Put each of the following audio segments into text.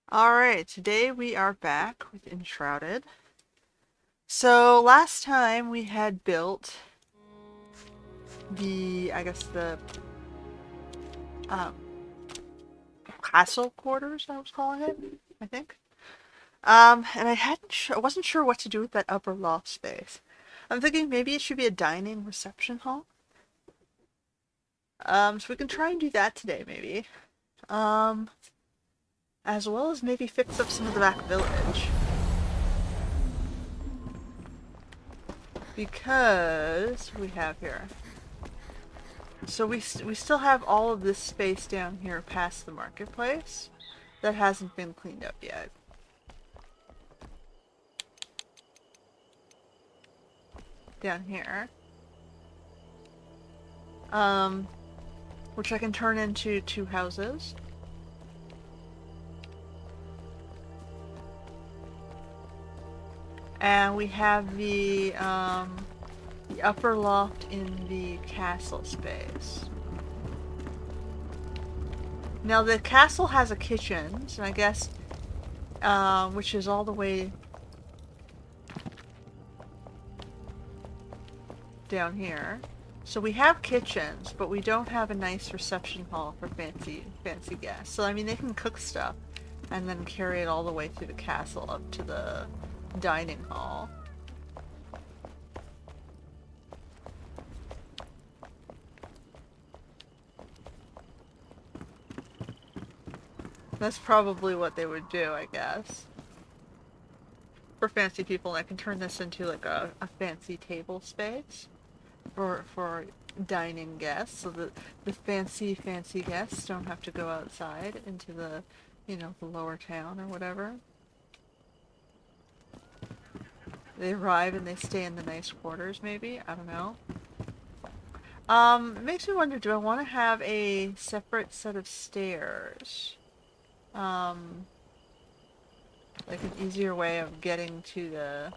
Alright, today we are back with Enshrouded. So last time we had built the um, Castle Quarters, I was calling it, I think. And I wasn't sure what to do with that upper loft space. I'm thinking maybe it should be a dining reception hall. So we can try and do that today, maybe. Um, as well as maybe fix up some of the back village. Because we have here. So we still have all of this space down here past the marketplace that hasn't been cleaned up yet. Down here. Um, which I can turn into two houses. And we have the upper loft in the castle space. Now the castle has a kitchen, so I guess, which is all the way down here. So we have kitchens, but we don't have a nice reception hall for fancy guests. So I mean, they can cook stuff and then carry it all the way through the castle up to the dining hall. That's probably what they would do, I guess. For fancy people, and I can turn this into like a fancy table space for dining guests, so that the fancy guests don't have to go outside into the, the lower town or whatever. They arrive and they stay in the nice quarters, maybe? I don't know. It makes me wonder, do I want to have a separate set of stairs? Like an easier way of getting to the...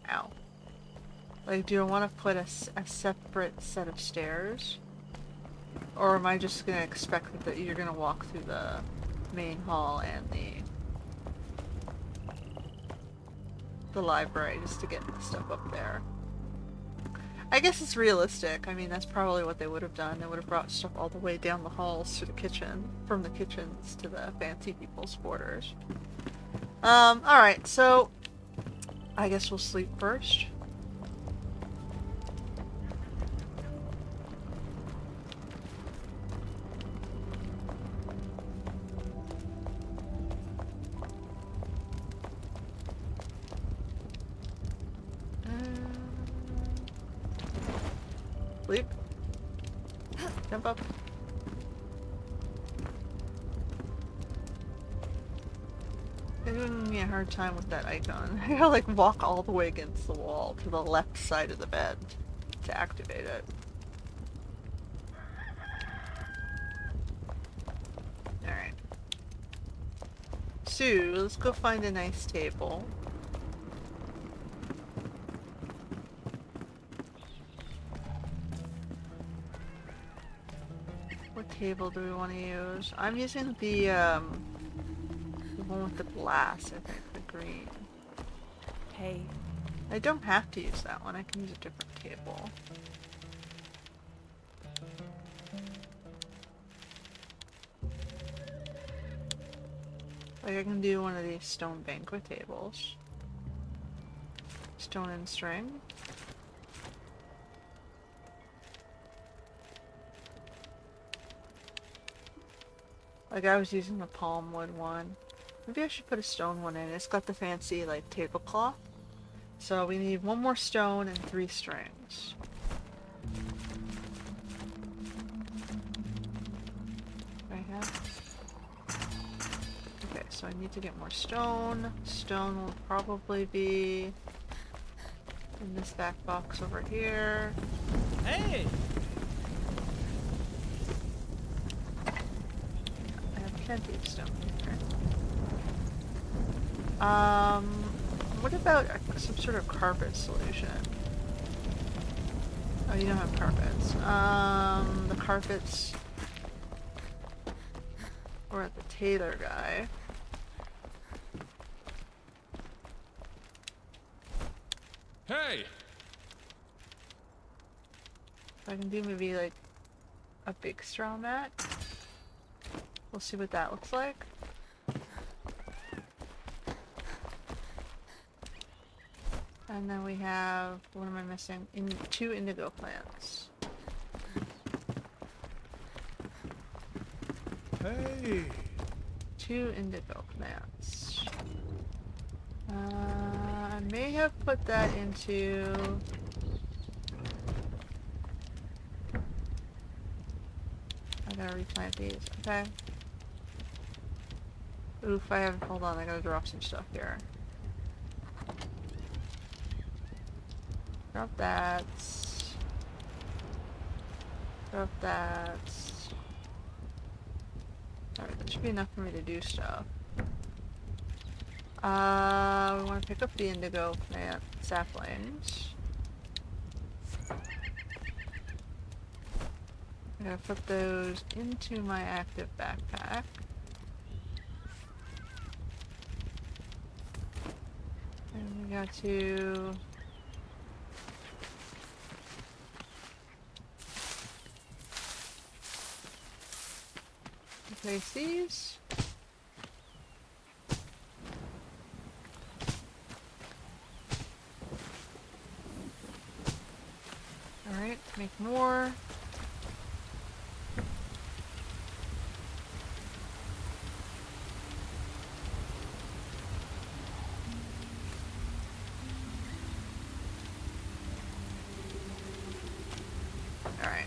Ow. Like, do I want to put a separate set of stairs? Or am I just going to expect that you're going to walk through the main hall and the library just to get stuff up there? I guess it's realistic. I mean, that's probably what they would have done. They would have brought stuff all the way down the halls to the kitchen, from the kitchens to the fancy people's quarters. Alright, so I guess we'll sleep first. Sleep. Jump up. They're giving me a hard time with that icon. I gotta like walk all the way against the wall to the left side of the bed to activate it. Alright. So, let's go find a nice table. What table do we want to use? I'm using the one with the glass, I think, the green. Hey. I don't have to use that one, I can use a different table. Like I can do one of these stone banquet tables. Stone and string. Like I was using the palm wood one. Maybe I should put a stone one in. It's got the fancy like tablecloth. So we need one more stone and 3 strings. I have. Okay, so I need to get more stone. Stone will probably be in this back box over here. Hey! I have plenty of stone here. What about some sort of carpet solution? Oh, you don't have carpets. The carpets... We're at the tailor guy. Hey! So I can do maybe like a big straw mat. We'll see what that looks like. And then we have, what am I missing? Two indigo plants. Hey! Two indigo plants. I may have put that into... I gotta replant these, okay. Oof, I haven't, hold on, I gotta drop some stuff here. Drop that. Drop that. Alright, that should be enough for me to do stuff. We want to pick up the indigo plant saplings. I'm gonna put those into my active backpack. And we got to... replace these. Alright, make more. Alright.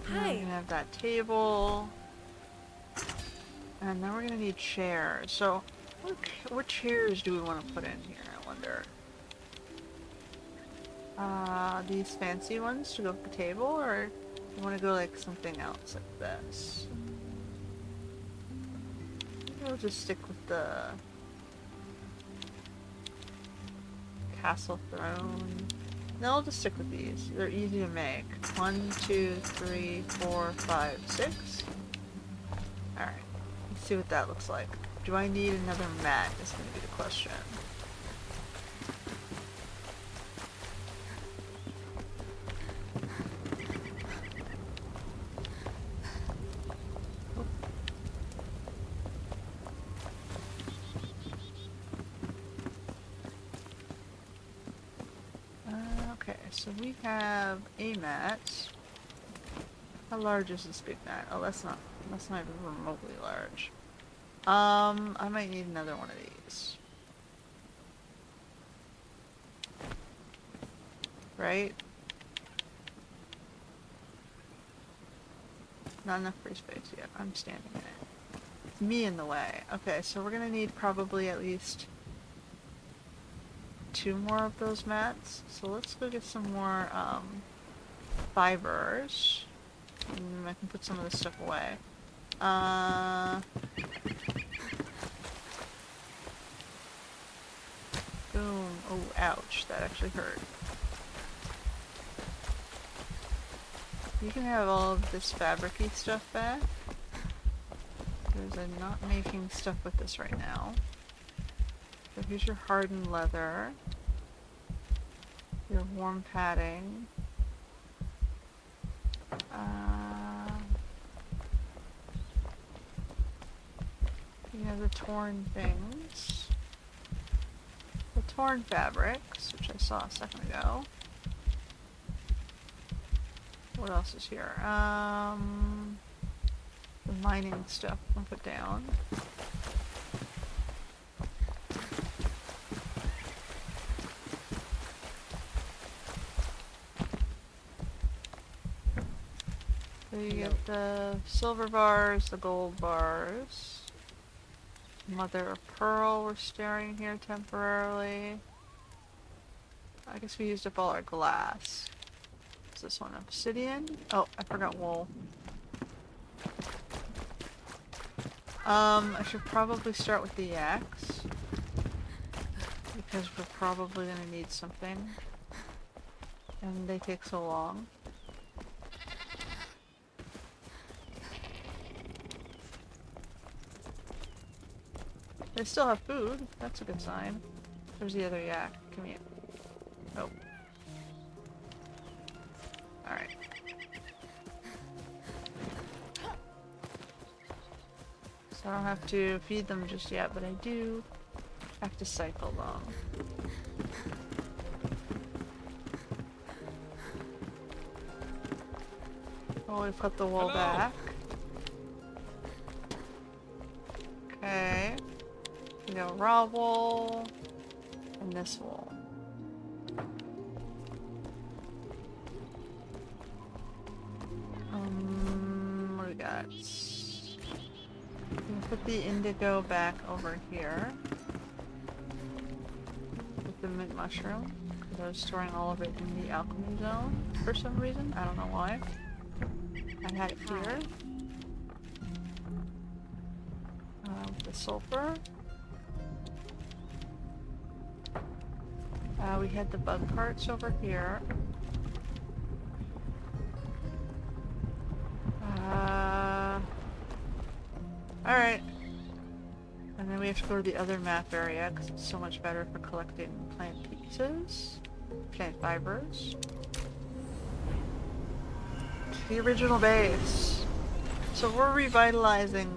We're gonna have that table. And then we're gonna need chairs. So, what chairs do we want to put in here, I wonder? These fancy ones to go with the table, or you want to go like something else like this? Maybe we'll just stick with the castle throne. No, I'll just stick with these. They're easy to make. 1, 2, 3, 4, 5, 6. Alright. Let's see what that looks like. Do I need another mat is going to be the question. Okay, so we have a mat. How large is this big mat? Oh, that's not even remotely large. I might need another one of these. Right? Not enough free space yet. I'm standing in it. It's me in the way. Okay, so we're gonna need probably at least 2 more of those mats. So let's go get some more fibers. And I can put some of this stuff away. Boom. Oh, ouch. That actually hurt. You can have all of this fabric-y stuff back. Because I'm not making stuff with this right now. So here's your hardened leather. Your warm padding. You have the torn things. The torn fabrics, which I saw a second ago. What else is here? The mining stuff I'll put down. So you get the silver bars, the gold bars. Mother of pearl, we're staring here temporarily. I guess we used up all our glass. Is this one obsidian? Oh, I forgot wool. I should probably start with the axe. Because we're probably gonna need something. And they take so long. They still have food. That's a good sign. There's the other yak. Come here. Oh. Alright. So I don't have to feed them just yet, but I do have to cycle them. Oh, we've cut the wall back. Okay. We got raw wool and this wool. What do we got? We'll put the indigo back over here with the mint mushroom, because I was storing all of it in the alchemy zone for some reason. I don't know why. I had it here. The sulfur. We had the bug carts over here. Alright. And then we have to go to the other map area because it's so much better for collecting plant pieces, plant fibers. The original base. So we're revitalizing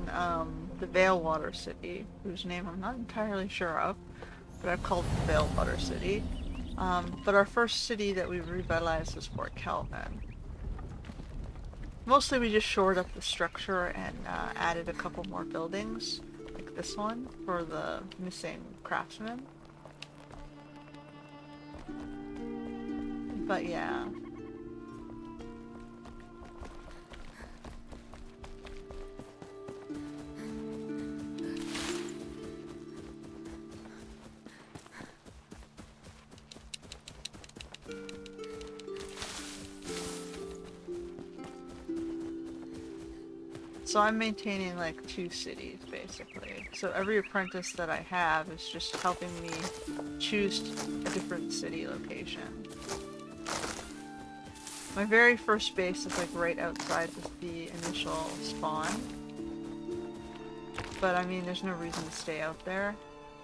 the Veilwater City, whose name I'm not entirely sure of, but I've called it Veilwater City. But our first city that we revitalized is Fort Calvin. Mostly we just shored up the structure and added a couple more buildings, like this one, for the missing craftsmen. But yeah. So I'm maintaining like 2 cities basically. So every apprentice that I have is just helping me choose a different city location. My very first base is like right outside the initial spawn. But I mean, there's no reason to stay out there.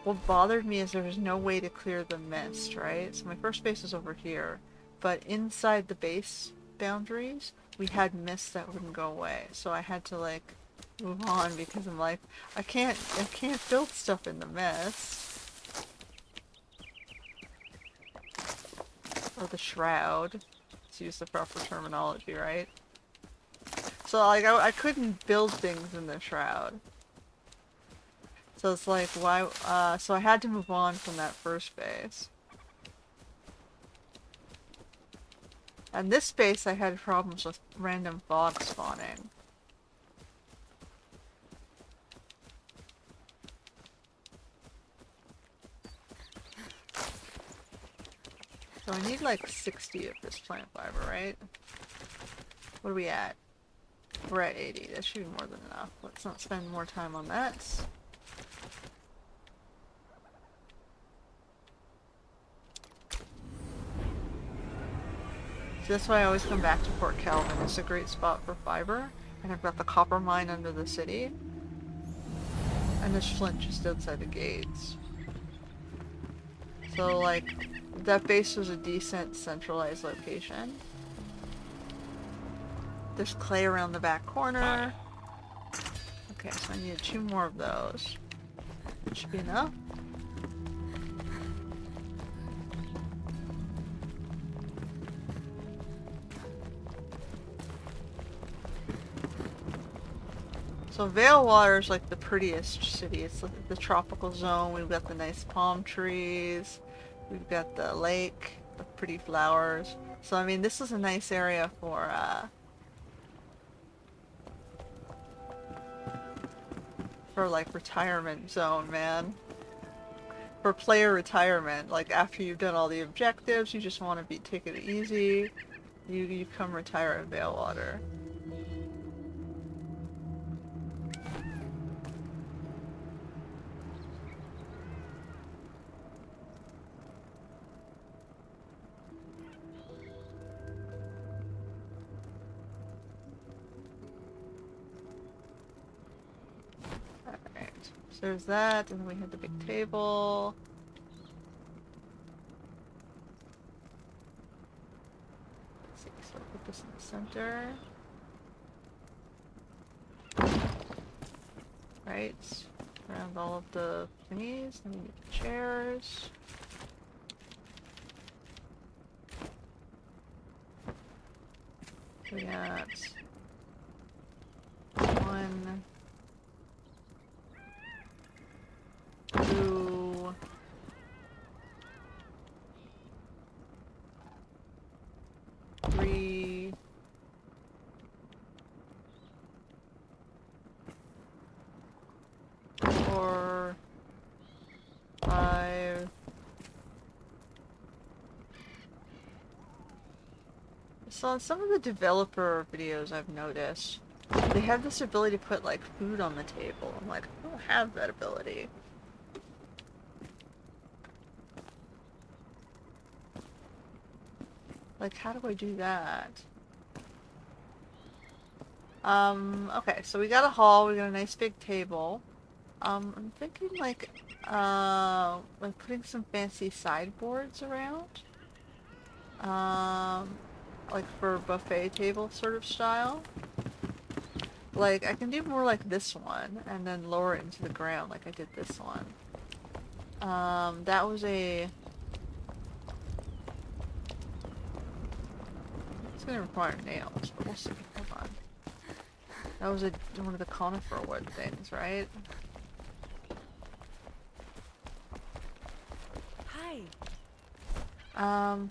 What bothered me is there was no way to clear the mist, right? So my first base is over here, but inside the base boundaries, we had mist that wouldn't go away. So I had to like move on because I'm like, I can't build stuff in the mist. Or the shroud. Let's use the proper terminology, right? So like I couldn't build things in the shroud. So it's like, why, so I had to move on from that first base. And this base I had problems with random fog spawning. So I need like 60 of this plant fiber, right? What are we at? We're at 80. That should be more than enough. Let's not spend more time on that. So that's why I always come back to Fort Calvin. It's a great spot for fiber. And I've got the copper mine under the city. And there's flint just outside the gates. So like, that base was a decent centralized location. There's clay around the back corner. Okay, so I need 2 more of those. Should be enough. So Veilwater is like the prettiest city. It's like the tropical zone. We've got the nice palm trees. We've got the lake with pretty flowers. So I mean, this is a nice area for like retirement zone, man. For player retirement, like after you've done all the objectives, you just want to take it easy. You come retire at Veilwater. there's that, and then we had the big table. Let's see, so I'll put this in the center. Right, around all of the thingies, and we need the chairs. We got 1, 2, 3, 4, 5. So on some of the developer videos I've noticed, they have this ability to put like food on the table. I'm like, I don't have that ability. Like, how do I do that? Okay, so we got a hall, we got a nice big table. I'm thinking like putting some fancy sideboards around. Like for buffet table sort of style. Like, I can do more like this one, and then lower it into the ground like I did this one. That was a... It's gonna require nails, but we'll see. Hold on. That was one of the conifer wood things, right? Hi.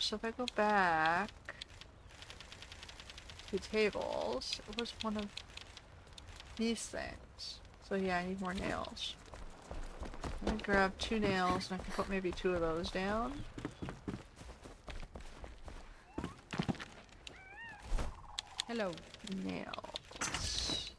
So if I go back to tables, it was one of these things. So yeah, I need more nails. Let me grab 2 nails, and I can put maybe 2 of those down. Hello. Nails.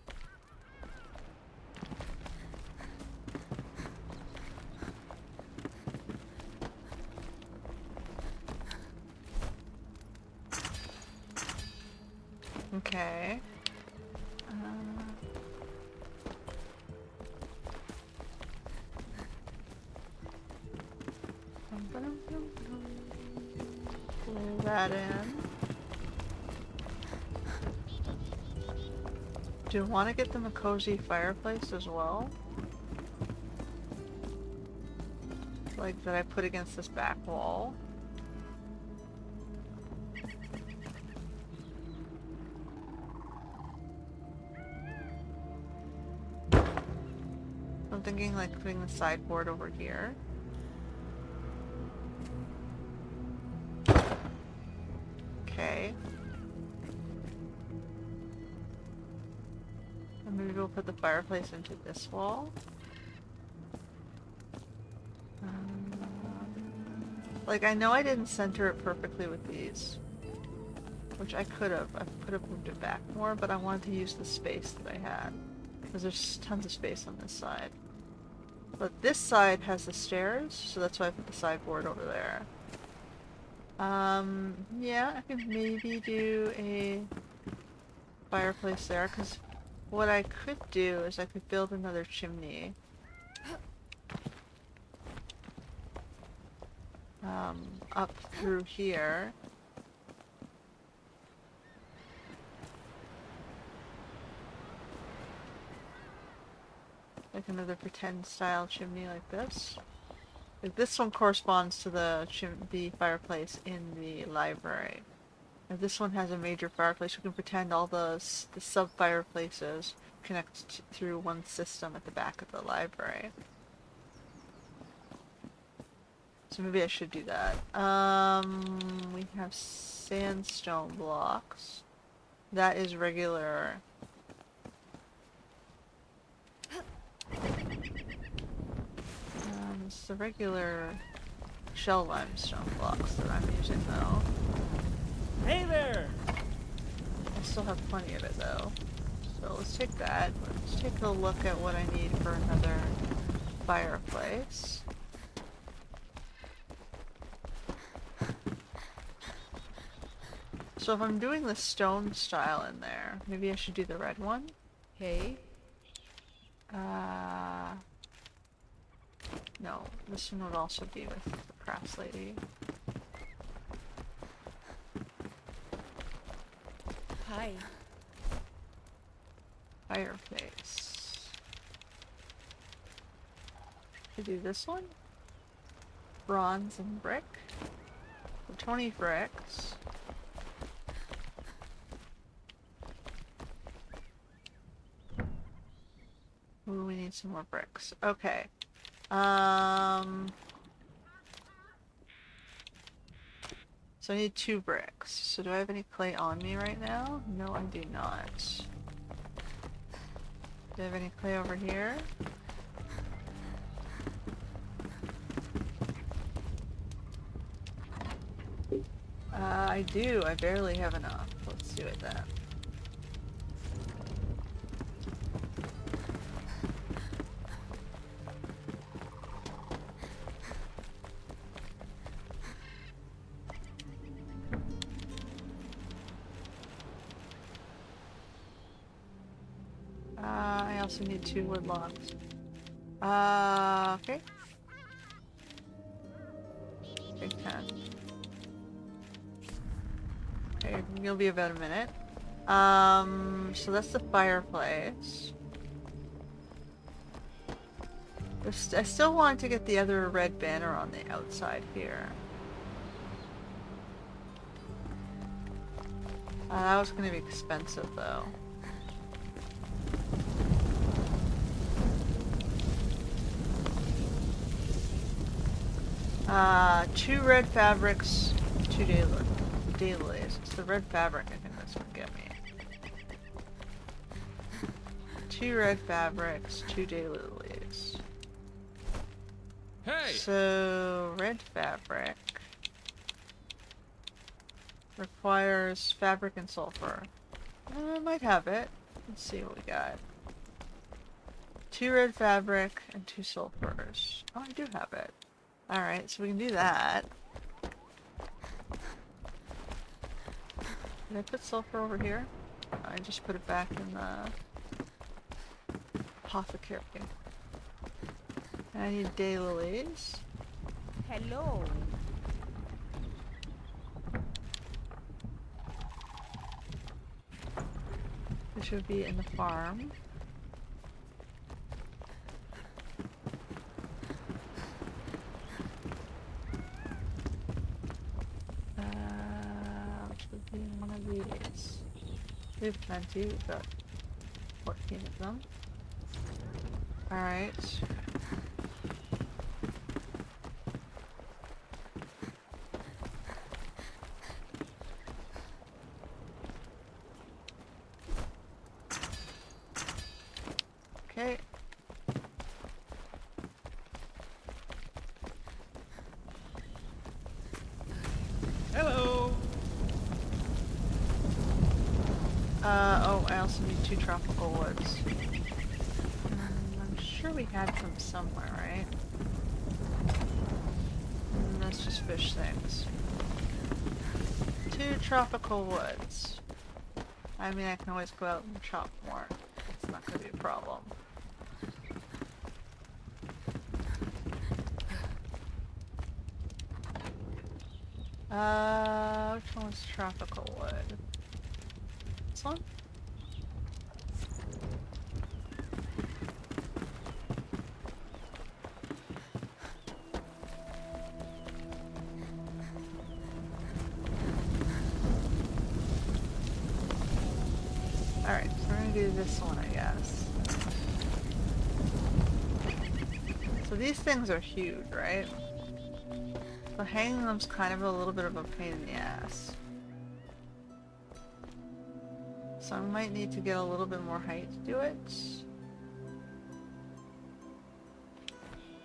Okay. Pull that in. Do you want to get them a cozy fireplace as well? Like that I put against this back wall. I'm thinking like putting the sideboard over here. Okay. And maybe we'll put the fireplace into this wall. Like, I know I didn't center it perfectly with these. Which I could have. I could have moved it back more, but I wanted to use the space that I had. Because there's tons of space on this side. But this side has the stairs, so that's why I put the sideboard over there. Yeah, I could maybe do a fireplace there, because what I could do is I could build another chimney. Up through here. Like another pretend style chimney like this. Like this one corresponds to the fireplace in the library. And this one has a major fireplace. We can pretend all the sub fireplaces connect through one system at the back of the library. So maybe I should do that. We have sandstone blocks. That is regular. It's the regular shell limestone blocks that I'm using though. Hey there. I still have plenty of it though. So let's take that. Let's take a look at what I need for another fireplace. So if I'm doing the stone style in there, maybe I should do the red one. Hey. No, this one would also be with the crafts lady. Hi. Fireplace. Could do this one. Bronze and brick. For 20 bricks. Ooh, we need some more bricks. Okay. So I need 2 bricks. So do I have any clay on me right now? No, I do not. Do I have any clay over here? I do. I barely have enough. Let's do it then. I also need 2 wood logs. Okay. Big 10. Okay, you'll be about a minute. So that's the fireplace. I still want to get the other red banner on the outside here. That was going to be expensive though. Two red fabrics, 2 dailies. It's the red fabric I think that's gonna get me. 2 red fabrics, 2 dailies. Hey! So, red fabric requires fabric and sulfur. I might have it. Let's see what we got. 2 red fabric and 2 sulfurs. Oh, I do have it. Alright, so we can do that. Did I put sulfur over here? I just put it back in the apothecary. I need daylilies. Hello. This should be in the farm. Which would be in one of these. We have plenty, we've got 14 of them. Alright. Okay. Hello. Oh, I also need 2 tropical woods. I'm sure we had them somewhere, right? That's just fish things. 2 tropical woods. I mean, I can always go out and chop more. It's not gonna be a problem. Which one's tropical wood? This one? Alright, so we're gonna do this one, I guess. So these things are huge, right? So hanging them's kind of a little bit of a pain in the ass. So I might need to get a little bit more height to do it.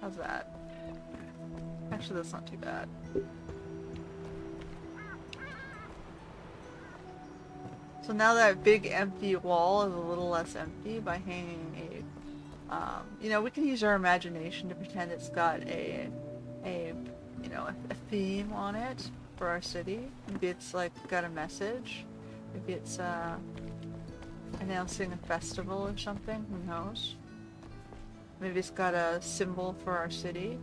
How's that? Actually, that's not too bad. So now that big empty wall is a little less empty by hanging a, you know, we can use our imagination to pretend it's got you know, a theme on it for our city. Maybe it's like got a message. Maybe it's announcing a festival or something. Who knows? Maybe it's got a symbol for our city.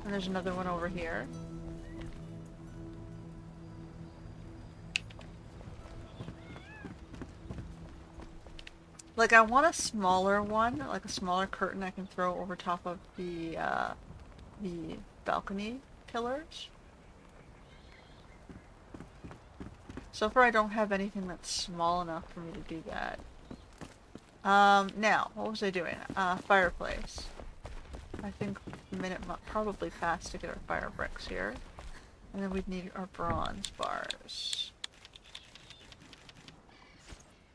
And there's another one over here. Like, I want a smaller one, like a smaller curtain I can throw over top of the balcony pillars. So far I don't have anything that's small enough for me to do that. Now, what was I doing? Fireplace. I think the minute probably fast to get our fire bricks here. And then we'd need our bronze bars.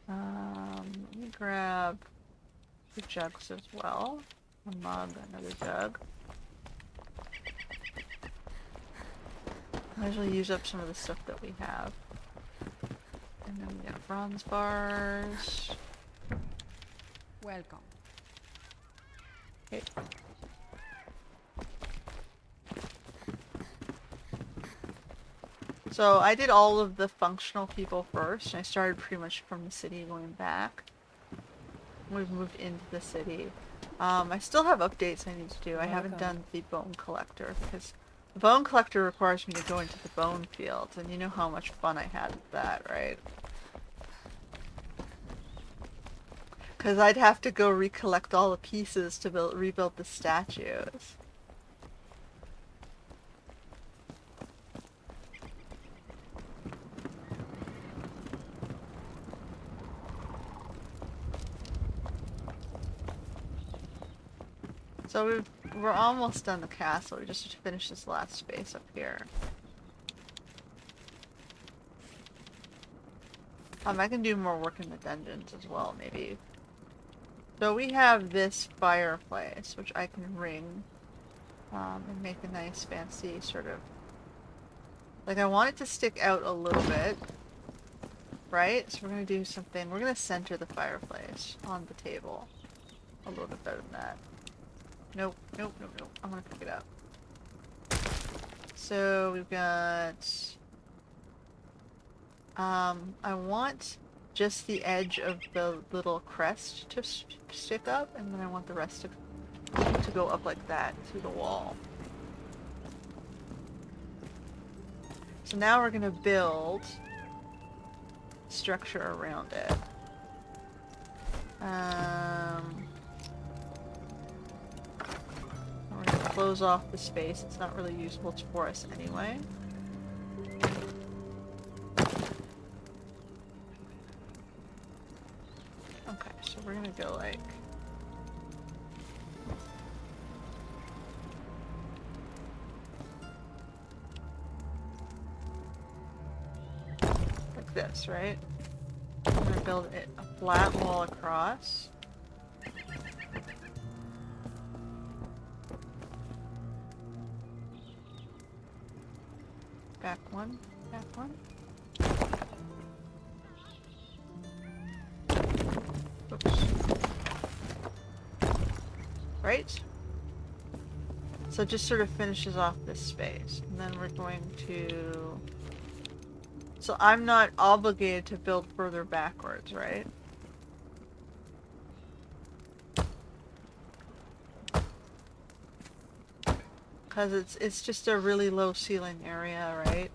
Let me grab the jugs as well. A mug, another jug. Might as well use up some of the stuff that we have. And then we got bronze bars. Welcome. Okay. So I did all of the functional people first, and I started pretty much from the city going back. We've moved into the city. I still have updates I need to do. I haven't done the bone collector, because the bone collector requires me to go into the bone fields, and you know how much fun I had with that, right? Because I'd have to go recollect all the pieces to rebuild the statues. So we're almost done the castle. We just have to finish this last space up here. I can do more work in the dungeons as well, maybe. So we have this fireplace, which I can ring, and make a nice fancy sort of... Like, I want it to stick out a little bit, right? So we're going to do something... We're going to center the fireplace on the table. A little bit better than that. Nope, nope, nope, nope. I'm going to pick it up. So we've got... I want just the edge of the little crest to stick up, and then I want the rest to go up like that through the wall. So now we're gonna build structure around it. We're gonna close off the space. It's not really usable for us anyway. Okay, so we're gonna go like... like this, right? I'm gonna build a flat wall across. Back one, back one. Oops. Right? So it just sort of finishes off this space. And then we're going to... So I'm not obligated to build further backwards, right? Because it's just a really low ceiling area, right?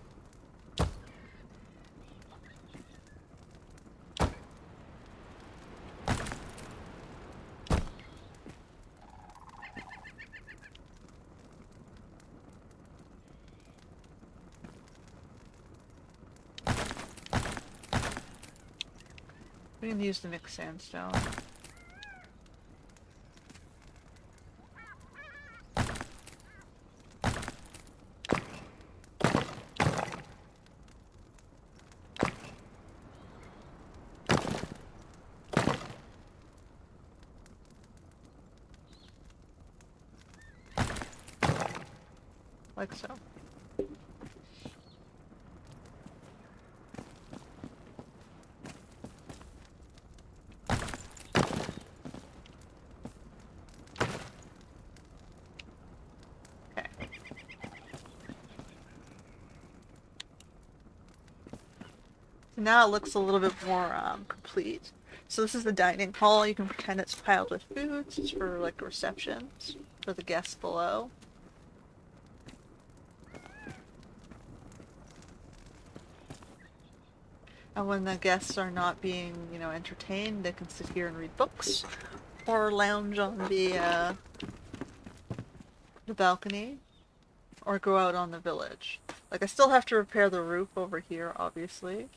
We can use the mixed sandstone. Like so. Now it looks a little bit more complete. So this is the dining hall. You can pretend it's piled with foods. It's for like receptions for the guests below. And when the guests are not being, entertained, they can sit here and read books or lounge on the balcony or go out on the village. Like, I still have to repair the roof over here, obviously.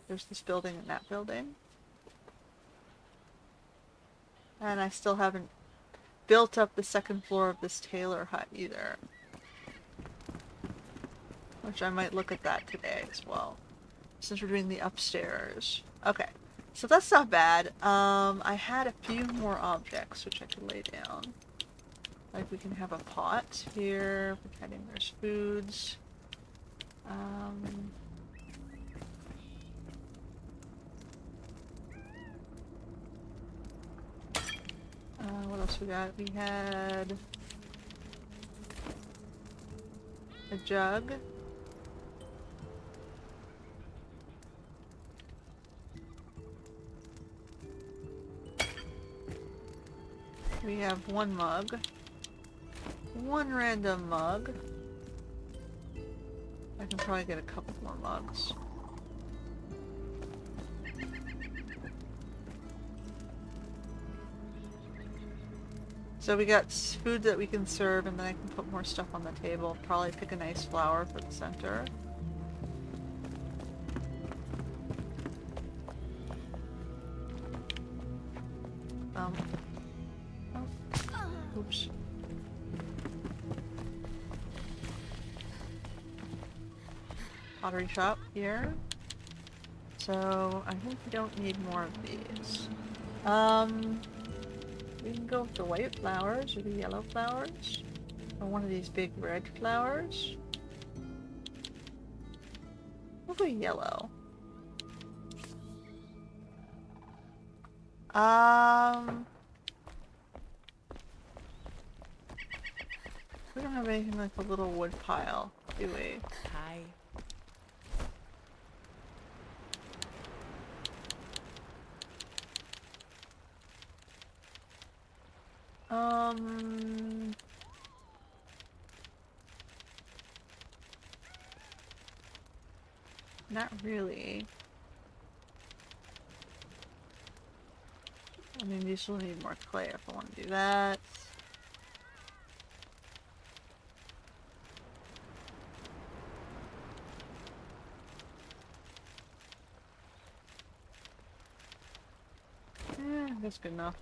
There's this building and that building. And I still haven't built up the second floor of this tailor hut either. Which I might look at that today as well. Since we're doing the upstairs. Okay. So that's not bad. I had a few more objects which I could lay down. Like we can have a pot here, pretending there's foods. What else we got? We had a jug. We have one mug. One random mug. I can probably get a couple more mugs. So we got food that we can serve, and then I can put more stuff on the table. Probably pick a nice flower for the center. Oops. Pottery shop here. So I think we don't need more of these. We can go with the white flowers or the yellow flowers. Or one of these big red flowers. We'll go yellow. We don't have anything like a little wood pile, do we? Hi. Not really. I mean, these will need more clay if I want to do that. Yeah, that's good enough.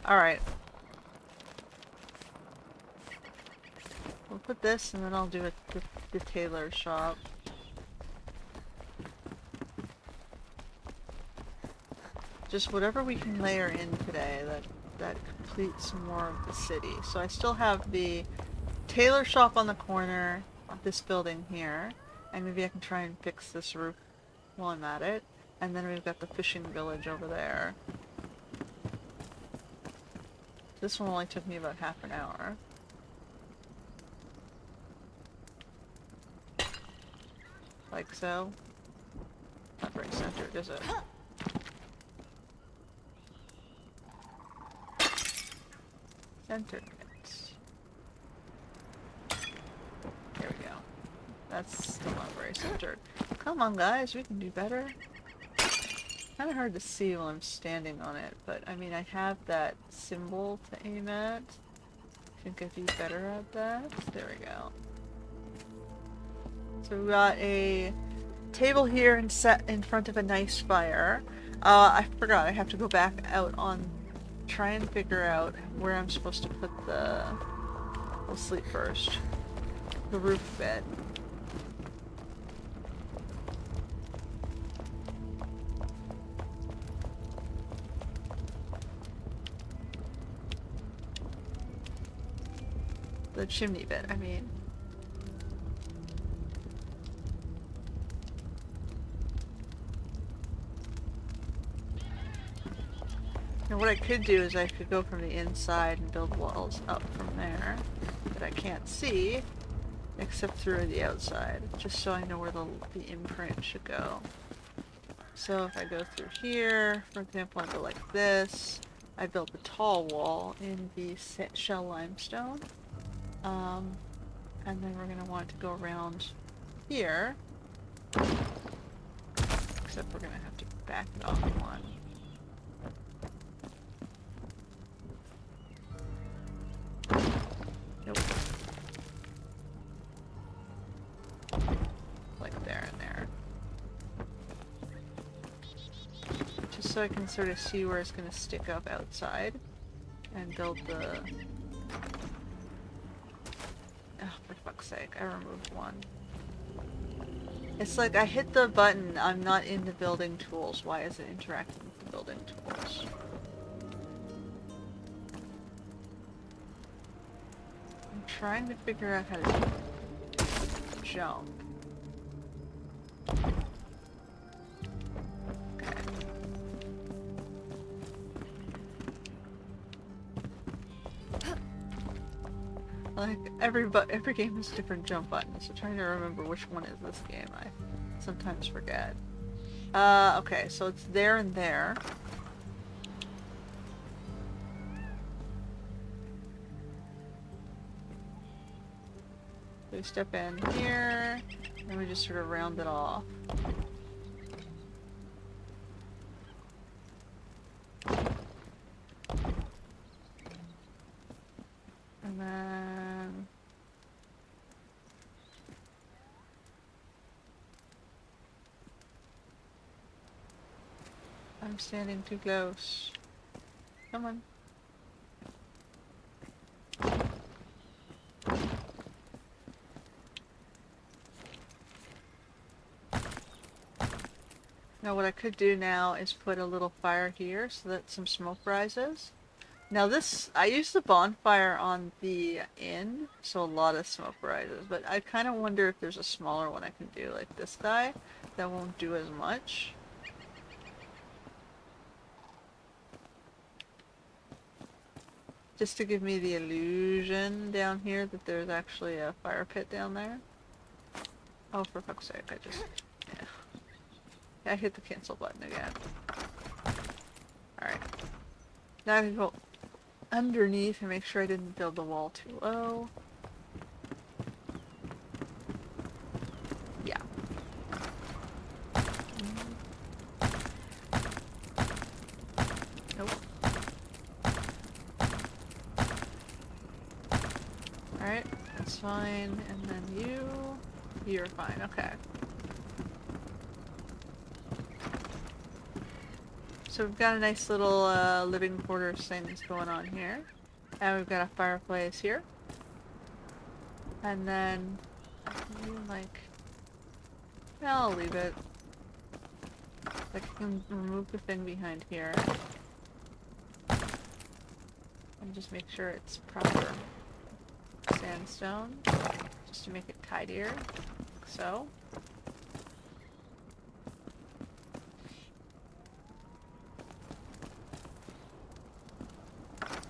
Alright. We'll put this and then I'll do it the tailor shop. Just whatever we can layer in today that completes more of the city. So I still have the tailor shop on the corner of this building here. And maybe I can try and fix this roof while I'm at it. And then we've got the fishing village over there. This one only took me about half an hour. Like so. Not very centered, is it? Centered it. There we go. That's still not very centered. Come on guys, we can do better. Kinda hard to see while I'm standing on it, but I mean I have that symbol to aim at. I think I'd be better at that. There we go. So we got a table here and set in front of a nice fire. I forgot, I have to go back out on, try and figure out where I'm supposed to put the, we'll sleep first, the roof bed. The chimney bit, I mean. And what I could do is I could go from the inside and build walls up from there that I can't see except through the outside, just so I know where the imprint should go. So if I go through here, for example, I go like this. I built a tall wall in the shell limestone. And then we're going to want to go around here. Except we're going to have to back it off one. Nope. Like there and there. Just so I can sort of see where it's going to stick up outside. And build the... Oh, for fuck's sake, I removed one. It's like I hit the button, I'm not in the building tools. Why is it interacting with the building tools? I'm trying to figure out how to jump. Okay. Like, every game has different jump buttons, so trying to remember which one is this game, I sometimes forget. Okay, so it's there and there. So we step in here, and we just sort of round it off. And then... I'm standing too close. Come on. Now what I could do now is put a little fire here so that some smoke rises. Now this, I used the bonfire on the inn, so a lot of smoke rises, but I kind of wonder if there's a smaller one I can do, like this guy, that won't do as much. Just to give me the illusion down here that there's actually a fire pit down there. Oh, for fuck's sake, I just... Yeah. I hit the cancel button again. Alright. Now I can go underneath and make sure I didn't build the wall too low. Yeah. Nope. Alright, that's fine. And then you're fine, okay. So we've got a nice little living quarters things going on here. And we've got a fireplace here. And then I can do like... Yeah, I'll leave it. Like I can remove the thing behind here. And just make sure it's proper sandstone. Just to make it tidier. Like so.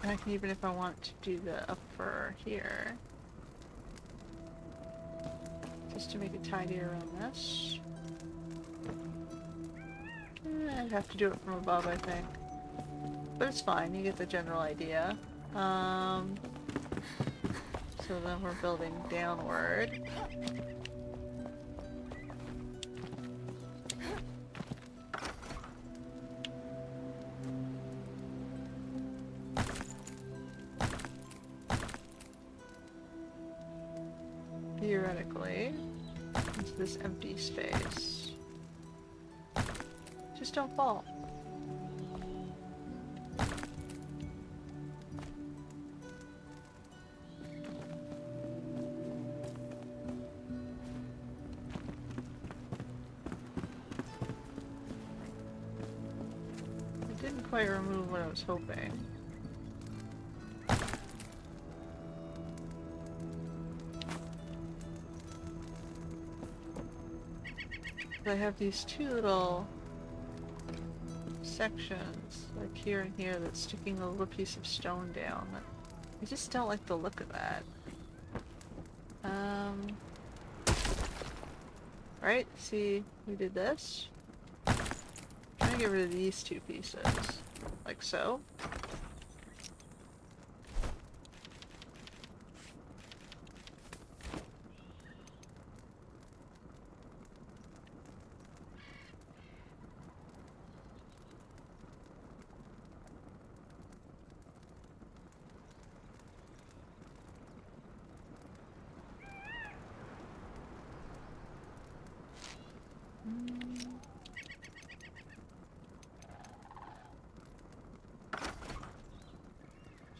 And I can, even if I want to do the upper here, just to make it tidier around this. I'd have to do it from above, I think. But it's fine, you get the general idea. So then we're building downward. Theoretically, into this empty space. Just don't fall. It didn't quite remove what I was hoping. I have these two little sections, like here and here, that's sticking a little piece of stone down. I just don't like the look of that. Right? See, we did this. gonna get rid of these two pieces. Like so.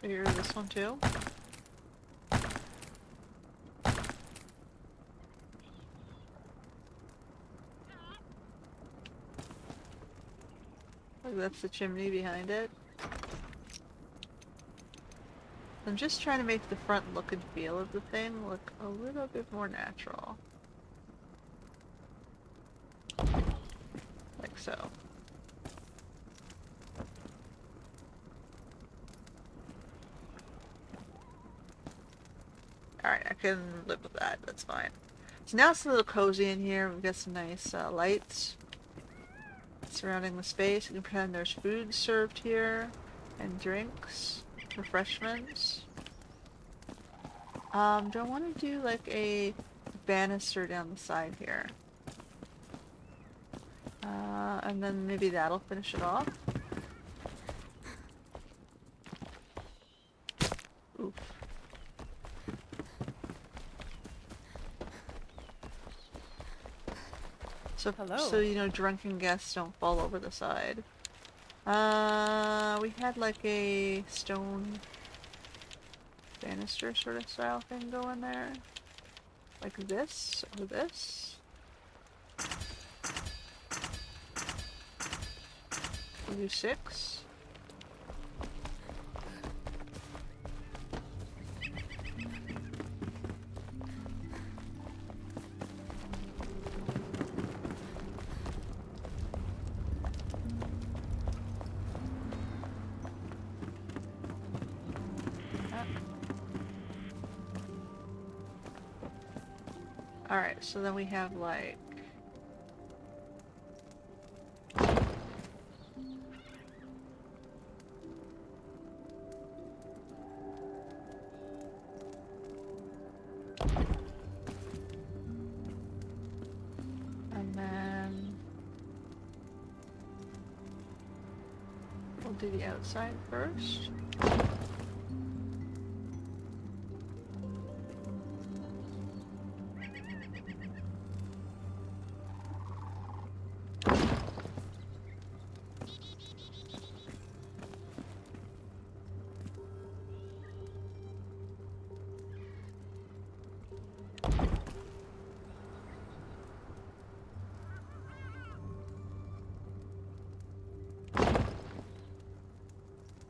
So here's this one too. Like that's the chimney behind it. I'm just trying to make the front look and feel of the thing look a little bit more natural. Like so. Alright, I can live with that. That's fine. So now it's a little cozy in here. We've got some nice lights surrounding the space. You can pretend there's food served here. And drinks. Refreshments. Do I want to do like a banister down the side here? And then maybe that'll finish it off. Oof. Hello. So you know, drunken guests don't fall over the side. We had like a stone banister sort of style thing going there. Like this, or this. We'll do 6. Alright, so then we have like... And then... We'll do the outside first.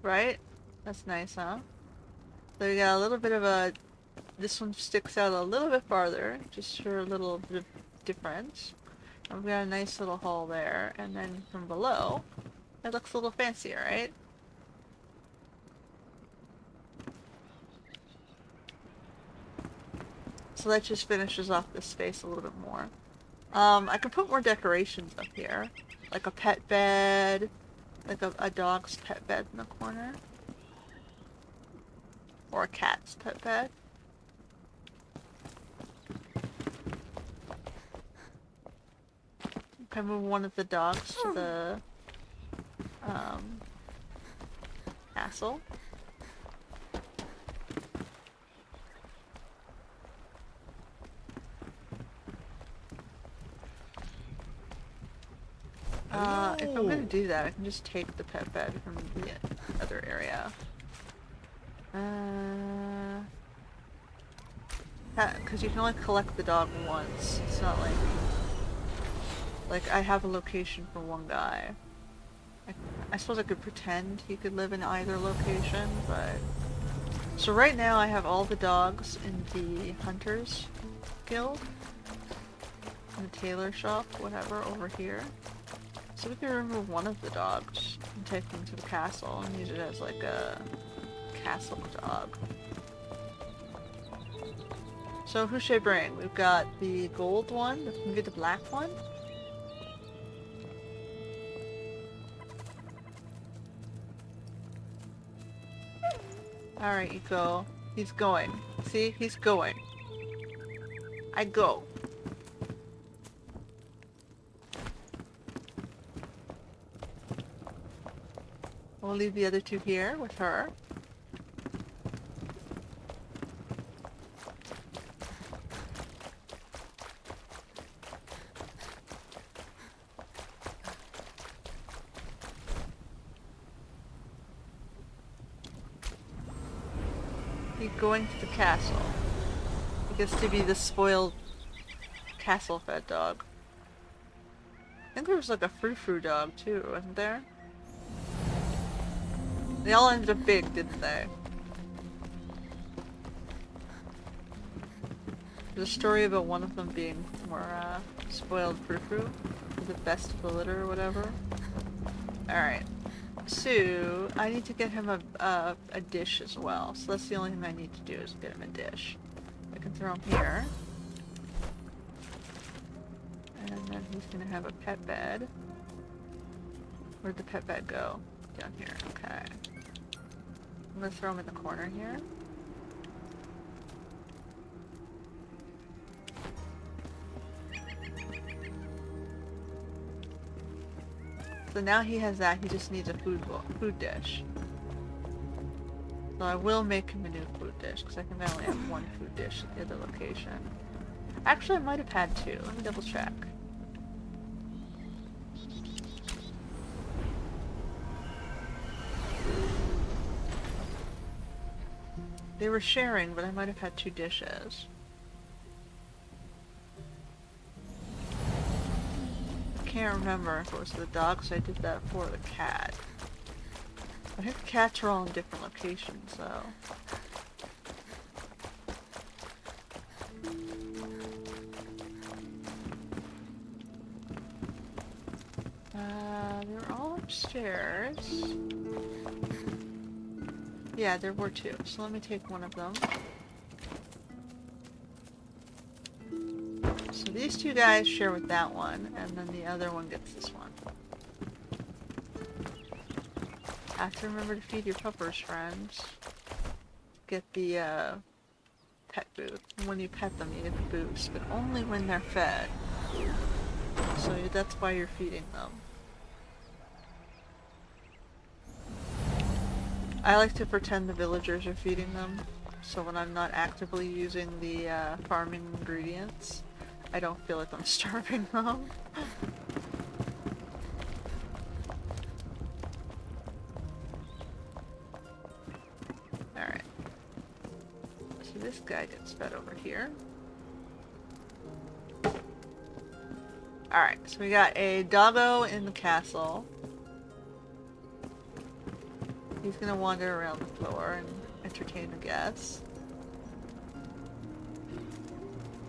Right? That's nice, huh? So we got a little bit of a... This one sticks out a little bit farther, just for a little bit of difference. And we got a nice little hall there, and then from below, it looks a little fancier, right? So that just finishes off this space a little bit more. I could put more decorations up here. Like a pet bed, like a dog's pet bed in the corner. Or a cat's pet bed. Can I move one of the dogs to the castle? If I'm gonna do that, I can just take the pet bed from the other area. Because you can only collect the dog once. It's not like I have a location for one guy. I suppose I could pretend he could live in either location, but... So right now I have all the dogs in the Hunters Guild. In the tailor shop, whatever, over here. So we can remove one of the dogs and take them to the castle and use it as like a castle dog. So who should I bring? We've got the gold one, maybe the black one? Alright, you go. He's going. See? He's going. I go. We'll leave the other two here with her. He's going to the castle. He gets to be the spoiled castle-fed dog. I think there was like a frou-frou dog too, wasn't there? They all ended up big, didn't they? There's a story about one of them being more spoiled frou-frou, the best of the litter or whatever. Alright. So, I need to get him a dish as well. So that's the only thing I need to do is get him a dish. I can throw him here. And then he's gonna have a pet bed. Where'd the pet bed go? Down here, okay. I'm gonna throw him in the corner here. So now he has that, he just needs a food dish. So I will make him a new food dish, because I think I only have one food dish at the other location. Actually, I might have had two. Let me double check. They were sharing, but I might have had two dishes. I can't remember if it was the dog, so I did that for the cat. I think the cats are all in different locations, though. They were all upstairs. Yeah, there were two, so let me take one of them. So these two guys share with that one, and then the other one gets this one. Have to remember to feed your puppers, friends. Get the pet food. When you pet them, you get the boost, but only when they're fed. So that's why you're feeding them. I like to pretend the villagers are feeding them, so when I'm not actively using the farming ingredients, I don't feel like I'm starving them. Alright. So this guy gets fed over here. Alright, so we got a doggo in the castle. He's gonna wander around the floor and entertain the guests.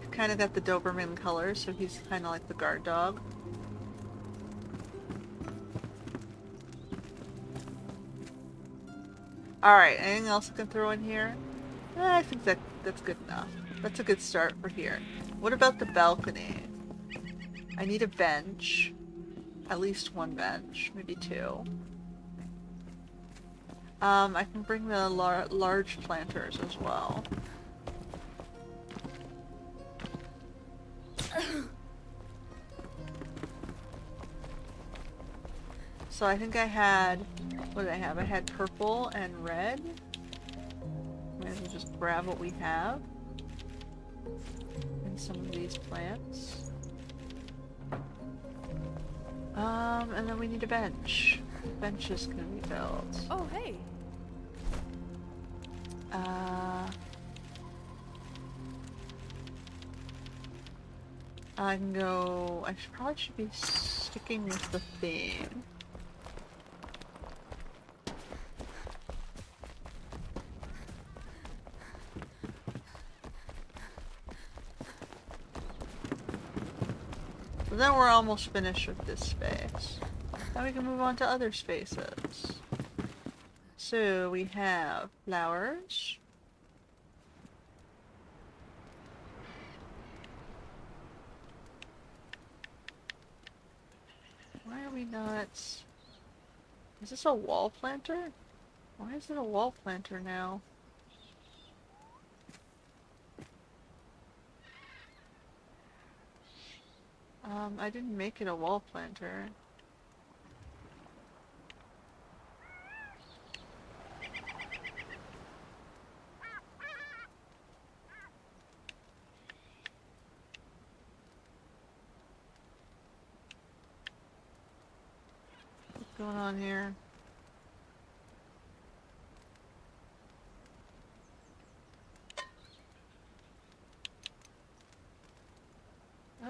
He's kind of got the Doberman colors, so he's kind of like the guard dog. Alright, anything else I can throw in here? I think that's good enough. That's a good start for here. What about the balcony? I need a bench. At least one bench, maybe two. I can bring the large planters as well. So I think I had, what did I have? I had purple and red. Might as well just grab what we have. And some of these plants. And then we need a bench. The bench is gonna be built. Oh, hey. I can go... probably should be sticking with the theme. So then we're almost finished with this space. Now we can move on to other spaces. So we have flowers. Why are we not... Is this a wall planter? Why is it a wall planter now? I didn't make it a wall planter. What's going on here?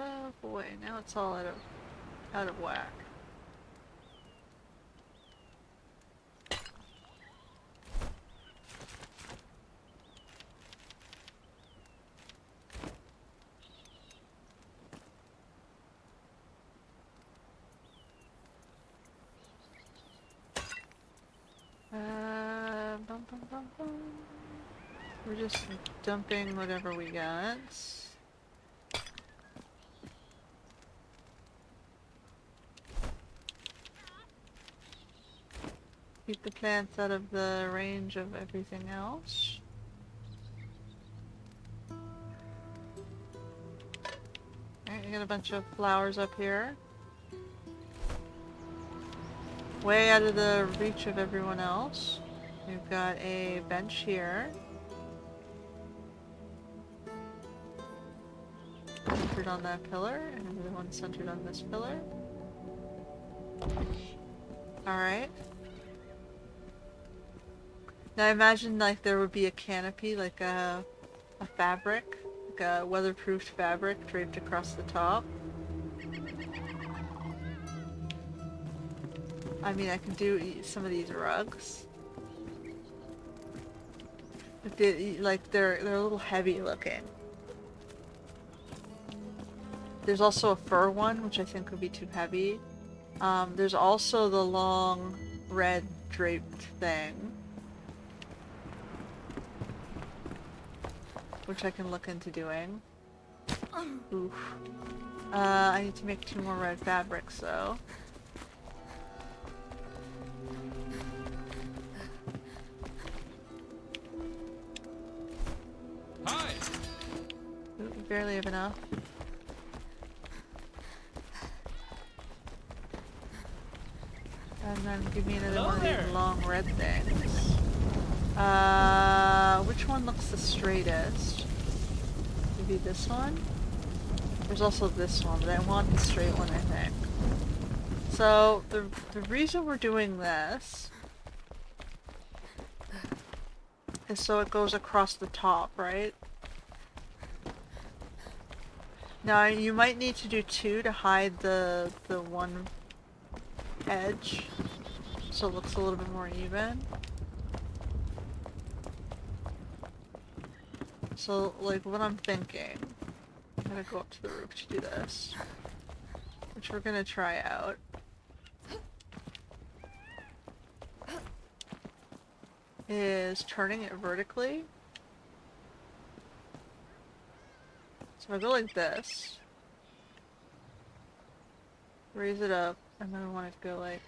Oh boy, now it's all out of whack. Bum, bum, bum, bum. We're just dumping whatever we got. Keep the plants out of the range of everything else. Alright, I got a bunch of flowers up here. Way out of the reach of everyone else. We've got a bench here. Centered on that pillar, and another one centered on this pillar. Alright. Now I imagine like there would be a canopy, like a fabric, like a weatherproofed fabric draped across the top. I mean, I can do some of these rugs. But they're a little heavy looking. There's also a fur one, which I think would be too heavy. There's also the long red draped thing, which I can look into doing. Oof. I need to make 2 more red fabrics though. Hi. Ooh, we barely have enough. And then give me another one of these long red things. Which one looks the straightest? Maybe this one? There's also this one, but I want the straight one, I think. So, the reason we're doing this is so it goes across the top, right? Now, you might need to do 2 to hide the one edge, so it looks a little bit more even. So, like, what I'm thinking, I'm gonna go up to the roof to do this, which we're gonna try out. Is turning it vertically. So if I go like this, raise it up, and then I want it to go like...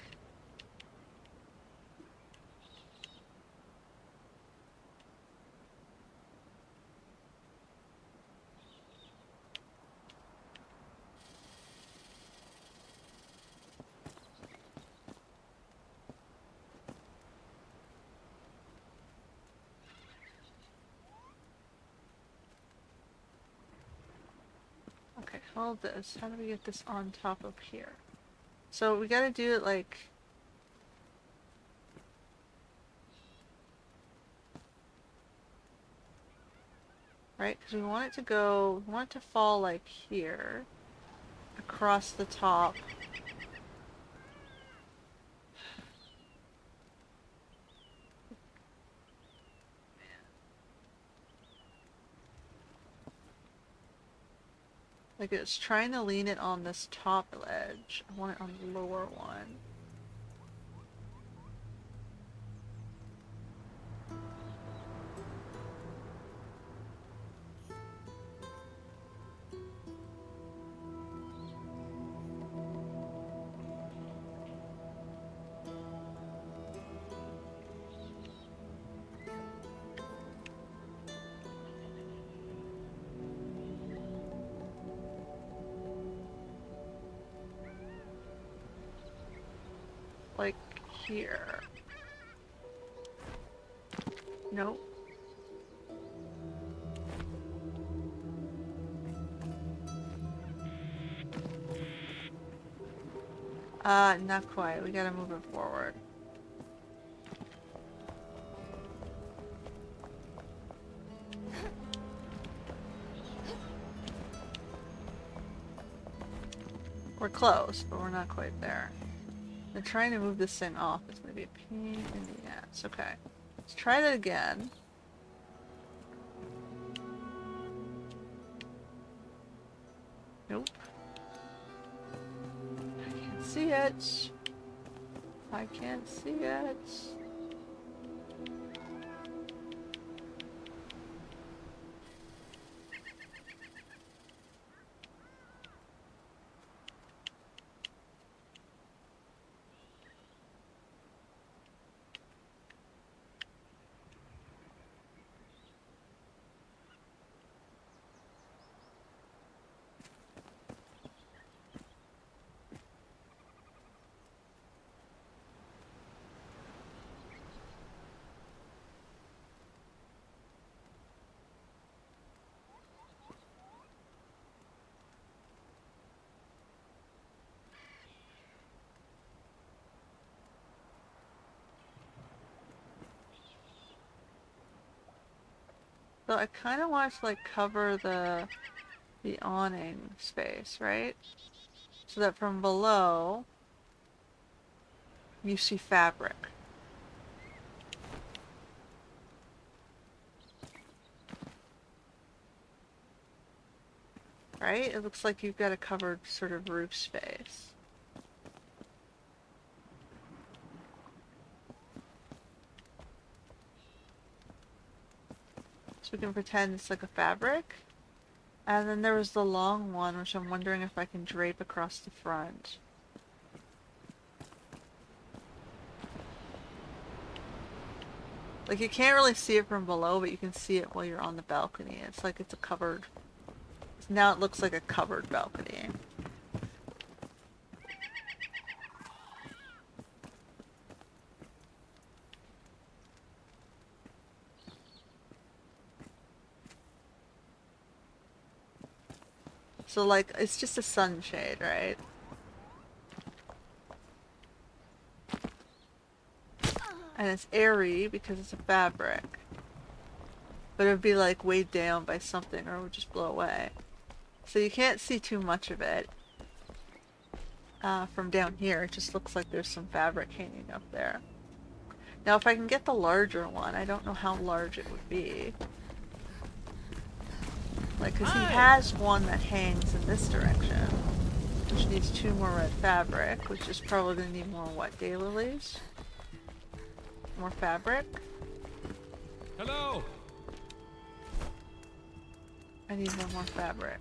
Okay, hold this. How do we get this on top of here? So we gotta do it like... Right? Because we want it to go... We want it to fall like here. Across the top. Like it's trying to lean it on this top edge. I want it on the lower one. like here. Nope. Not quite. We gotta move it forward. We're close, but we're not quite there. And trying to move this thing off is gonna be a pain in the ass. Okay. Let's try that again. Nope. I can't see it. I can't see it. So I kind of want to like cover the awning space, right? So that from below you see fabric. Right? It looks like you've got a covered sort of roof space. So we can pretend it's like a fabric. And then there was the long one, which I'm wondering if I can drape across the front. Like, you can't really see it from below, but you can see it while you're on the balcony. It's like it's a covered... Now it looks like a covered balcony. So, like, it's just a sunshade, right? And it's airy because it's a fabric. But it would be, like, weighed down by something or it would just blow away. So you can't see too much of it. From down here, it just looks like there's some fabric hanging up there. Now, if I can get the larger one, I don't know how large it would be. Like, because he has one that hangs in this direction, which needs 2 more red fabric, which is probably going to need more what, daylilies? More fabric? Hello. I need one more fabric.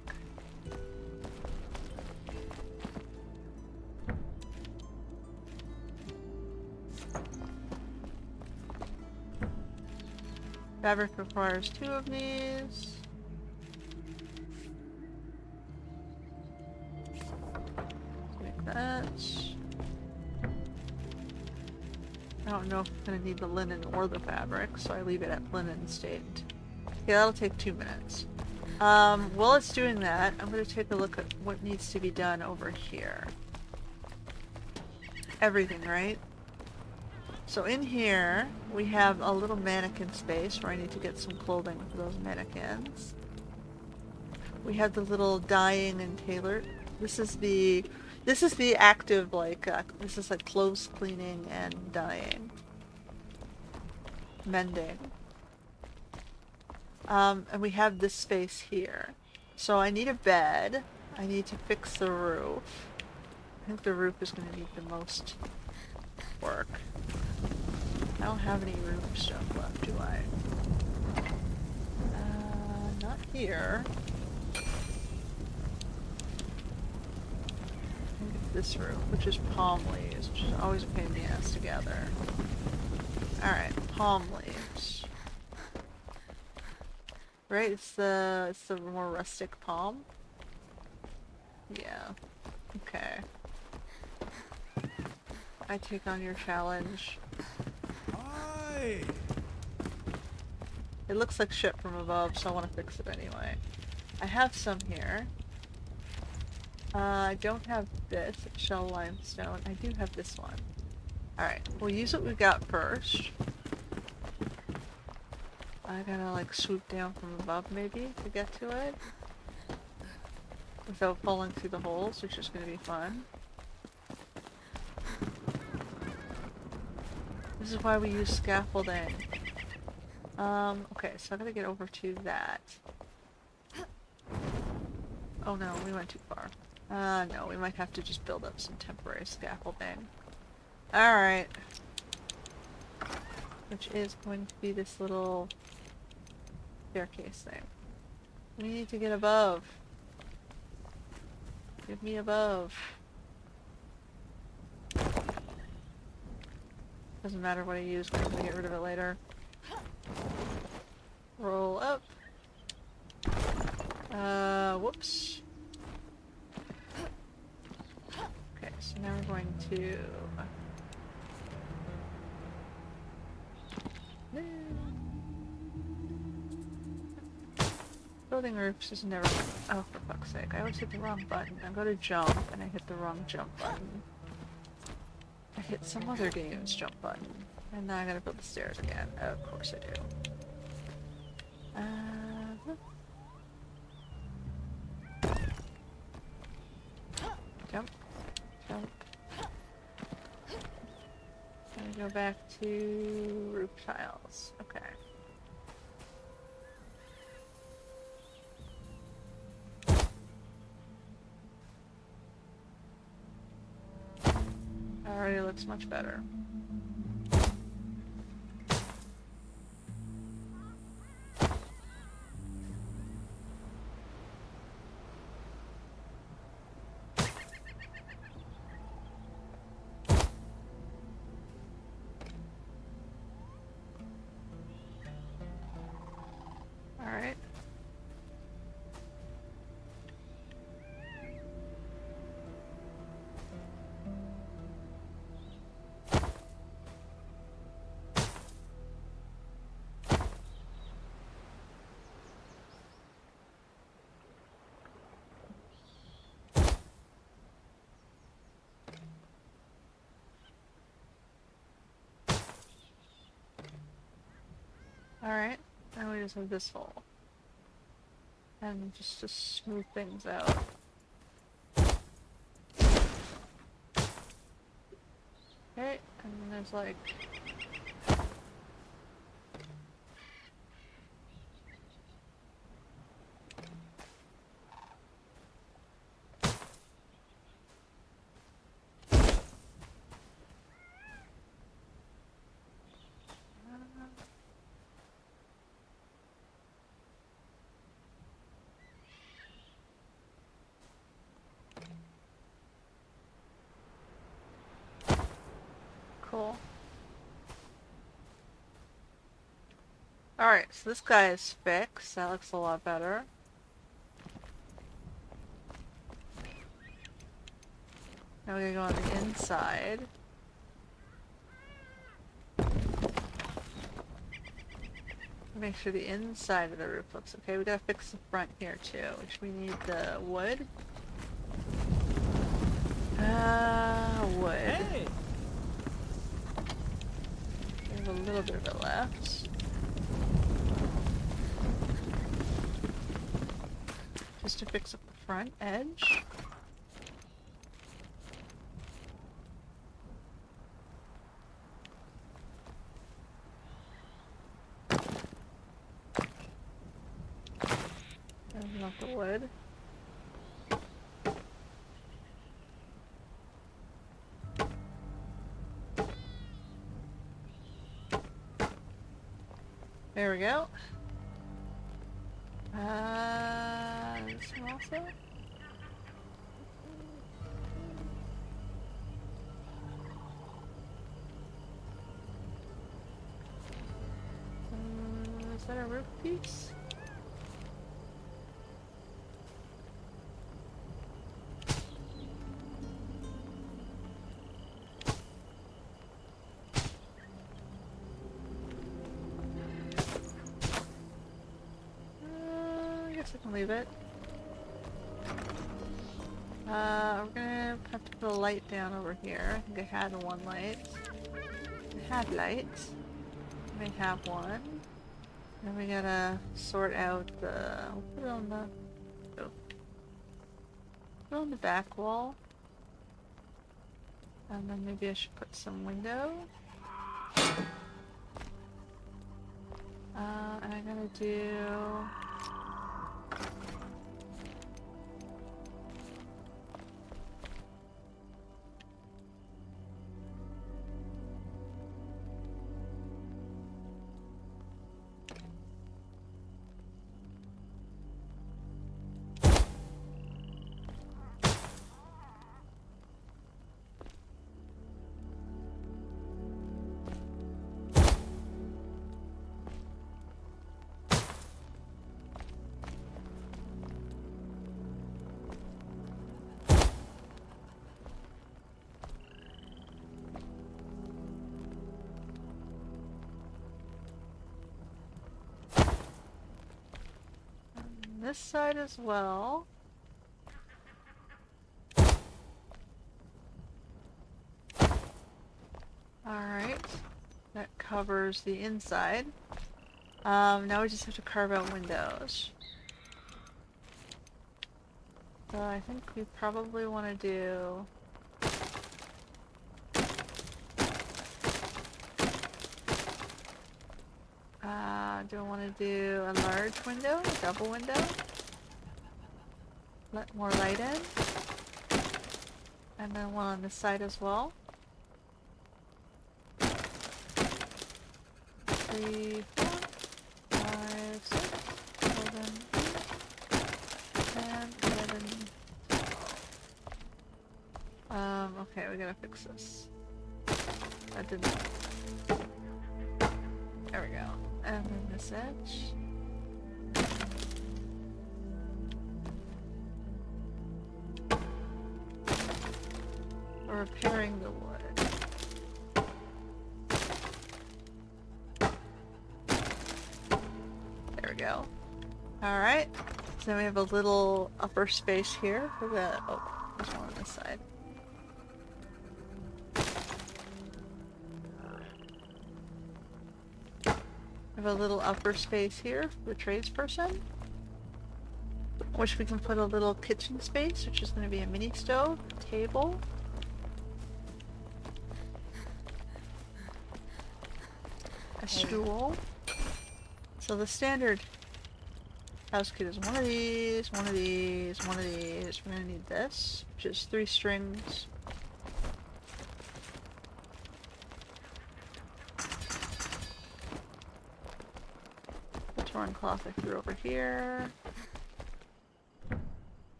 Fabric requires 2 of these. Make that. I don't know if I'm going to need the linen or the fabric, so I leave it at linen state. Okay, that'll take 2 minutes. While it's doing that, I'm going to take a look at what needs to be done over here. Everything, right? So in here, we have a little mannequin space where I need to get some clothing for those mannequins. We have the little dyeing and tailor. This is the active, like, this is like clothes cleaning and dyeing. Mending. And we have this space here. So I need a bed. I need to fix the roof. I think the roof is going to need the most work. I don't have any roof stuff left, do I? Not here. I think it's this roof, which is palm leaves, which is always a pain in the ass to gather. Alright, palm leaves. Right, it's the more rustic palm? Yeah. Okay. I take on your challenge. Hi. It looks like shit from above, so I want to fix it anyway. I have some here. I don't have this, shell limestone. I do have this one. Alright, we'll use what we got first. I gotta like swoop down from above maybe to get to it. Without falling through the holes, which is gonna be fun. This is why we use scaffolding. Okay, so I gotta get over to that. Oh no, we went too far. No, we might have to just build up some temporary scaffolding. Alright. Which is going to be this little staircase thing. We need to get above. Give me above. Doesn't matter what I use, because I'm gonna get rid of it later. Roll up. Whoops. Okay, so now we're going to... Building roofs is never... Oh, for fuck's sake. I always hit the wrong button. I go to jump, and I hit the wrong jump button. I hit some other game's jump button. And now I gotta build the stairs again. Of course I do. Jump. Jump. And go back to roof tiles. Okay. Already looks much better. Alright. Alright, now we just have this hole. And just to smooth things out. Okay, and then there's like... Cool. Alright, so this guy is fixed. That looks a lot better. Now we're gonna go on the inside. Make sure the inside of the roof looks okay. We gotta fix the front here too, which we need the wood. Wood. Hey! We have a little bit of it left. Just to fix up the front edge. There's not the wood. There we go. This one also? Is that a roof piece? guess I can leave it. We're gonna have to put a light down over here. I think I had one light. I had lights. I may have one. Then we gotta sort out the... We'll put it on the... Oh. Put it on the back wall. And then maybe I should put some window. And I'm gonna do... this side as well. Alright, that covers the inside. Now we just have to carve out windows. So I think we probably want to do... do I want to do a large window, a double window? Let more light in. And then one on this side as well. 3, 4, 5, 6, 7, 8, 10, 11. Okay, we gotta fix this. That didn't... There we go. And then this edge. We're repairing the wood. There we go. Alright. So then we have a little upper space here for the... Oh, there's one on this side. We have a little upper space here for the tradesperson, which we can put a little kitchen space, which is going to be a mini stove, table, a stool. So the standard house kit is one of these, one of these, one of these. We're going to need this, which is 3 strings. Torn cloth I threw over here.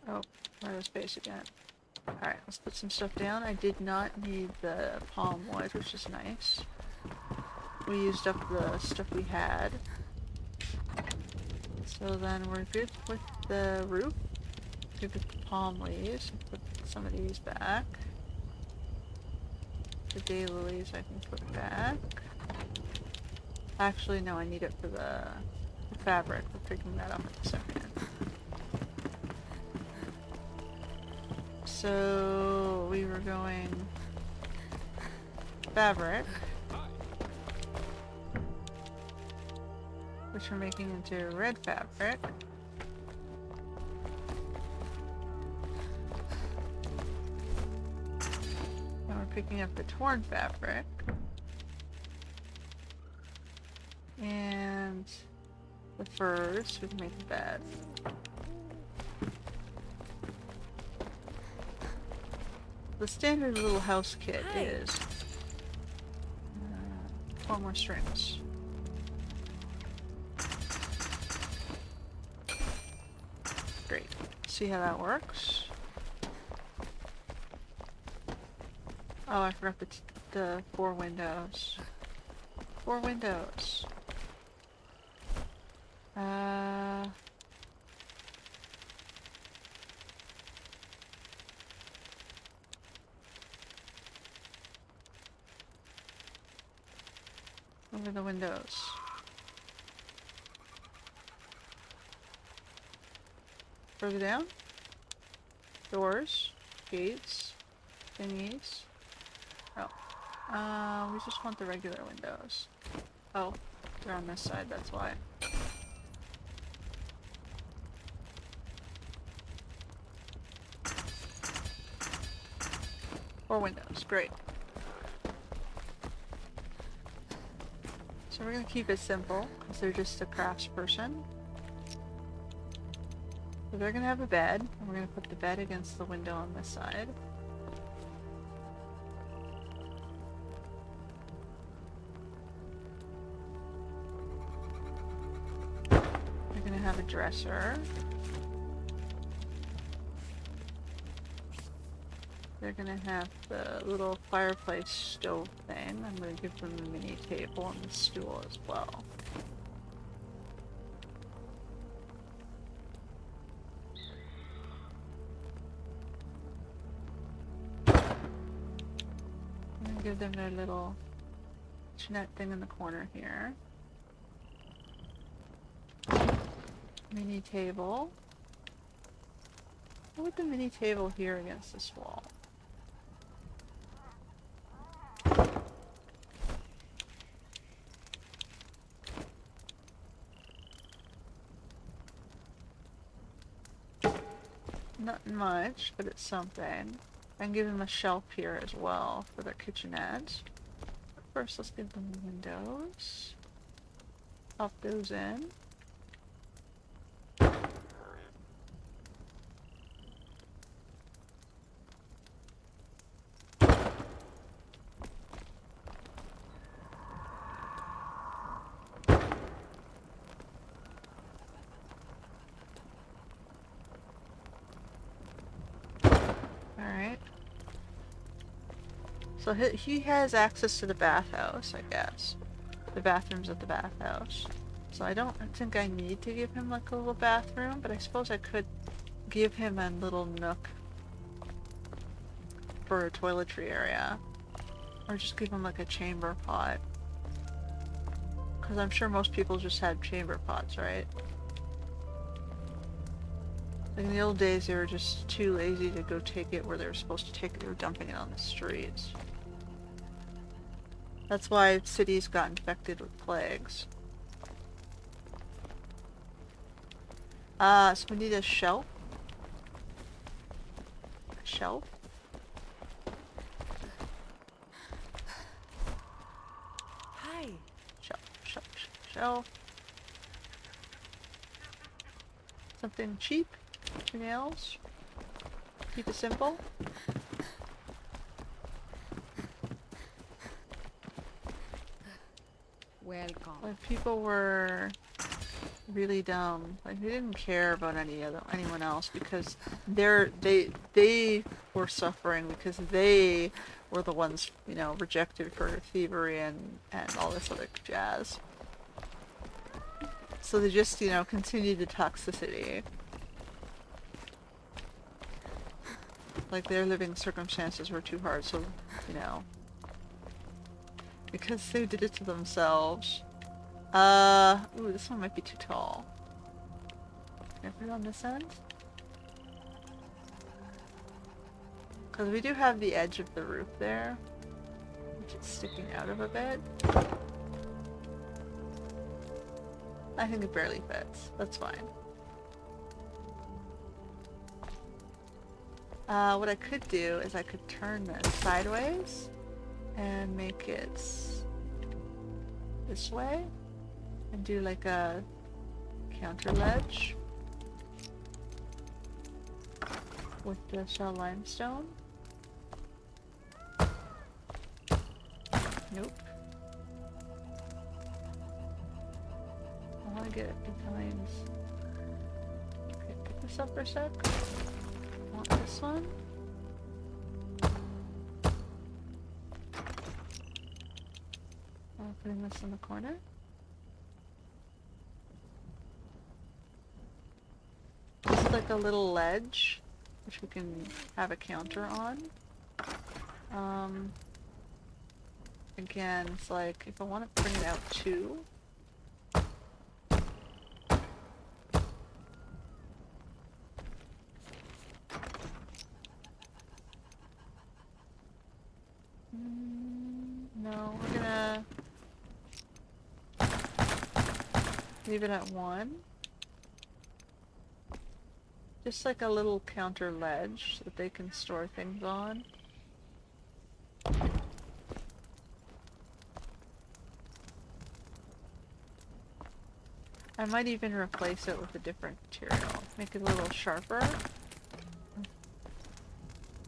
Oh, out of space again. Alright, let's put some stuff down. I did not need the palm wood, which is nice. We used up the stuff we had. So then we're good with the roof. Good with the palm leaves. Put some of these back. The daylilies I can put back. Actually, no, I need it for the fabric. We're picking that up in a second. So we were going fabric, which we're making into red fabric. And we're picking up the torn fabric. And the furs, we can make the bed. The standard little house kit is 4 more strings. Great. See how that works? Oh, I forgot the 4 windows. 4 windows. Over the windows. Further down? Doors. Gates. Thingies. Oh. We just want the regular windows. Oh, they're on this side, that's why. Four windows, great. So we're gonna keep it simple, because they're just a craftsperson. So they're gonna have a bed, and we're gonna put the bed against the window on this side. We're gonna have a dresser. They're gonna have the little fireplace stove thing. I'm gonna give them the mini table and the stool as well. I'm gonna give them their little kitchenette thing in the corner here. Mini table. What would the mini table here against this wall? Not much, but it's something. I can give them a shelf here as well for their kitchenette. But first, let's give them the windows. Pop those in. Alright. So he has access to the bathhouse, I guess. The bathrooms at the bathhouse. So I don't think I need to give him like a little bathroom, but I suppose I could give him a little nook for a toiletry area. Or just give him like a chamber pot. Because I'm sure most people just had chamber pots, right? Like in the old days, they were just too lazy to go take it where they were supposed to take it. They were dumping it on the streets. That's why cities got infected with plagues. So we need a shelf. A shelf. Hi. Shelf. Something cheap. Nails. Keep it simple. Welcome. Like people were really dumb. Like they didn't care about anyone else because they were suffering because they were the ones, you know, rejected for thievery and all this other jazz. So they just, you know, continued the toxicity. Like their living circumstances were too hard, so, you know. Because they did it to themselves. Ooh, this one might be too tall. Can I put it on this end? Because we do have the edge of the roof there, which is sticking out of a bit. I think it barely fits. That's fine. What I could do is I could turn this sideways and make it this way and do like a counter ledge with the shell limestone. Nope. I want to get it behind. Okay, pick this up for a sec. I want this one. I'm putting this in the corner. Just like a little ledge, which we can have a counter on. Again, it's like if I want to bring it out too. Leave it at 1. Just like a little counter ledge that they can store things on. I might even replace it with a different material. Make it a little sharper.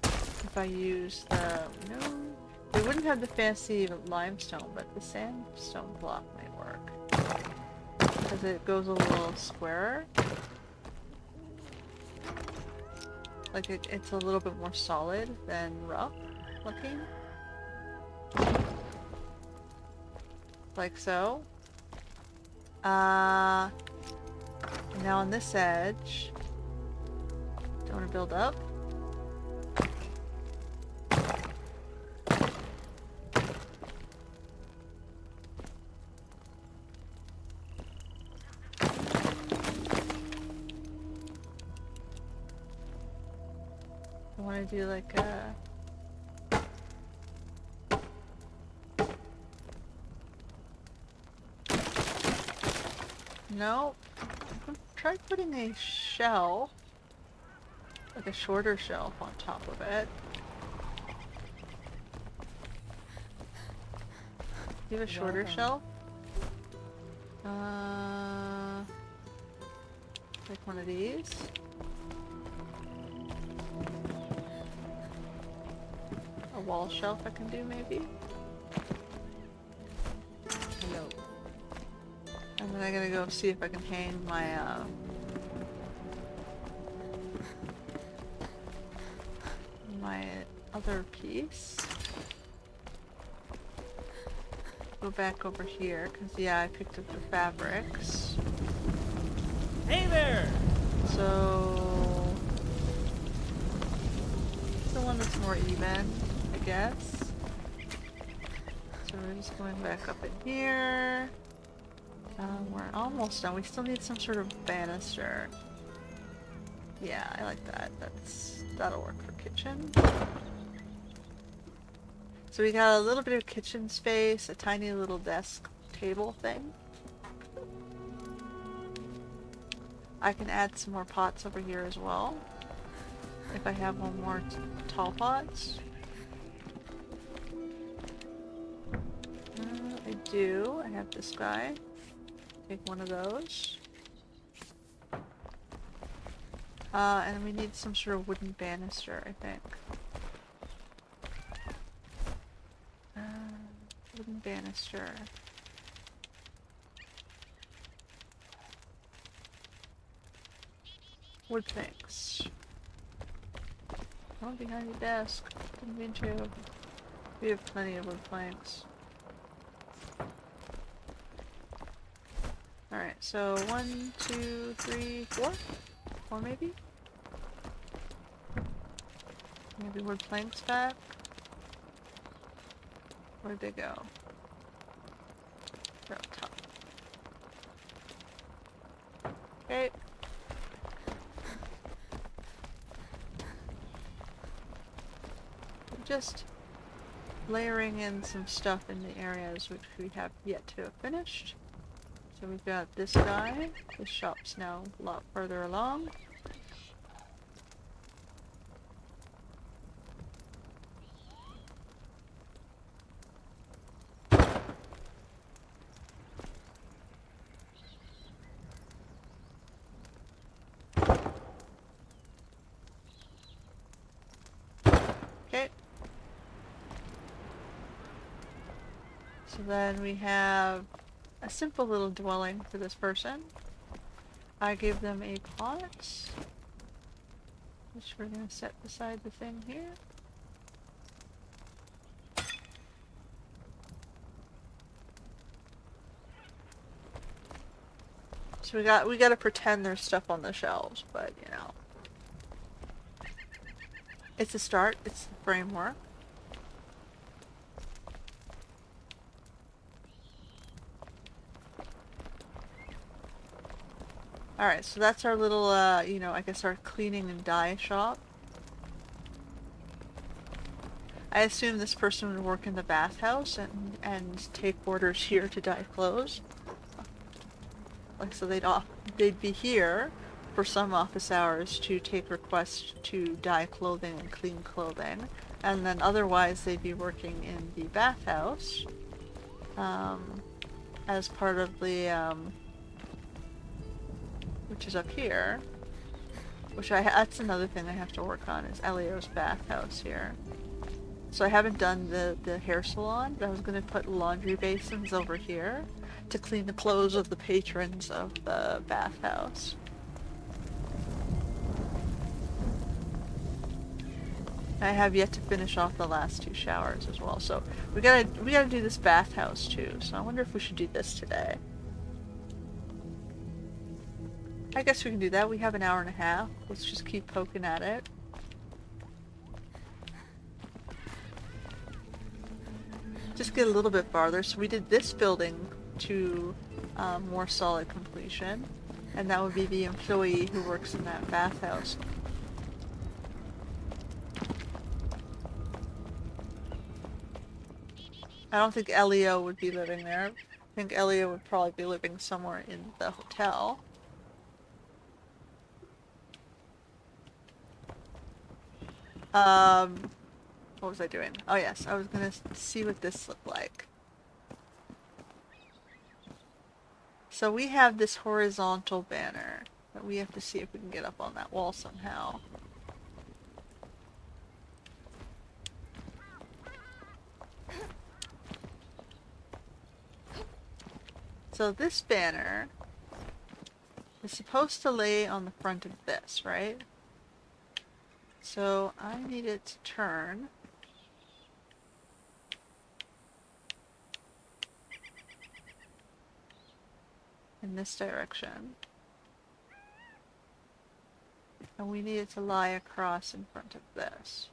If I use the... No. They wouldn't have the fancy limestone, but the sandstone block might work. Because it goes a little squarer. Like it's a little bit more solid than rough looking. Like so. Now on this edge, don't want to build up. I want to do like a... No. Try putting a shelf, like a shorter shelf on top of it. Do you have a shorter shelf? Like one of these. A wall shelf I can do maybe. Hello. And then I'm gonna go see if I can hang my my other piece. Go back over here, because yeah, I picked up the fabrics. Hey there! So... it's the one that's more even, I guess. So we're just going back up in here. We're almost done. We still need some sort of banister. Yeah, I like that. That'll work for kitchen. So we got a little bit of kitchen space, a tiny little desk table thing. I can add some more pots over here as well. If I have one more tall pots. I do. I have this guy. Take one of those. And we need some sort of wooden banister, I think. Wooden banister. Wood planks. Oh, behind your desk. Didn't mean to. We have plenty of wood planks. Alright, so 1, 2, 3, 4? 4 maybe? Maybe wood planks back? Where'd they go? They're up top. Okay. Just layering in some stuff in the areas which we have yet to have finished. So we've got this guy. The shop's now a lot further along. Okay. So then we have a simple little dwelling for this person. I give them a pot, which we're going to set beside the thing here. So we got to pretend there's stuff on the shelves, but you know. It's a start, it's the framework. Alright, so that's our little, you know, I guess our cleaning and dye shop. I assume this person would work in the bathhouse and take orders here to dye clothes. Like, so they'd be here for some office hours to take requests to dye clothing and clean clothing, and then otherwise they'd be working in the bathhouse, as part of the, which is up here, that's another thing I have to work on, is Elio's bathhouse here. So I haven't done the hair salon, but I was going to put laundry basins over here to clean the clothes of the patrons of the bathhouse. I have yet to finish off the last 2 showers as well, so we gotta do this bathhouse too, so I wonder if we should do this today. I guess we can do that. We have an hour and a half. Let's just keep poking at it. Just get a little bit farther. So we did this building to more solid completion, and that would be the employee who works in that bathhouse. I don't think Elio would be living there. I think Elio would probably be living somewhere in the hotel. What was I doing? Oh yes, I was gonna see what this looked like. So we have this horizontal banner that we have to see if we can get up on that wall somehow. So this banner is supposed to lay on the front of this, right? So I need it to turn. In this direction. And we need it to lie across in front of this.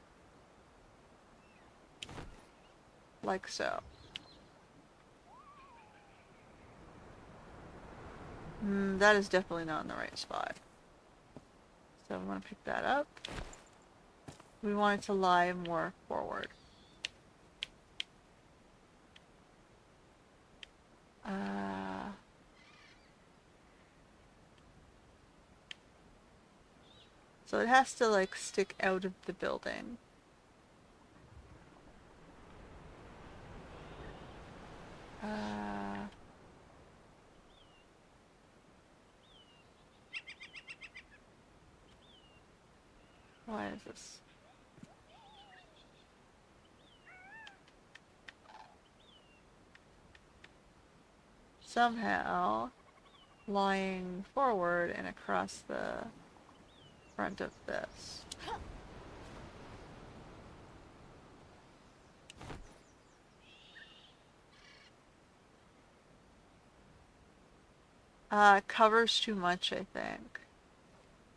Like so. That is definitely not in the right spot. So I'm going to pick that up. We want it to lie more forward. So it has to like stick out of the building. Why is this? Somehow lying forward and across the front of this. Covers too much, I think.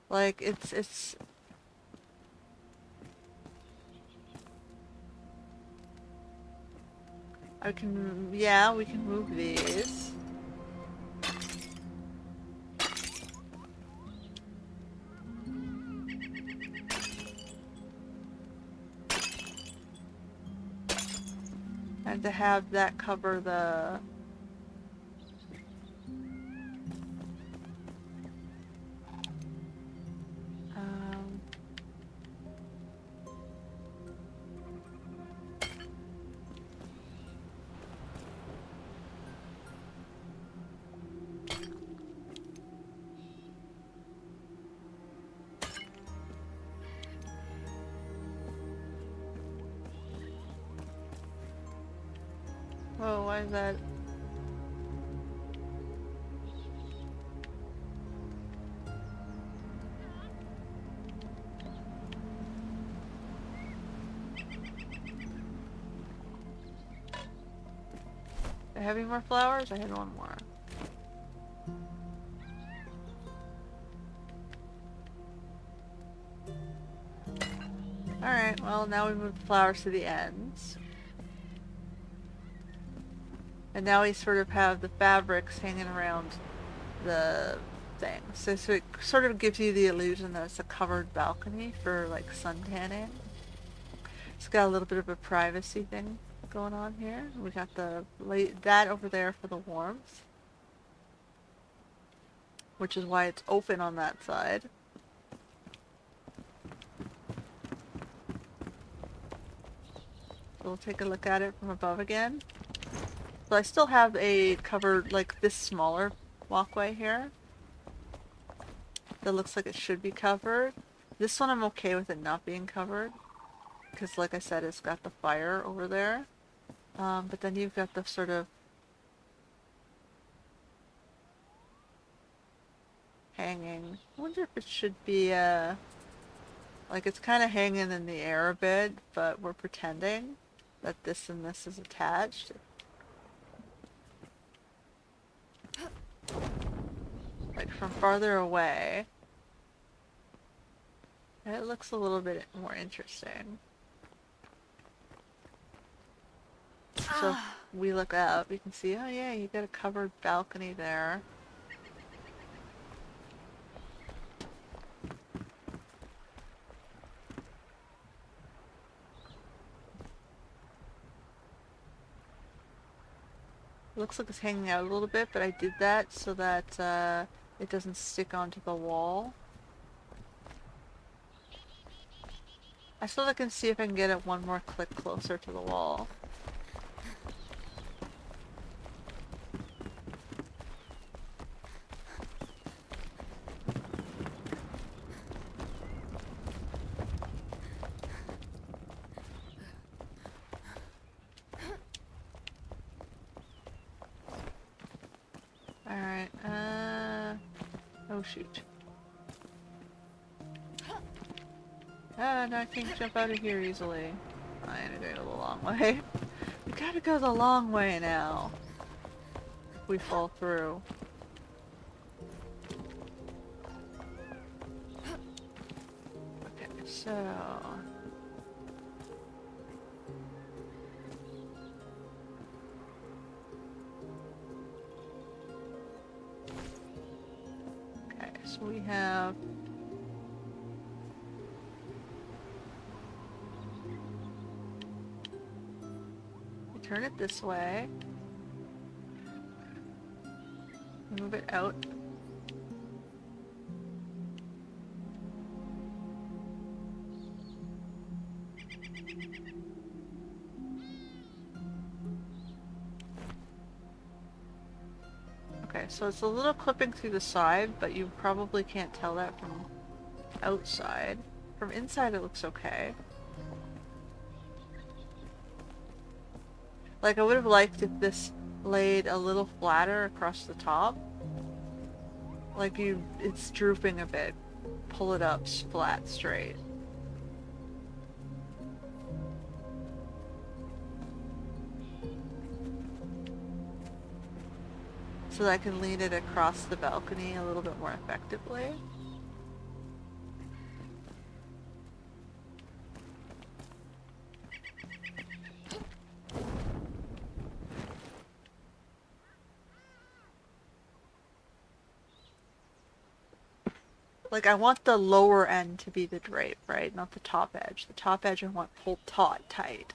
Like, it's... yeah, we can move these. And to have that cover the... Whoa, why is that? Do I have any more flowers? I had one more. Alright, well now we move the flowers to the ends. And now we sort of have the fabrics hanging around the thing. So it sort of gives you the illusion that it's a covered balcony for like sun tanning. It's got a little bit of a privacy thing going on here. We got that over there for the warmth. which is why it's open on that side. So we'll take a look at it from above again. So I still have a covered, like this smaller walkway here that looks like it should be covered. This one I'm okay with it not being covered because, like I said, it's got the fire over there. But then you've got the sort of hanging. I wonder if it should be, like it's kind of hanging in the air a bit, but we're pretending that this and this is attached. Like from farther away, it looks a little bit more interesting. So if we look up, you can see, oh yeah, you got a covered balcony there. Looks like it's hanging out a little bit, but I did that so that it doesn't stick onto the wall. I still can see if I can get it one more click closer to the wall. Alright, oh shoot. No, I can't jump out of here easily. Fine, I gotta go the long way. We gotta go the long way now. If we fall through. Okay, so... Okay, so we have... Turn it this way. Move it out. Okay, so it's a little clipping through the side, but you probably can't tell that from outside. From inside it looks okay. Like, I would have liked if this laid a little flatter across the top. Like it's drooping a bit. Pull it up flat, straight. So that I can lean it across the balcony a little bit more effectively. Like, I want the lower end to be the drape, right? Not the top edge. The top edge I want pulled taut, tight.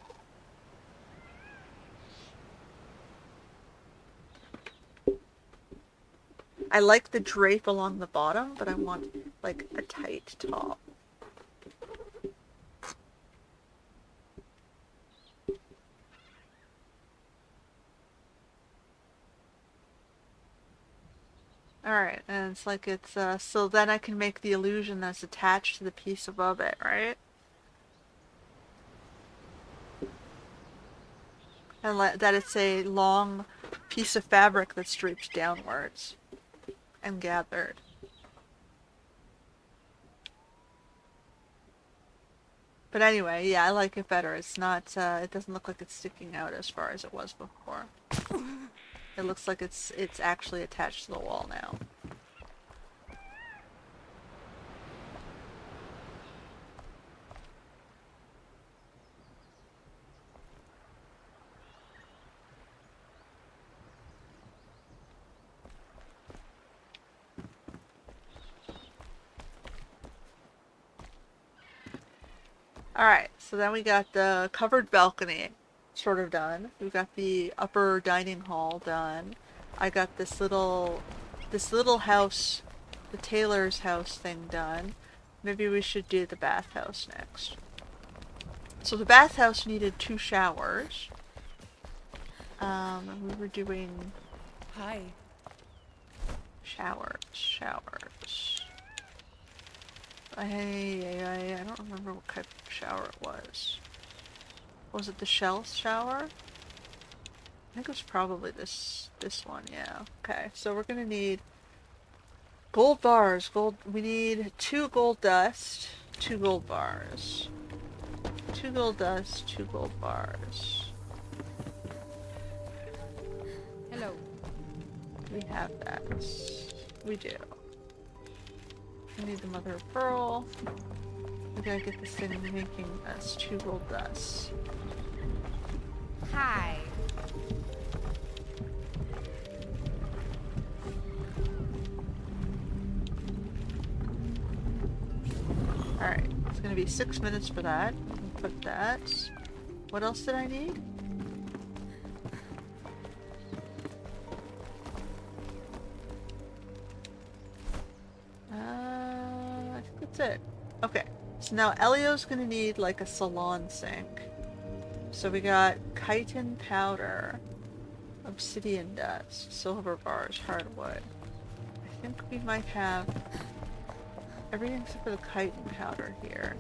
I like the drape along the bottom, but I want, like, a tight top. Alright, and it's like it's, so then I can make the illusion that's attached to the piece above it, right? And that it's a long piece of fabric that's draped downwards and gathered. But anyway, yeah, I like it better. It's not, it doesn't look like it's sticking out as far as it was before. It looks like it's actually attached to the wall now. Alright, so then we got the covered balcony sort of done. We've got the upper dining hall done. I got this little house the tailor's house thing done. Maybe we should do the bathhouse next. So the bathhouse needed 2 showers. And we were doing Hi. showers. I don't remember what type of shower it was. Was it the shell shower? I think it was probably this one, yeah. Okay, so we're gonna need gold bars. We need 2 gold dust, 2 gold bars. 2 gold dust, 2 gold bars. Hello. Do we have that? We do. We need the mother of pearl. We gotta get this thing making us 2 gold dust. Hi. Alright, it's gonna be 6 minutes for that. Put that. What else did I need? I think that's it. Okay, so now Elio's gonna need like a salon sink. So we got chitin powder, obsidian dust, silver bars, hardwood. I think we might have everything except for the chitin powder here.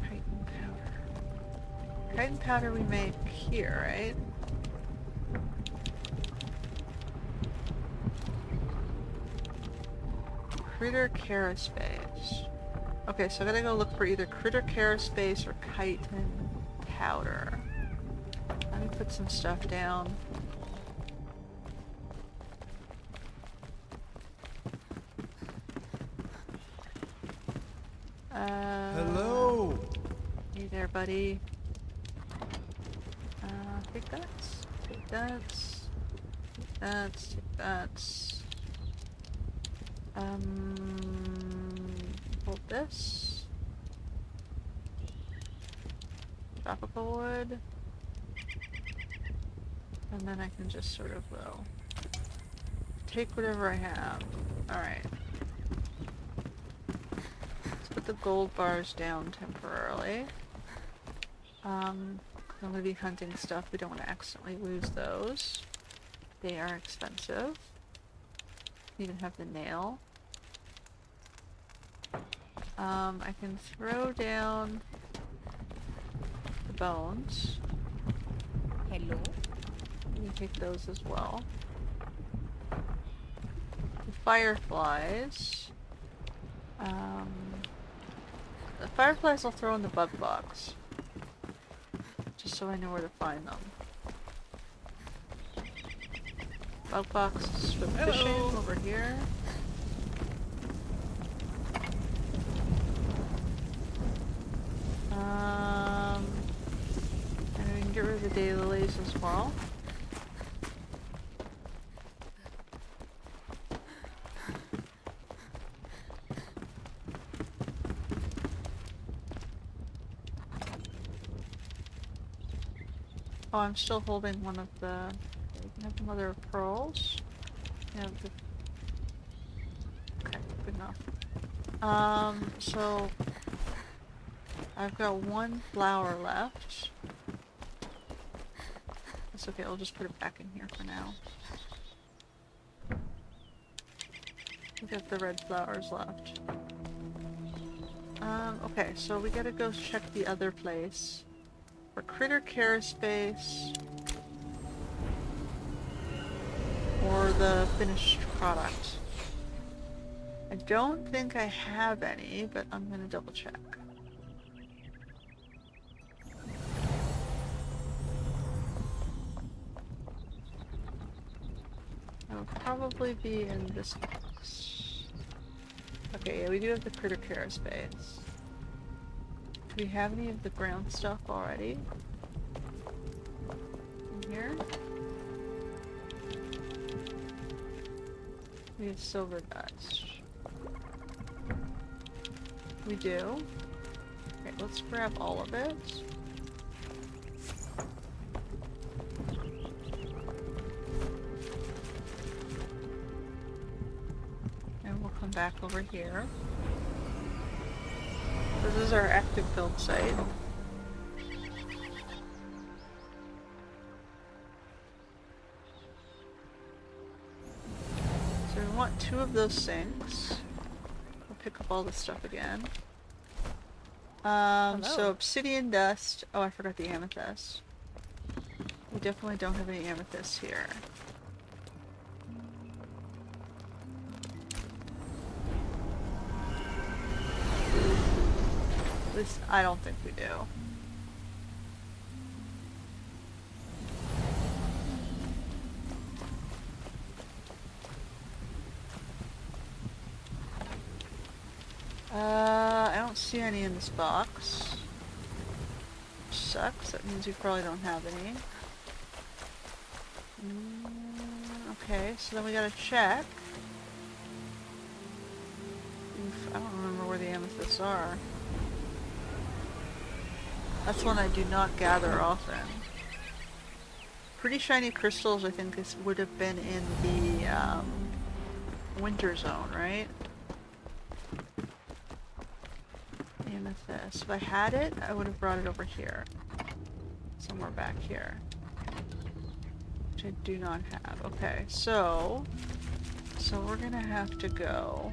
Chitin powder. Chitin powder we make here, right? Critter Carapace. Okay, so I gotta go look for either Critter Carapace or chitin powder. Let me put some stuff down. Hello. Hey there, buddy. Take that. Take that. Take that. Take that. Hold this. Tropical wood. And then I can just sort of, well, take whatever I have. Alright. Let's put the gold bars down temporarily. I'm gonna be hunting stuff. We don't want to accidentally lose those. They are expensive. Even have the nail. I can throw down the bones. Hello. You can take those as well. The fireflies. The fireflies I'll throw in the bug box. Just so I know where to find them. Bug box for fishing over here. And we can get rid of the daylilies as well. Oh, I'm still holding one of the... We can have the mother of pearls. We have the... Okay, good enough. So... I've got 1 flower left. That's okay, I'll just put it back in here for now. We got the red flowers left. Okay, so we gotta go check the other place. For Critter Carapace. Or the finished product. I don't think I have any, but I'm gonna double check. It'll probably be in this box. Okay, yeah, we do have the Critter Carapace. Do we have any of the brown stuff already? In here? We have silver dust. We do. Okay, let's grab all of it. come back over here. This is our active build site. So we want 2 of those sinks. We'll pick up all this stuff again. So obsidian dust. Oh, I forgot the amethyst. We definitely don't have any amethyst here. At least I don't think we do. I don't see any in this box. Which sucks. That means we probably don't have any. Okay, so then we gotta check. Oof, I don't remember where the amethysts are. That's one I do not gather often. Pretty shiny crystals, I think this would have been in the winter zone, right? Amethyst. If I had it, I would have brought it over here. Somewhere back here. Which I do not have. Okay, so we're gonna have to go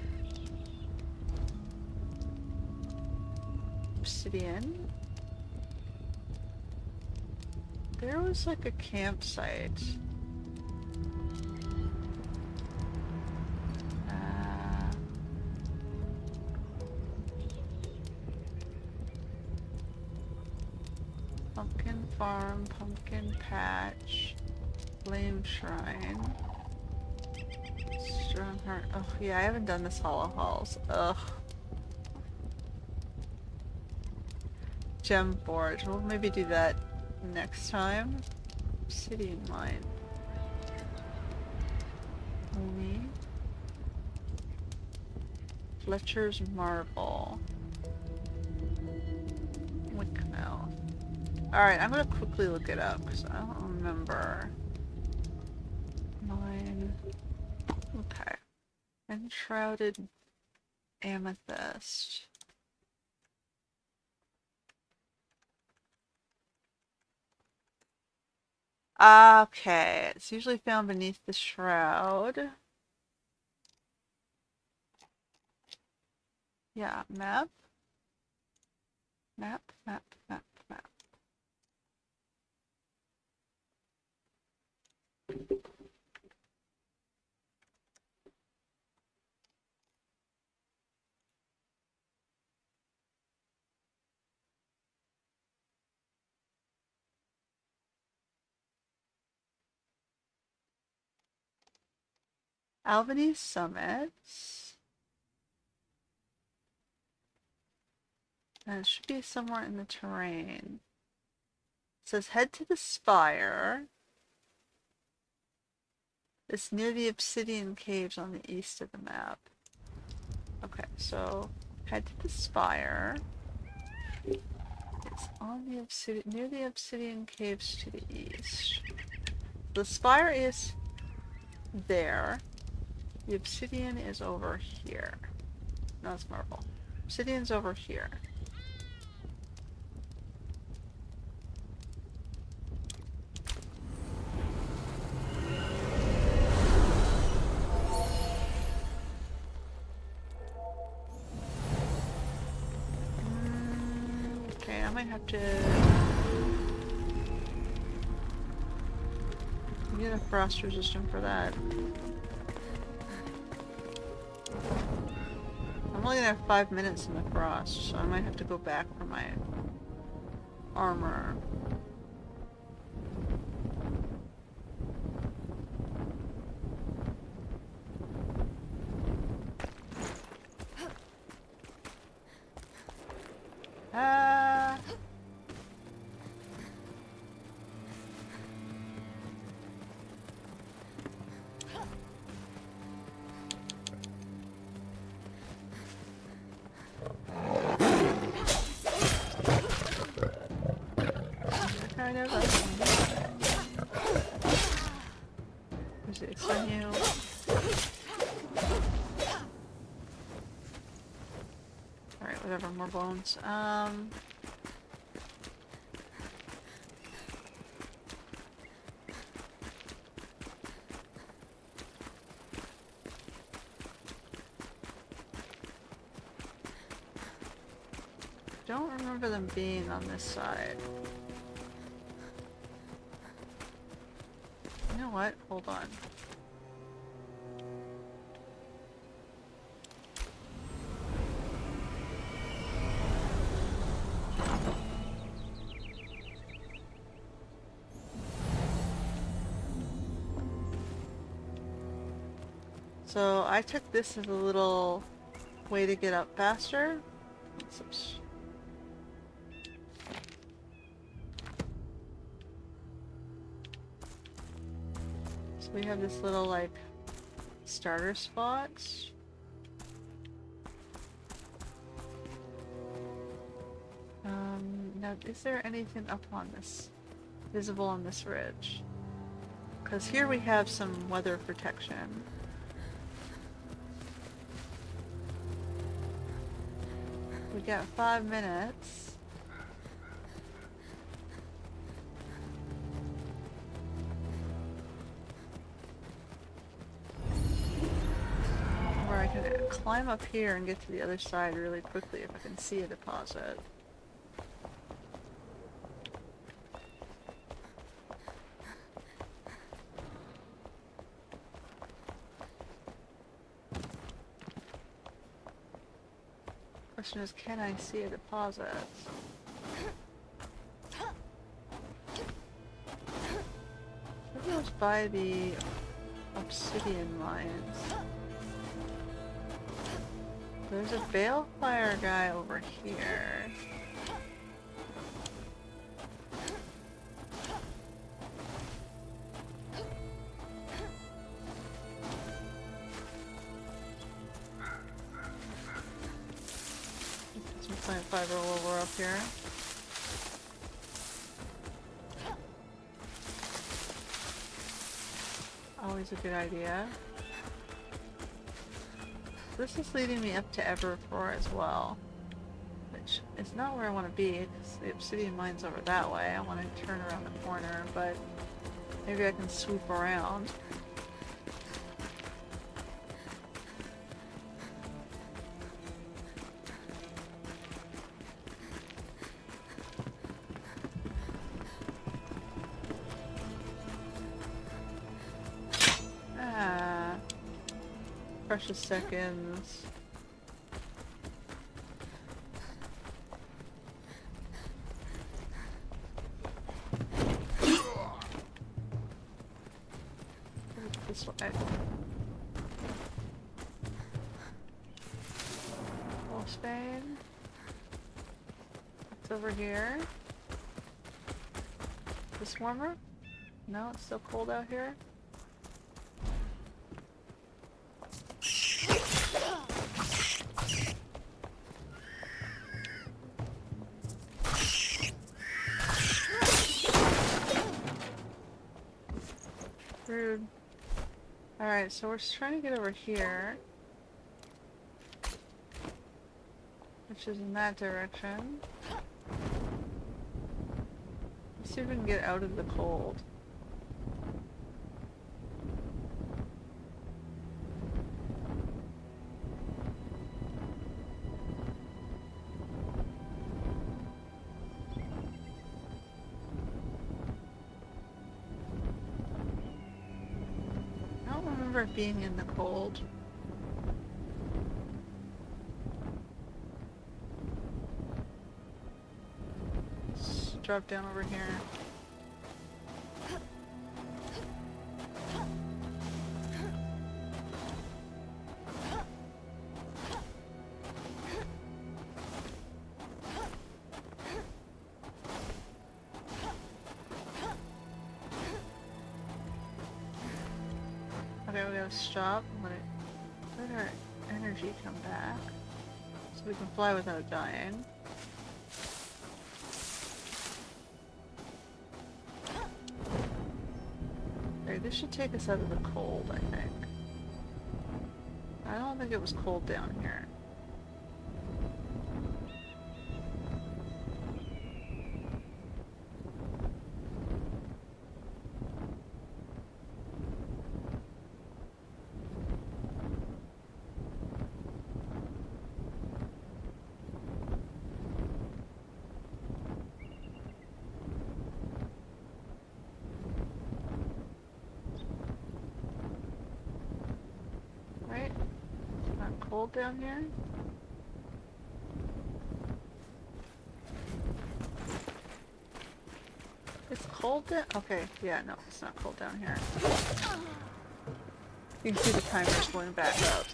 obsidian. There was like a campsite. Pumpkin farm, pumpkin patch, flame shrine, strong heart. Oh yeah, I haven't done this Hollow Halls. Ugh. Gem forge. We'll maybe do that next time. Obsidian mine. Only. Fletcher's marble. Wickmill. Alright, I'm gonna quickly look it up because I don't remember. Mine. Okay. Enshrouded amethyst. Okay, it's usually found beneath the shroud. Yeah, map. Map, map, map, map. Albany Summits. And it should be somewhere in the terrain. It says head to the spire. It's near the obsidian caves on the east of the map. Okay, so head to the spire. It's on the obsidian, near the obsidian caves to the east. The spire is there. The obsidian is over here. No, it's marble. Obsidian's over here. Okay, I might have to get a frost resistant for that. I'm only gonna have 5 minutes in the frost, so I might have to go back for my armor. whatever, more bones. Don't remember them being on this side. You know what? Hold on. So I took this as a little way to get up faster. Oops. So we have this little like starter spot. Now is there anything up on this, visible on this ridge? Because here we have some weather protection. We got 5 minutes. Or I can climb up here and get to the other side really quickly if I can see a deposit. Question is, can I see a deposit? It goes by the obsidian mines. There's a balefire guy over here. Plant fiber while we're up here. Always a good idea. This is leading me up to Evercore as well, which is not where I want to be because the obsidian mine's over that way. I want to turn around the corner, but maybe I can swoop around. Precious seconds. This way. Wolfsbane. It's over here. This warmer? No, it's still cold out here. Rude. Alright, so we're just trying to get over here. Which is in that direction. Let's see if we can get out of the cold. Being in the cold. Let's drop down over here. Okay, we gotta stop and let our energy come back so we can fly without dying. Okay, this should take us out of the cold, I think. I don't think it was cold down here. cold down here? It's cold down? Okay, yeah, no, it's not cold down here. You can see the timer's going back up.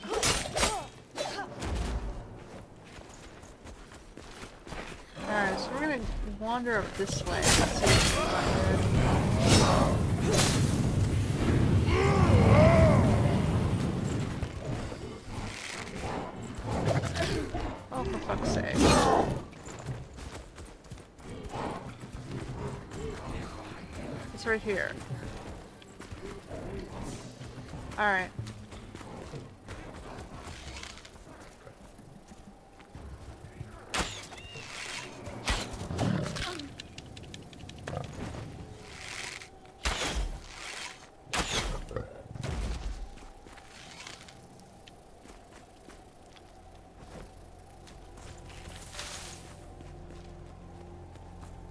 Alright, so we're gonna wander up this way and see what's going on. Oh, for fuck's sake. It's right here. Alright.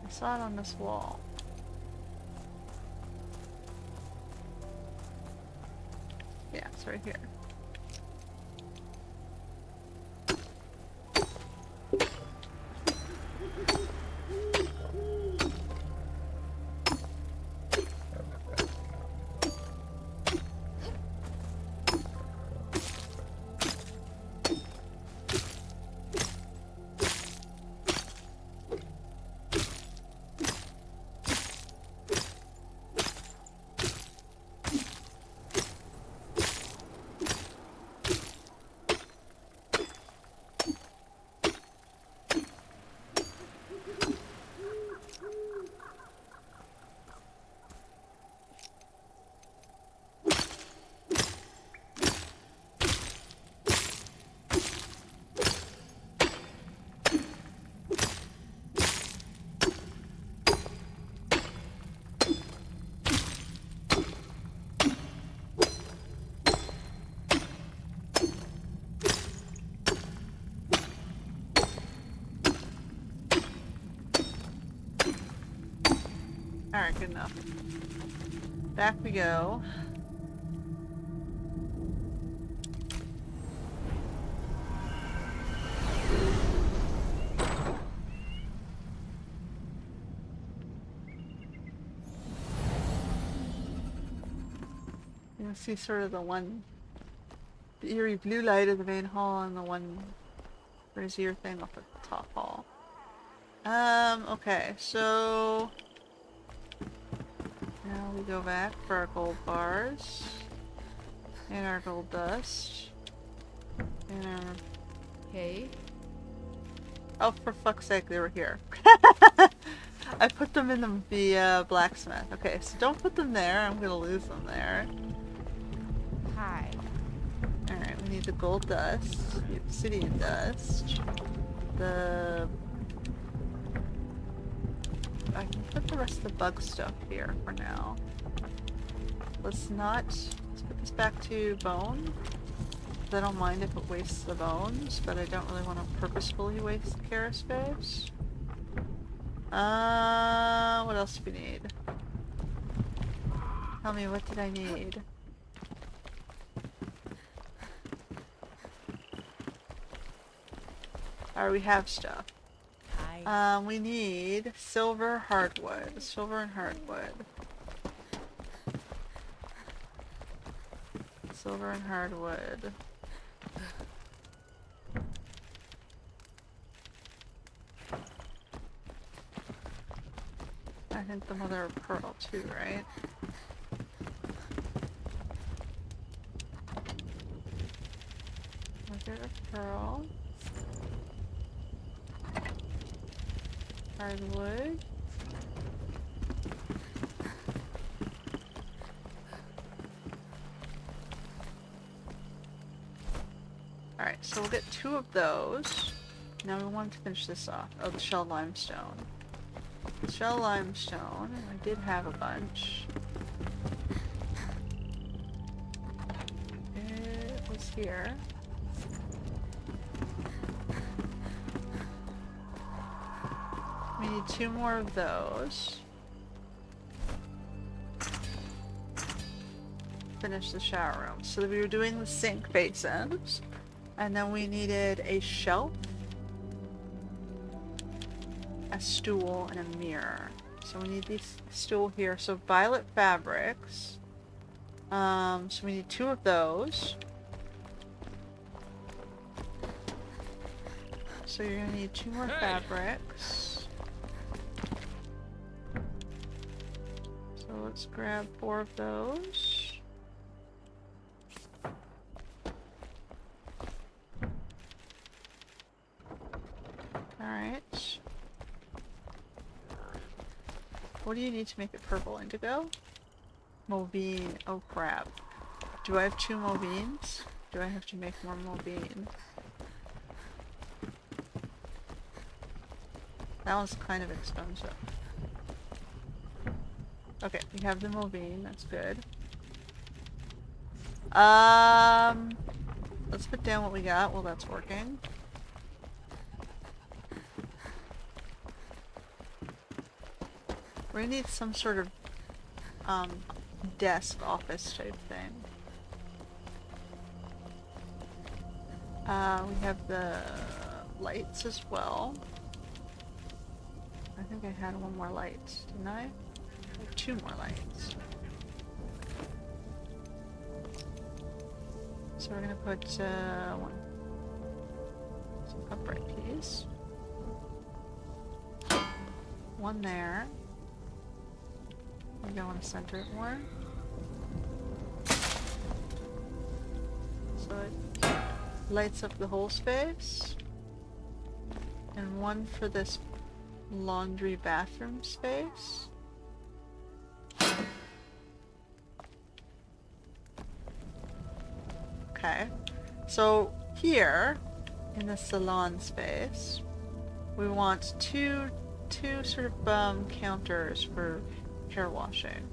I saw it on this wall. Yeah, it's right here. Alright, good enough. Back we go. You can see sort of the eerie blue light of the main hall and the one brazier thing up at the top hall. Okay, so now we go back for our gold bars and our gold dust and our... Hey. Oh, for fuck's sake, they were here. I put them in the blacksmith. Okay, so don't put them there. I'm gonna lose them there. Hi. Alright, we need the gold dust, the obsidian dust, I can put the rest of the bug stuff here for now. Let's put this back to bone. I don't mind if it wastes the bones, but I don't really want to purposefully waste the Kara space. What else do we need? Tell me, what did I need? Alright, we have stuff. Hi. We need silver hardwood. Silver and hardwood. Silver and hardwood. I think the mother of pearl too, right? Mother of pearl. Hardwood. Alright, so we'll get 2 of those. Now we want to finish this off. Oh, the shell limestone. Shell limestone, and I did have a bunch. It was here. We need 2 more of those. Finish the shower room. So we were doing the sink basins. And then we needed a shelf, a stool, and a mirror. So we need this stool here. So violet fabrics. So we need 2 of those. So you're gonna need 2 more fabrics. So let's grab 4 of those. Alright. What do you need to make it purple? Indigo? Mulvine. Oh crap. Do I have 2 Mulvines? Do I have to make more Mulvine? That one's kind of expensive. Okay, we have the Mulvine, that's good. Let's put down what we got while that's working. We're gonna need some sort of desk office type thing. We have the lights as well. I think I had 1 more light, didn't I? I had 2 more lights. So we're gonna put some upright keys. 1 there. Maybe I want to center it more. So it lights up the whole space. And 1 for this laundry bathroom space. Okay. So here in the salon space we want two sort of counters for hair washing.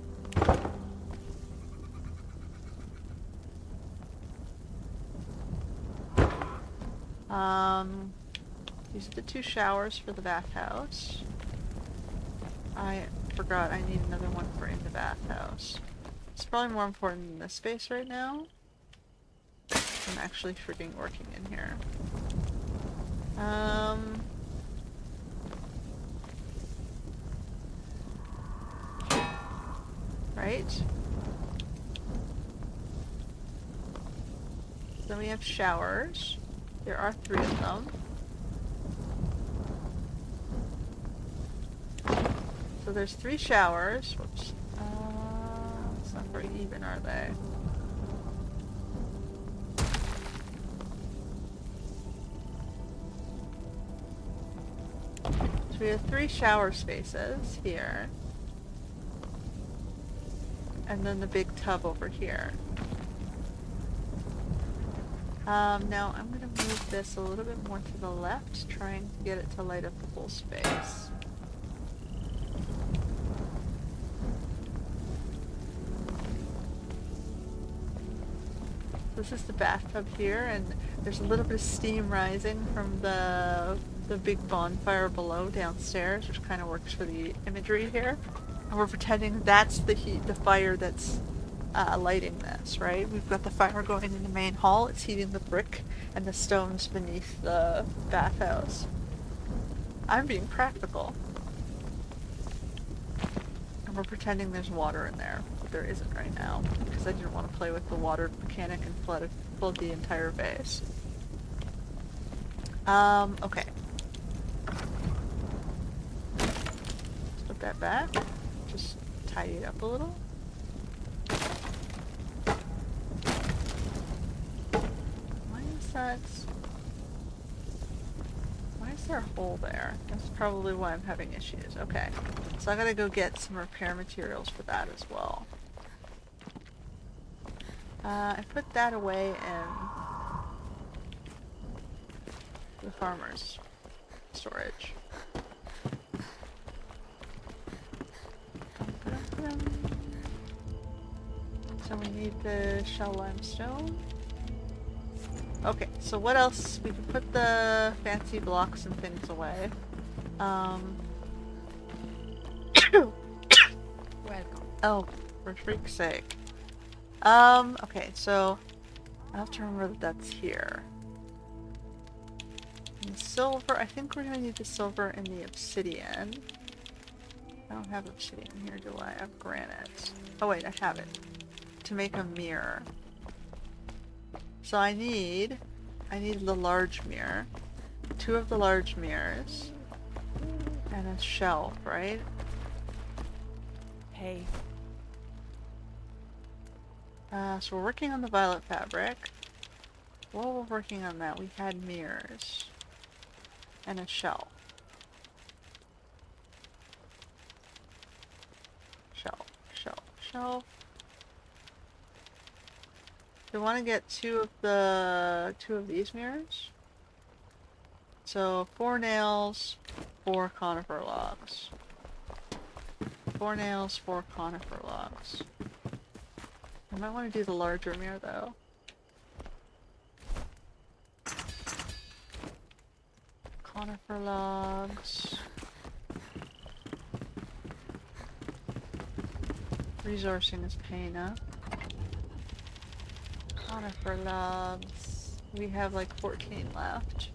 These are the 2 showers for the bathhouse. I forgot I need another one for in the bathhouse. It's probably more important than this space right now. I'm actually freaking working in here. Right? Then we have showers. There are 3 of them. So there's 3 showers. Whoops. It's not very even, are they? So we have 3 shower spaces here. And then the big tub over here. Now I'm going to move this a little bit more to the left, trying to get it to light up the whole space. This is the bathtub here, and there's a little bit of steam rising from the big bonfire below downstairs, which kind of works for the imagery here. And we're pretending that's the heat, the fire that's lighting this, right? We've got the fire going in the main hall, it's heating the brick and the stones beneath the bathhouse. I'm being practical. And we're pretending there's water in there, but there isn't right now, because I didn't want to play with the water mechanic and flood the entire vase. Okay. Let's put that back. Just tidy it up a little. Why is there a hole there? That's probably why I'm having issues. Okay. So I gotta go get some repair materials for that as well. I put that away in the farmer's storage. So we need the shell limestone. Okay, so what else? We can put the fancy blocks and things away. Welcome. Oh, for freak's sake. Okay, so I have to remember that that's here. And silver, I think we're gonna need the silver and the obsidian. I don't have obsidian here, do I? I have granite. Oh wait, I have it. To make a mirror. So I need the large mirror. 2 of the large mirrors. And a shelf, right? Hey. So we're working on the violet fabric. While we're working on that, we had mirrors. And a shelf. Shelf, shelf, shelf. We want to get 2 of these mirrors. So 4 nails, 4 conifer logs. 4 nails, 4 conifer logs. I might want to do the larger mirror though. Conifer logs. Resourcing is paying up. Conifer logs. We have like 14 left.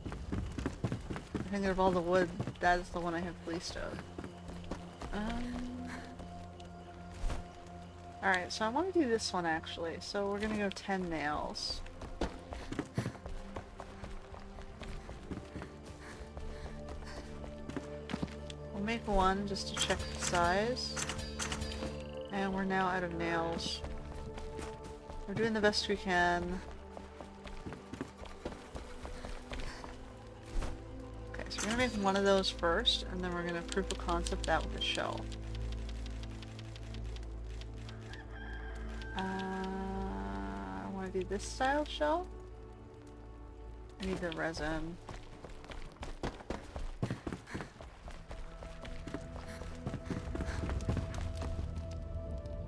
I think of all the wood, that is the one I have least of. Alright, so I want to do this one actually. So we're gonna go 10 nails. We'll make 1 just to check the size. And we're now out of nails. We're doing the best we can. Okay, so we're gonna make 1 of those first, and then we're gonna proof of concept that with a shell. I want to do this style shell. I need the resin.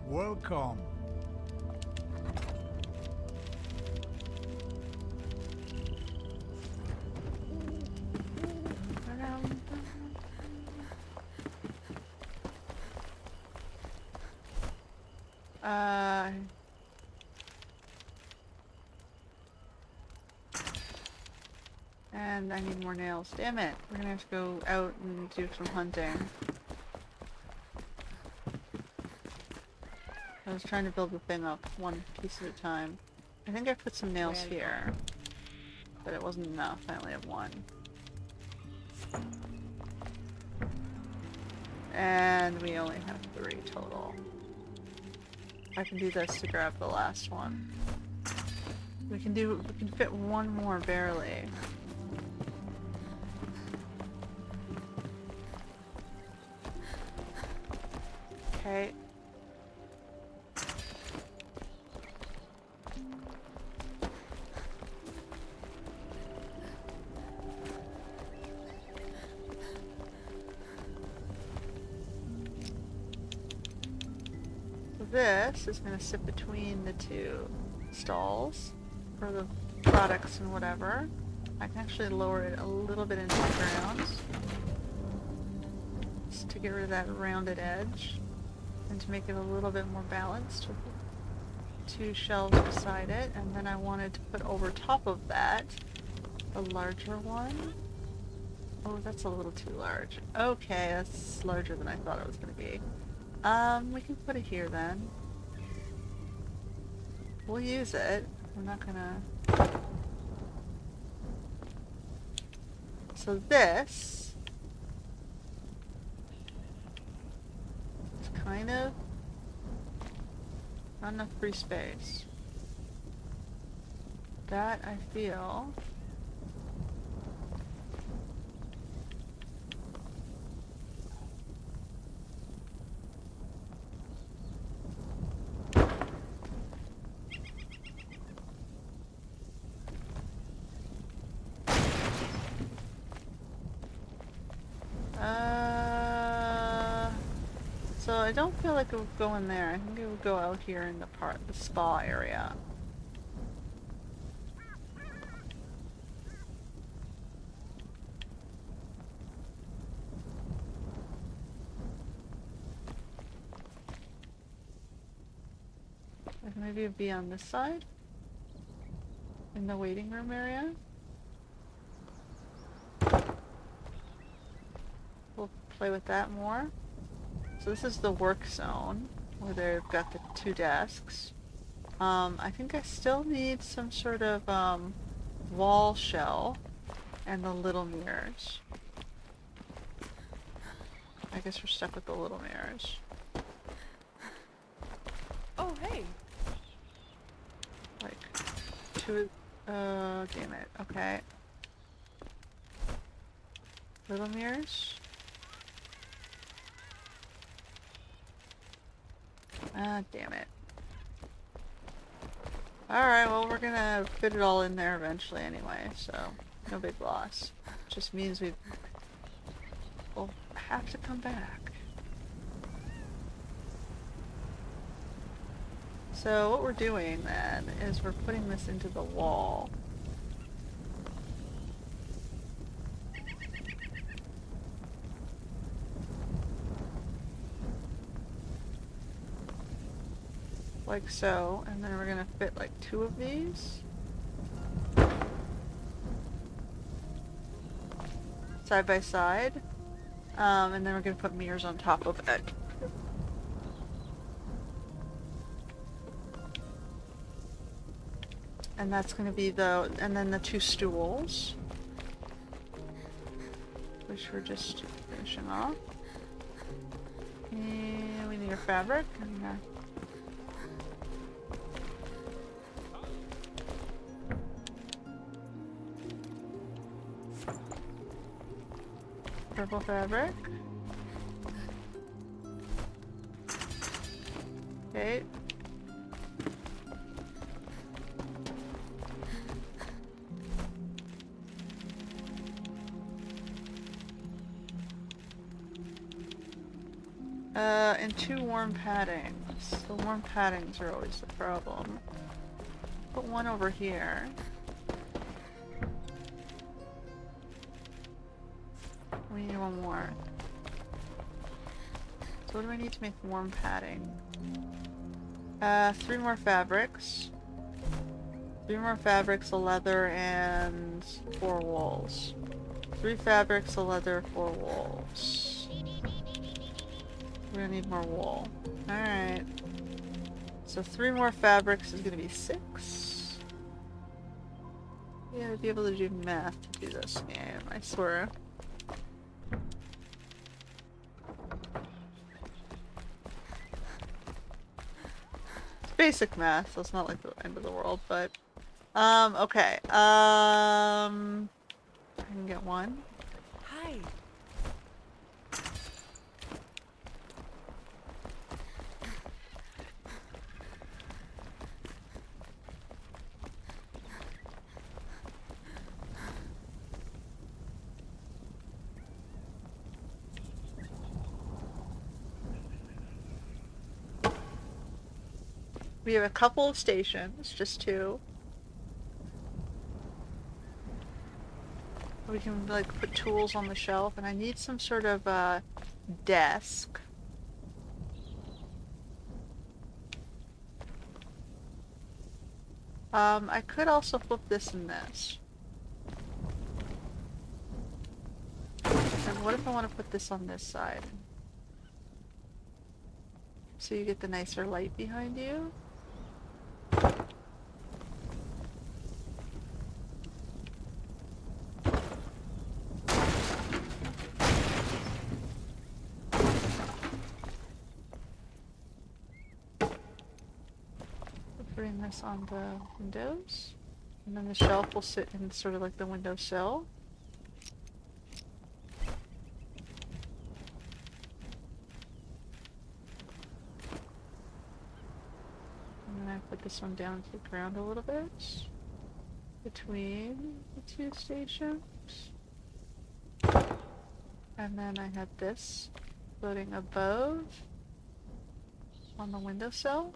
Welcome. And I need more nails. Damn it. We're gonna have to go out and do some hunting. I was trying to build the thing up one piece at a time. I think I put some nails here, but it wasn't enough. I only have 1. And we only have 3 total. I can do this to grab the last one. We can fit 1 more barely. Okay. This is going to sit between the 2 stalls for the products and whatever. I can actually lower it a little bit into the ground just to get rid of that rounded edge and to make it a little bit more balanced with 2 shelves beside it. And then I wanted to put over top of that a larger one. Oh, that's a little too large. Okay, that's larger than I thought it was going to be. We can put it here then. We'll use it. We're not gonna... So this... is kind of... not enough free space. That, I feel... So I don't feel like it would go in there. I think it would go out here in the spa area. Like maybe it'd be on this side? In the waiting room area? play with that more. So this is the work zone where they've got the 2 desks. I think I still need some sort of wall shell and the little mirrors. I guess we're stuck with the little mirrors. Oh, hey. Like 2. Damn it. Okay. Little mirrors. Ah, damn it. Alright, well, we're gonna fit it all in there eventually anyway, so no big loss. Just means we'll have to come back. So what we're doing then is we're putting this into the wall. Like so, and then we're gonna fit like 2 of these side by side, and then we're gonna put mirrors on top of it. And that's gonna be and then the 2 stools, which we're just finishing off. And we need our fabric, and purple fabric. Okay. And 2 warm paddings. The warm paddings are always the problem. Put 1 over here. We need 1 more. So what do I need to make warm padding? 3 more fabrics. 3 more fabrics, a leather, and 4 wools. 3 fabrics, a leather, 4 wools. We're gonna need more wool. Alright. So 3 more fabrics is gonna be 6. Yeah, I'd be able to do math to do this game, I swear. It's basic math, so it's not like the end of the world, but... okay. I can get 1. Hi. We have a couple of stations, just 2. We can like put tools on the shelf, and I need some sort of desk. I could also flip this and this. And what if I want to put this on this side? So you get the nicer light behind you? Putting this on the windows, and then the shelf will sit in sort of like the windowsill. And then I put this one down to the ground a little bit between the 2 stations. And then I had this floating above on the windowsill.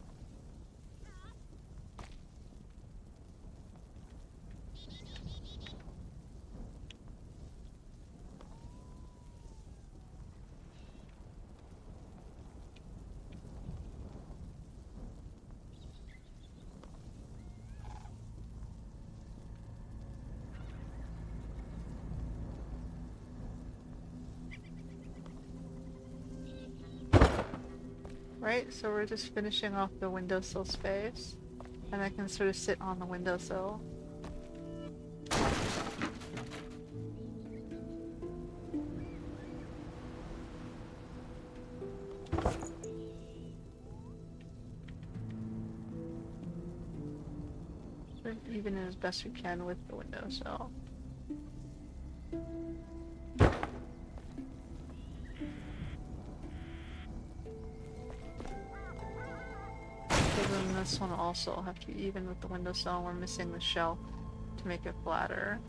right? So we're just finishing off the windowsill space. And I can sort of sit on the windowsill. Sort of even as best we can with the windowsill. Then this one also will have to be even with the windowsill. We're missing the shelf to make it flatter.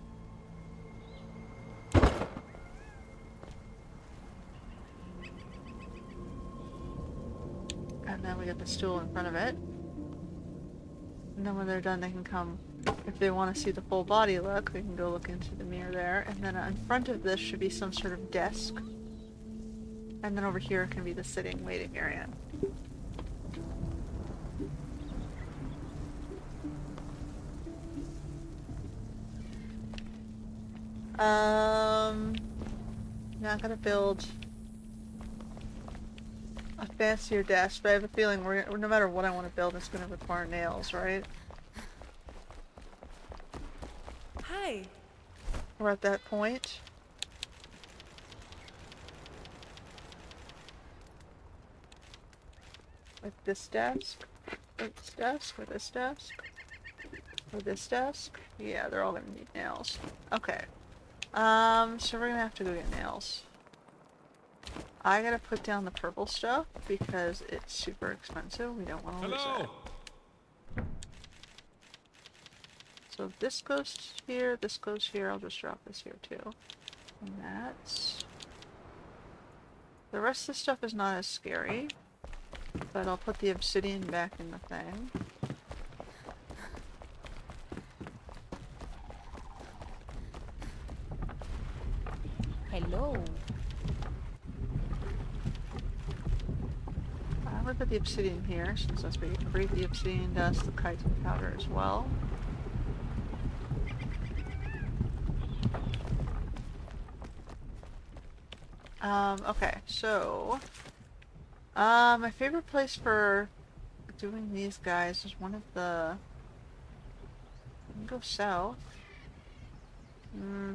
And then we get the stool in front of it. And then when they're done, they can come, if they want to see the full body look, they can go look into the mirror there. And then in front of this should be some sort of desk. And then over here can be the sitting waiting area. Now I'm gonna build a fancier desk, but I have a feeling no matter what I want to build, it's gonna require nails, right? Hi. We're at that point. Like this desk, or this desk, or this desk, or this desk. Yeah, they're all gonna need nails. Okay. So we're gonna have to go get nails. I gotta put down the purple stuff because it's super expensive. We don't want to lose Hello. it. So if this goes here, this goes here. I'll just drop this here too. And that's... The rest of the stuff is not as scary, but I'll put the obsidian back in the thing. Hello. I'm gonna put the obsidian here, since that's where you can breathe the obsidian dust, the chitin powder as well. Okay, so... my favorite place for doing these guys is one of the... We can go south.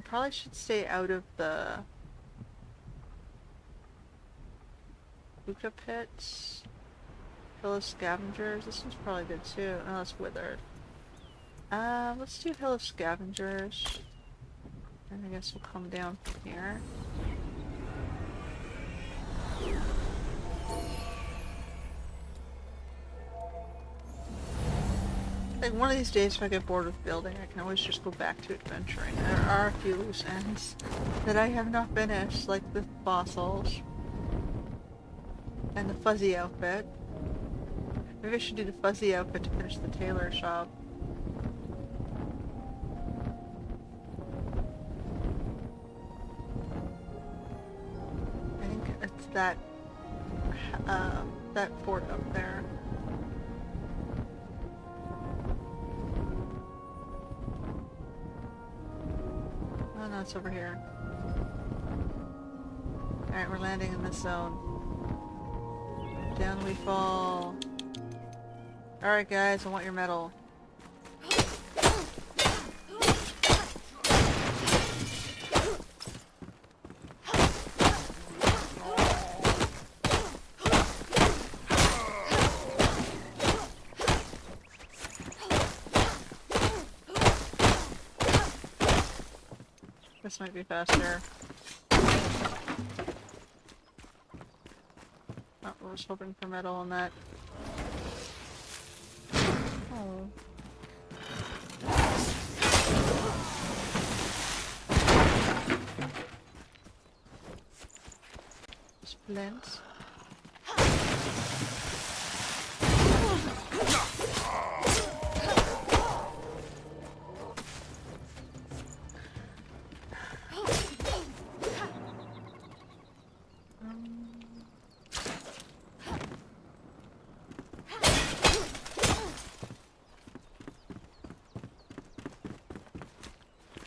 Probably should stay out of the... Hookah pits. Hill of Scavengers. This one's probably good too. Oh, it's withered. Let's do Hill of Scavengers. And I guess we'll come down from here. Like one of these days, if I get bored with building, I can always just go back to adventuring. There are a few loose ends that I have not finished, like the fossils. And the fuzzy outfit. Maybe I should do the fuzzy outfit to finish the tailor shop. I think it's that fort up there. Oh no, it's over here. Alright, we're landing in this zone. Down we fall. Alright guys, I want your medal. This might be faster. Oh, I was hoping for metal on that. Oh. Splints.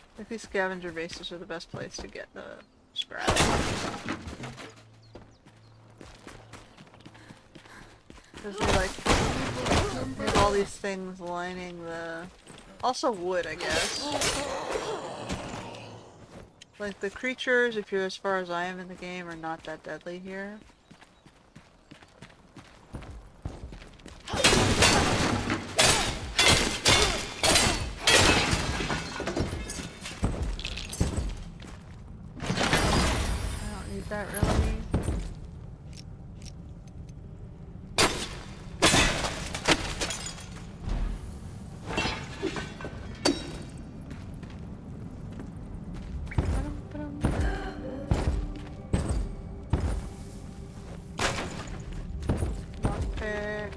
I think these scavenger bases are the best place to get the scrap. Because they like have all these things lining the... Also wood, I guess. Like the creatures, if you're as far as I am in the game, are not that deadly here. I don't need that really. Lockpick.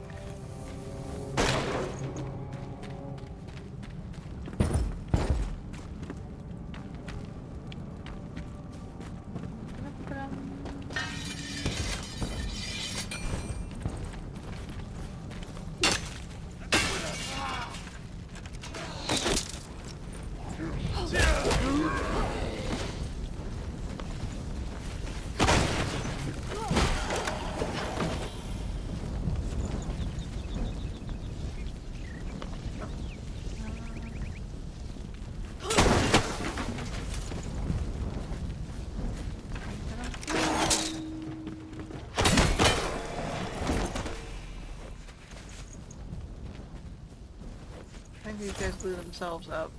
I think these guys blew themselves up.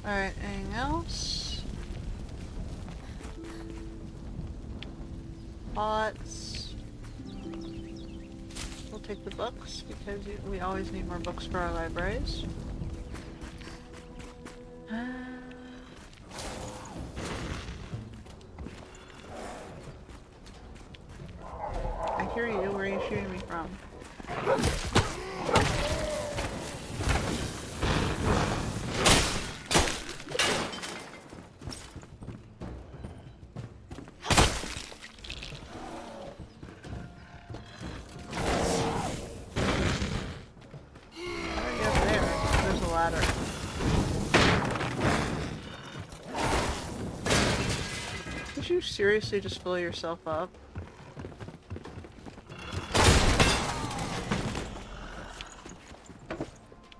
Alright, anything else? Pots. We'll take the books because we always need more books for our libraries. I hear you. Where are you shooting me from? How do I get up there? There's a ladder. Did you seriously just blow yourself up?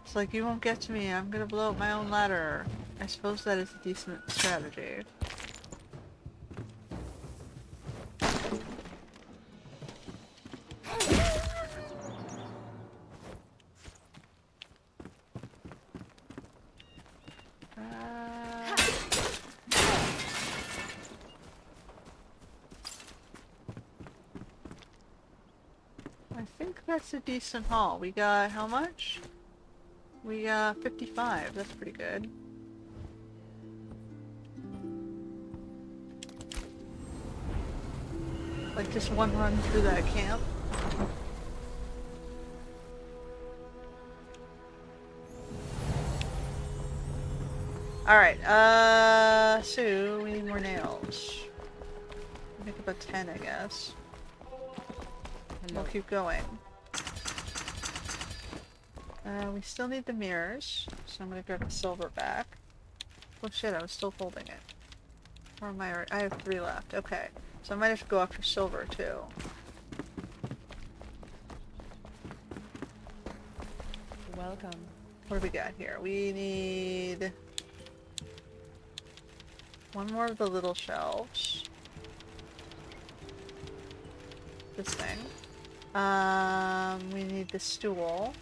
It's like, you won't get to me, I'm gonna blow up my own ladder. I suppose that is a decent strategy. I think that's a decent haul. We got how much? We got 55. That's pretty good. Like just one run through that camp. Alright, so we need more nails. I think about 10, I guess. We'll keep going. We still need the mirrors, so I'm gonna grab the silver back. Oh shit, I was still holding it. Or am I? I have 3 left. Okay, so I might have to go after silver too. Welcome. What do we got here? We need 1 more of the little shelves. This thing. We need the stool.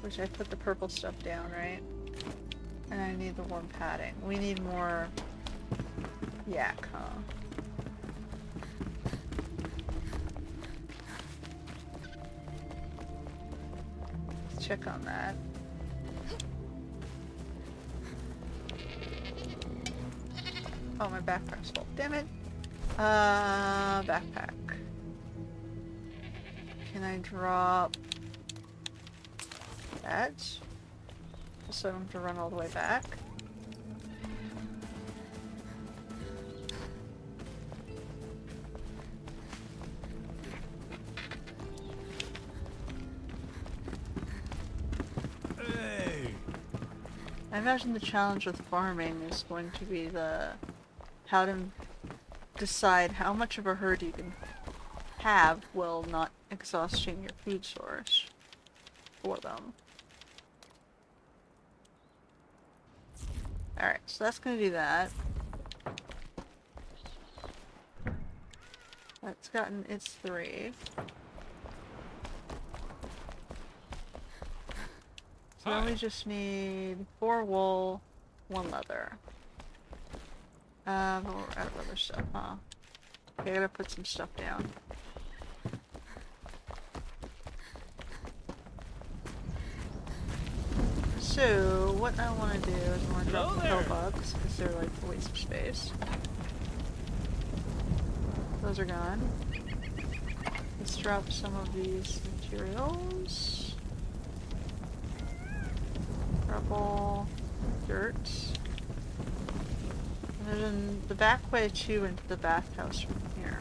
Which I put the purple stuff down, right? And I need the warm padding. We need more yak, huh? Let's check on that. Oh, my backpack's full. Damn it. Backpack. Can I drop that? Just so I don't have to run all the way back. I imagine the challenge with farming is going to be how to decide how much of a herd you can have while not exhausting your food source for them. Alright, so that's gonna do that. That's gotten its 3. So now we just need 4 wool, 1 leather. But we're out of other stuff, huh? Okay, I gotta put some stuff down. So, what I want to do is I want to drop the pill bugs, because they're like a waste of space. Those are gone. Let's drop some of these materials. Rubble, dirt. And there's the back way too into the bathhouse from here,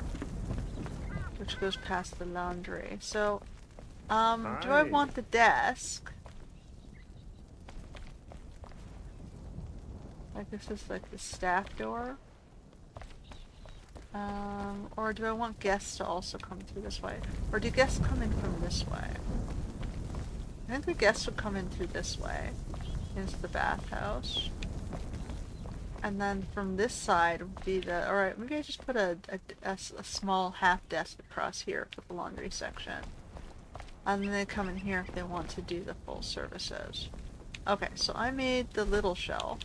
which goes past the laundry. So, do I want the desk? Like this is like the staff door? Or do I want guests to also come through this way? Or do guests come in from this way? I think the guests would come in through this way, into the bathhouse. And then from this side would be the... Alright, maybe I just put a small half desk across here for the laundry section. And then they come in here if they want to do the full services. Okay, so I made the little shelf.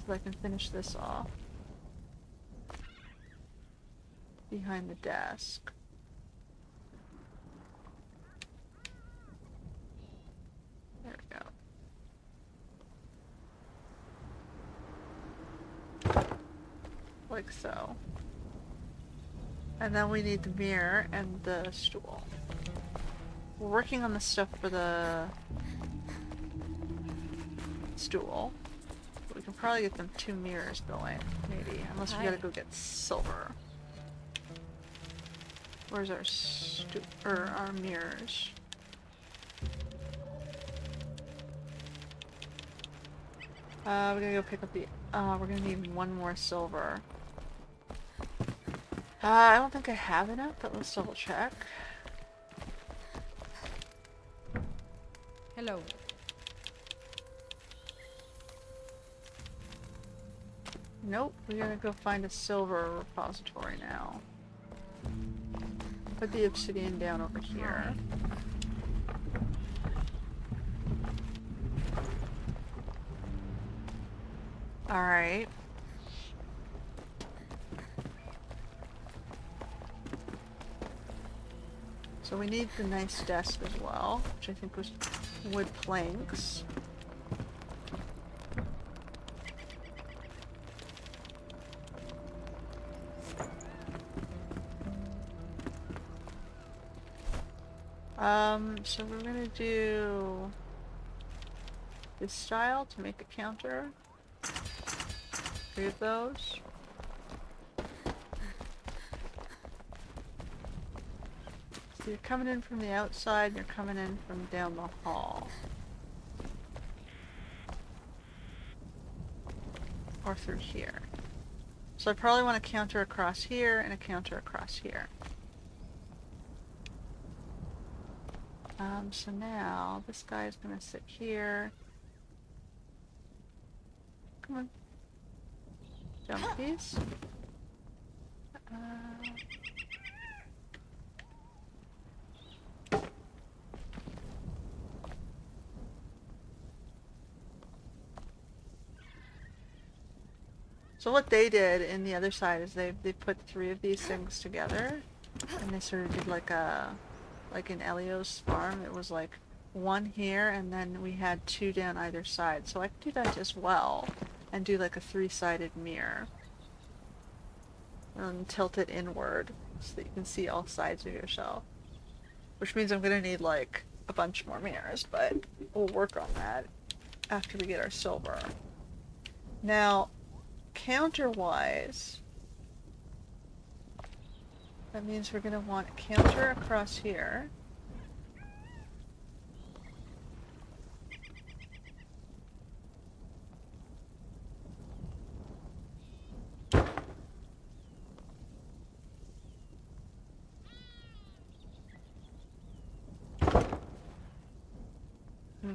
So I can finish this off. Behind the desk. There we go. Like so. And then we need the mirror and the stool. We're working on the stuff for the stool. We can probably get them 2 mirrors going, maybe. Unless we gotta go get silver. Where's our mirrors? We're gonna go pick up the... we're gonna need 1 more silver. I don't think I have enough, but let's double check. Hello. Nope, we gotta go find a silver repository now. Put the obsidian down over here. Alright. So we need the nice desk as well, which I think was wood planks. So we're gonna do this style to make a counter. 3 of those. So you're coming in from the outside, you're coming in from down the hall. Or through here. So I probably want a counter across here and a counter across here. So now this guy is gonna sit here. Come on. Jumpies. So what they did in the other side is they put 3 of these things together, and they sort of did like in Elio's farm, it was like 1 here, and then we had 2 down either side. So I could do that as well, and do like a 3-sided mirror. And tilt it inward, so that you can see all sides of yourself. Which means I'm gonna need like a bunch more mirrors, but we'll work on that after we get our silver. Now, counter-wise, that means we're gonna want a counter across here.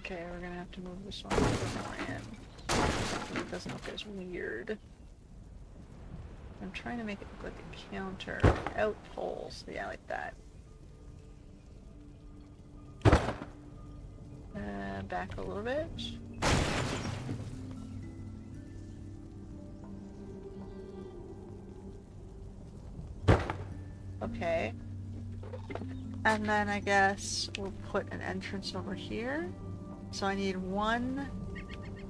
Okay, we're gonna have to move this one more in. It doesn't look as weird. I'm trying to make it look like a counter without holes. Yeah, like that. Back a little bit. Okay. And then I guess we'll put an entrance over here. So I need 1,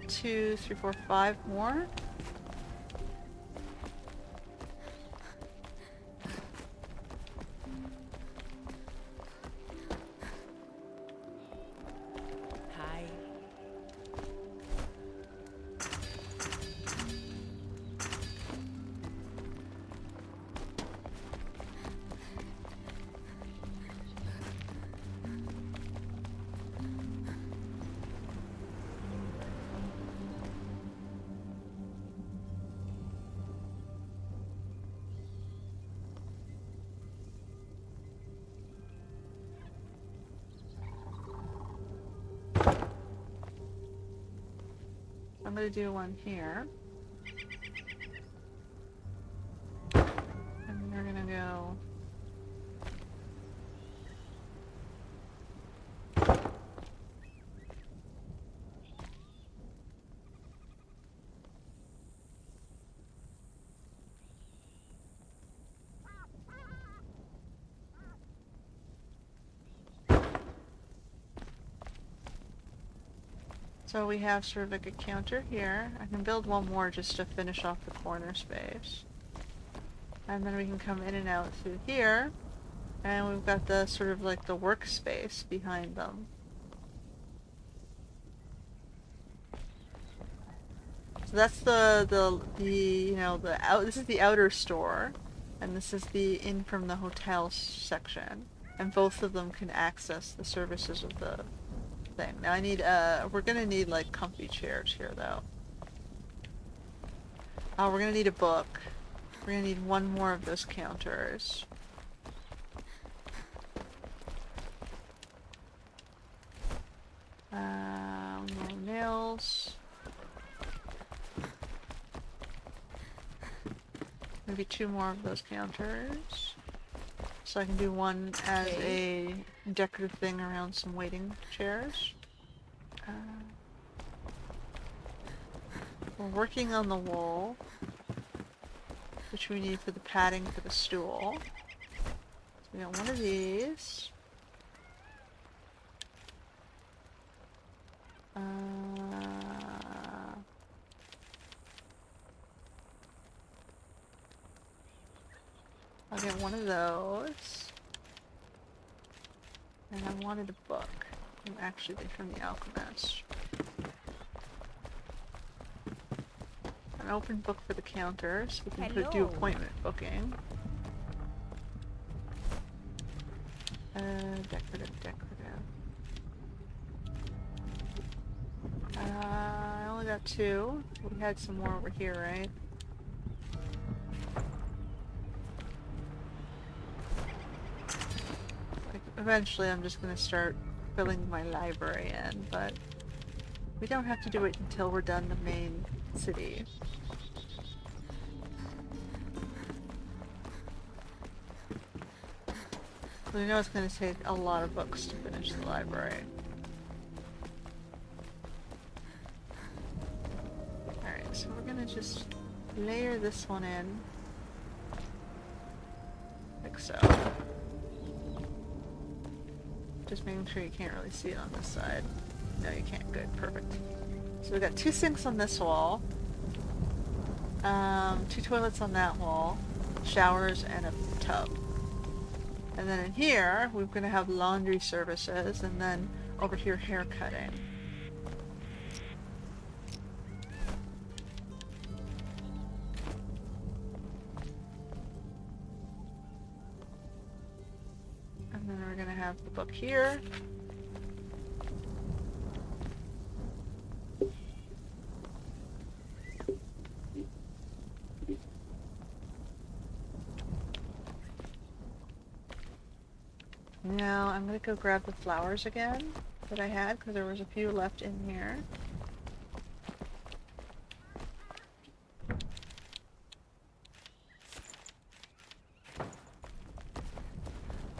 2, 3, 4, 5 more. Hi. I'm gonna do one here. And we're gonna go... So we have sort of like a counter here. I can build one more just to finish off the corner space. And then we can come in and out through here. And we've got the sort of like the workspace behind them. So that's the you know, this is the outer store. And this is the in from the hotel section. And both of them can access the services of the thing. Now I need, we're gonna need like comfy chairs here though. Oh, we're gonna need a book. We're gonna need one more of those counters. More nails. Maybe 2 more of those counters. So I can do one as a decorative thing around some waiting chairs. We're working on the wool, which we need for the padding for the stool. So we got one of these. I'll get one of those. And I wanted a book. Actually, they're from the Alchemist. An open book for the counter, so we can do appointment booking. Decorative. I only got 2. We had some more over here, right? Like, eventually I'm just gonna start filling my library in, but we don't have to do it until we're done the main city. We know it's going to take a lot of books to finish the library. Alright, so we're going to just layer this one in. Like so. Just making sure you can't really see it on this side. No, you can't. Good. Perfect. So we've got 2 sinks on this wall. 2 toilets on that wall. Showers and a tub. And then in here, we're going to have laundry services, and then over here, hair cutting. And then we're going to have the book here. Now, I'm gonna go grab the flowers again, that I had, because there was a few left in here.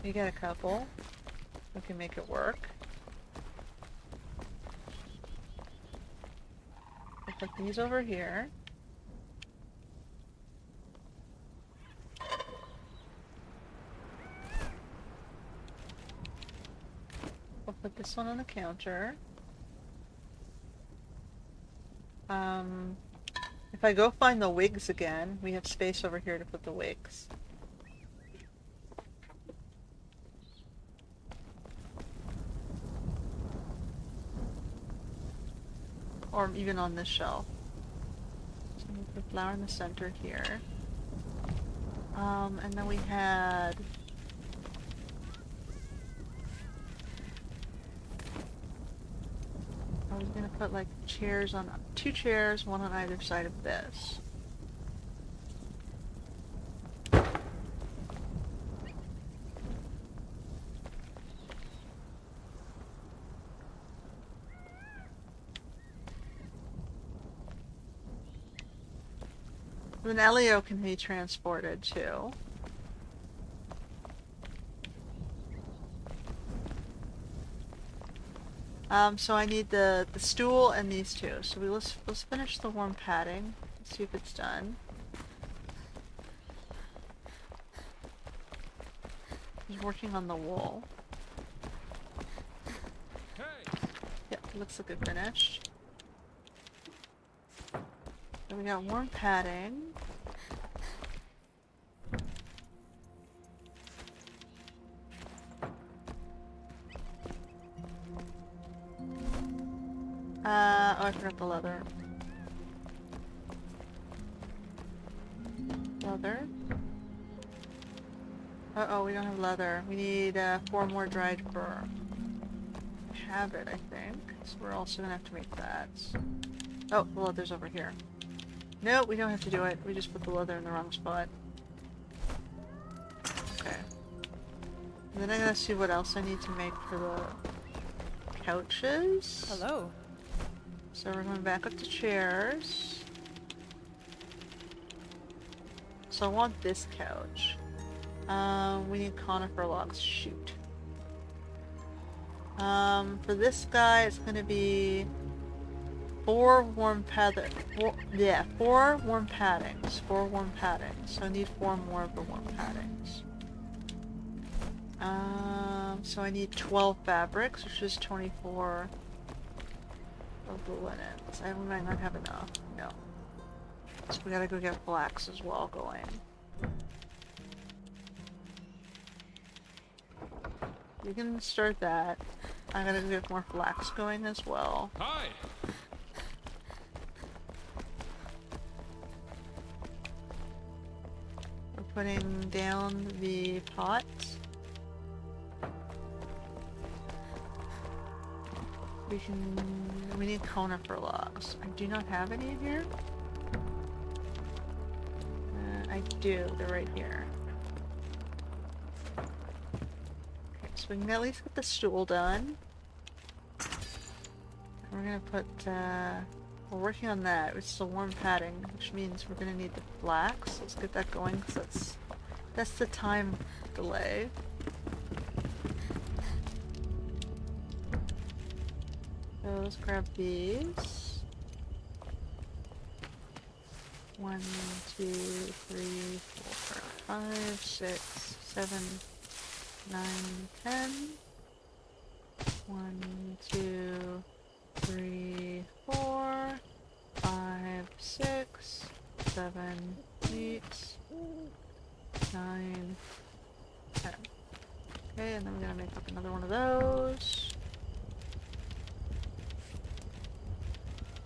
You get a couple. We can make it work. I'll put these over here. We'll put this one on the counter. If I go find the wigs again, we have space over here to put the wigs. Or even on this shelf. So we put the flower in the center here. And then we had... I was gonna put like chairs on, 2 chairs, one on either side of this. Then Elio can be transported too. So I need the stool and these two. So let's finish the warm padding. Let's see if it's done. He's working on the wool. Yep, looks like it finished. So we got warm padding. Oh, I forgot the leather. Leather? Uh-oh, we don't have leather. We need 4 more dried fur. We have it, I think. So we're also gonna have to make that. Oh, the leather's over here. No, we don't have to do it. We just put the leather in the wrong spot. Okay. And then I gotta see what else I need to make for the couches. Hello. So we're going back up to chairs. So I want this couch. We need conifer logs. Shoot. For this guy, it's gonna be 4 warm padding. 4 warm paddings. 4 warm paddings. So I need 4 more of the warm paddings. So I need 12 fabrics, which is 24 of the linens. I might not have enough. No. So we gotta go get flax as well going. We can start that. I gotta go get more flax going as well. Hi. We're putting down the pot. We need conifer logs. I do not have any in here. I do, they're right here. Okay, so we can at least get the stool done. We're gonna put, we're working on that. It's the warm padding, which means we're gonna need the flax. Let's get that going, because that's the time delay. So let's grab these. 1, 2, 3, 4, 5, 6, 7, 9, 10. 1, 2, 3, 4, 5, 6, 7, 8, 9, 10. Okay, and then we're gonna make up another one of those.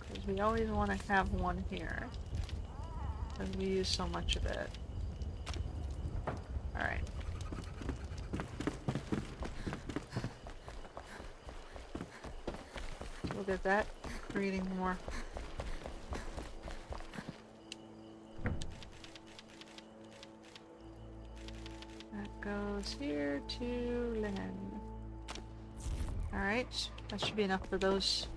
Because we always want to have one here. Because we use so much of it. Alright. We'll get that, creating more. That goes here to linen. Alright, that should be enough for those.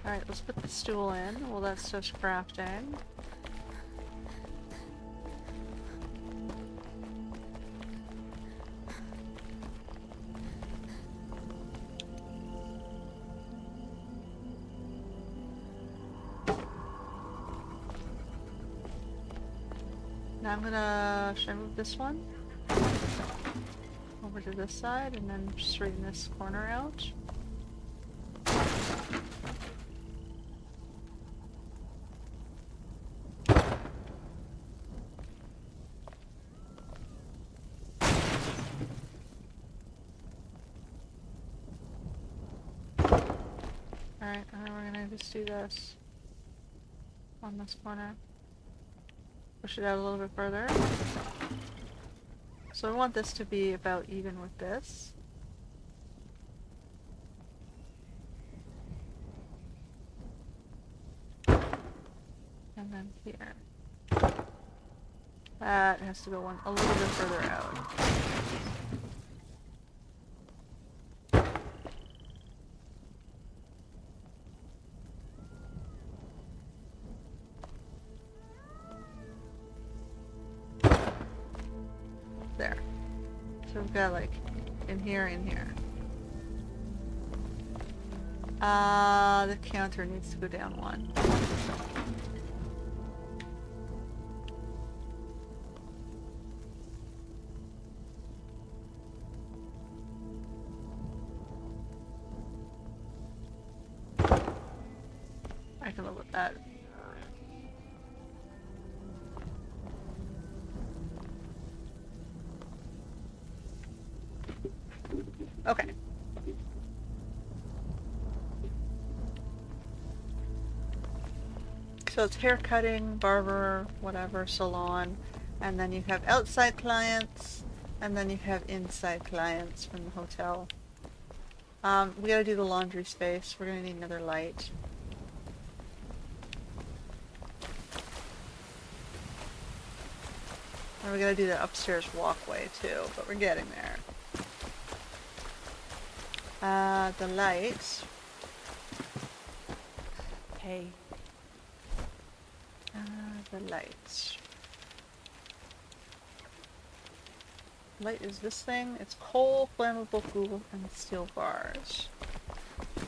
Alright, let's put the stool in while that stuff's crafting. Now I'm gonna... should I move this one? Over to this side and then straighten this corner out. Alright, and then we're gonna just do this on this corner. Push it out a little bit further. So I want this to be about even with this. And then here. That has to go one a little bit further out. There. So we've got like in here, in here. The counter needs to go down one. I can live with that. Okay. So it's hair cutting, barber, whatever, salon, and then you have outside clients, and then you have inside clients from the hotel. We gotta do the laundry space. We're gonna need another light. And we gotta do the upstairs walkway too, but we're getting there. The lights. Hey. The lights. Light is this thing. It's coal, flammable goo, and steel bars.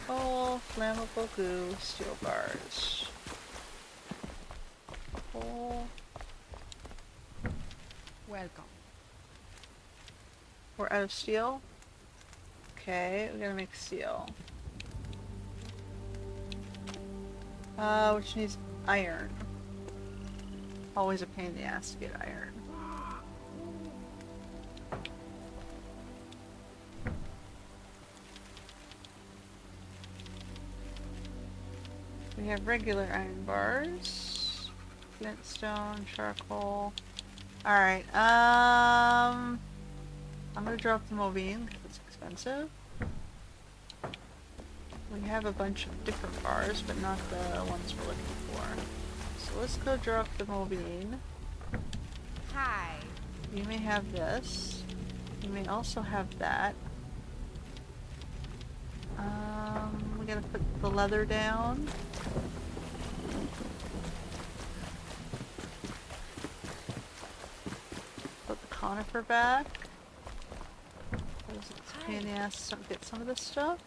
Coal, flammable goo, steel bars. Coal. Welcome. We're out of steel. Okay, we gotta make steel. Which needs iron. Always a pain in the ass to get iron. We have regular iron bars. Flintstone, charcoal. Alright, I'm gonna drop the Mobine because it's expensive. We have a bunch of different bars, but not the ones we're looking for. So let's go drop the Mobine. Hi. You may have this. You may also have that. We gotta put the leather down. Put the conifer back. It's a pain in the ass to get some of this stuff.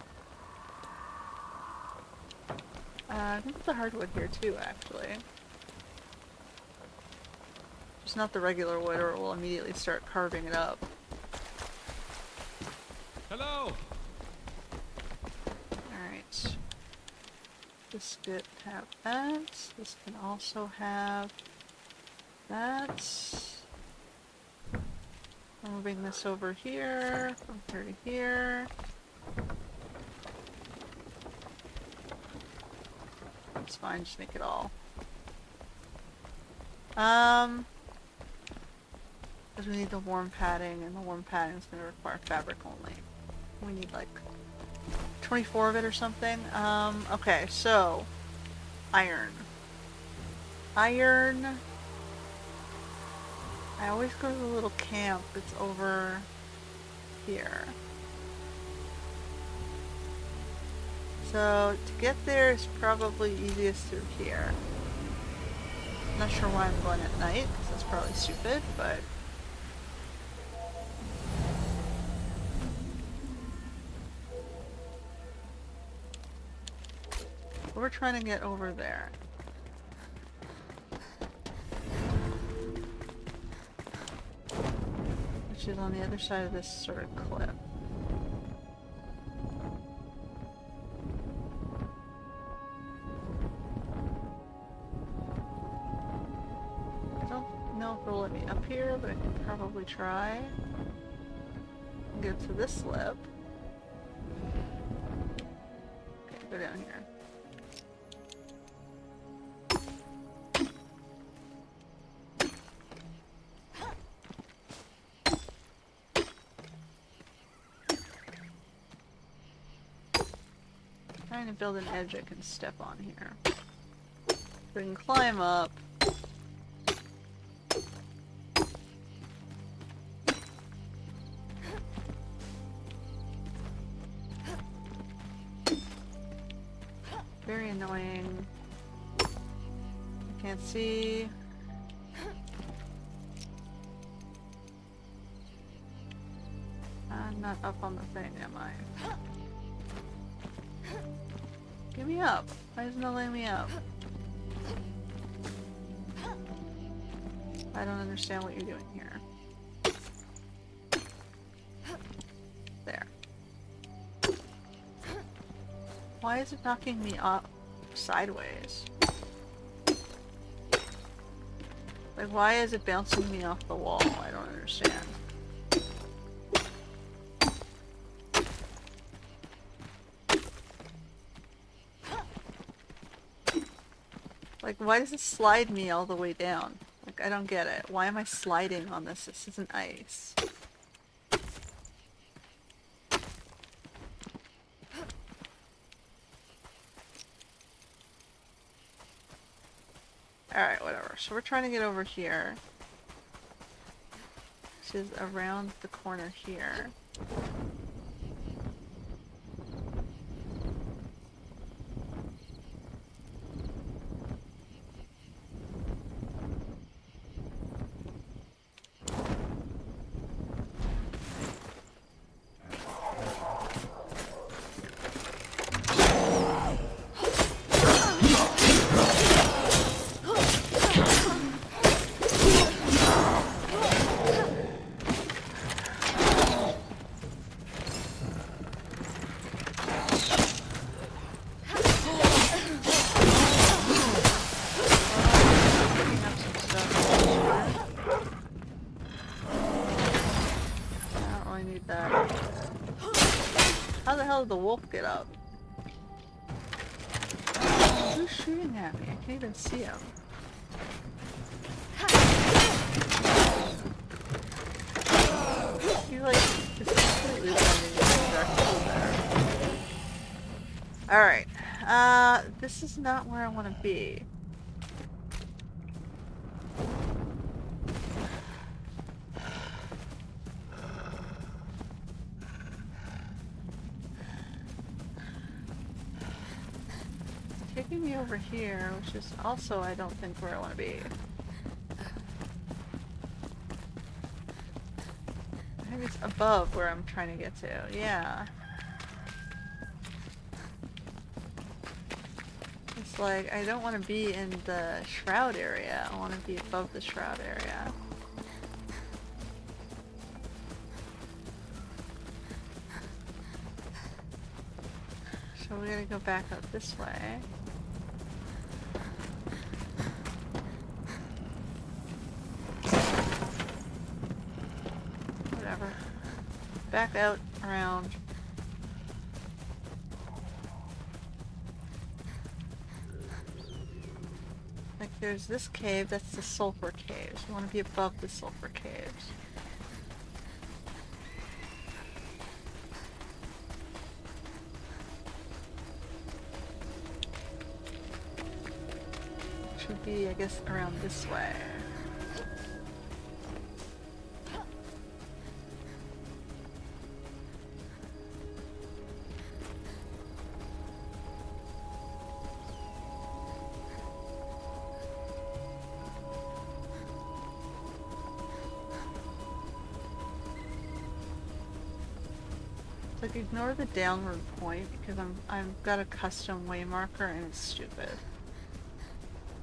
I can put the hardwood here too, actually. Just not the regular wood, or it will immediately start carving it up. Hello. Alright. This could have that. This can also have that. I'm moving this over here, from here to here. It's fine, just make it all. Because we need the warm padding, and the warm padding is going to require fabric only. We need like 24 of it or something. Okay, so iron. Iron. I always go to the little camp that's over here. So to get there is probably easiest through here. I'm not sure why I'm going at night, because that's probably stupid, but... we're trying to get over there. Which is on the other side of this sort of cliff. I don't know if it'll let me up here, but I can probably try. Get to this lip. Okay, go down here. Trying to build an edge I can step on here. So we can climb up. Very annoying. I can't see. I'm not up on the thing, am I? Get me up. Why isn't it letting me up? I don't understand what you're doing here. There. Why is it knocking me up sideways? Like, why is it bouncing me off the wall? I don't understand. Like, why does it slide me all the way down? Like, I don't get it. Why am I sliding on this? This isn't ice. Alright, whatever. So we're trying to get over here. Which is around the corner here. How the hell did the wolf get up? Who's shooting at me? I can't even see him. He like is completely blending in directly there. Alright. This is not where I want to be. Taking me over here, which is also, I don't think, where I want to be. I think it's above where I'm trying to get to, yeah. It's like, I don't want to be in the shroud area, I want to be above the shroud area. So we gotta go back up this way. Whatever. Back out, around. Like there's this cave, that's the sulfur caves. You want to be above the sulfur caves. Should be, I guess, around this way. Like, ignore the downward point because I've got a custom way marker and it's stupid.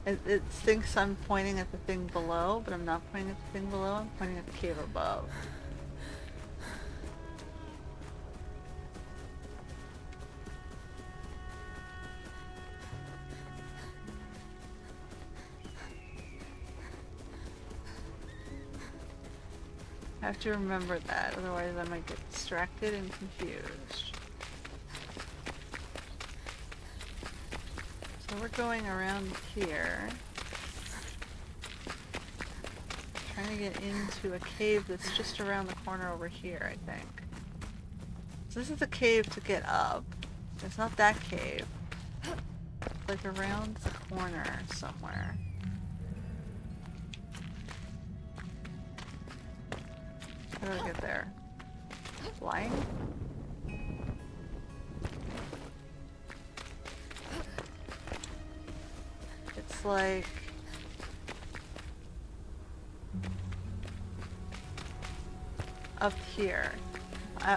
It thinks I'm pointing at the thing below, but I'm not pointing at the thing below, I'm pointing at the cave above. I have to remember that, otherwise I might get distracted and confused. So we're going around here, trying to get into a cave that's just around the corner over here, I think. So this is the cave to get up. It's not that cave. It's like around the corner somewhere. How do I get there? Flying? It's like... up here.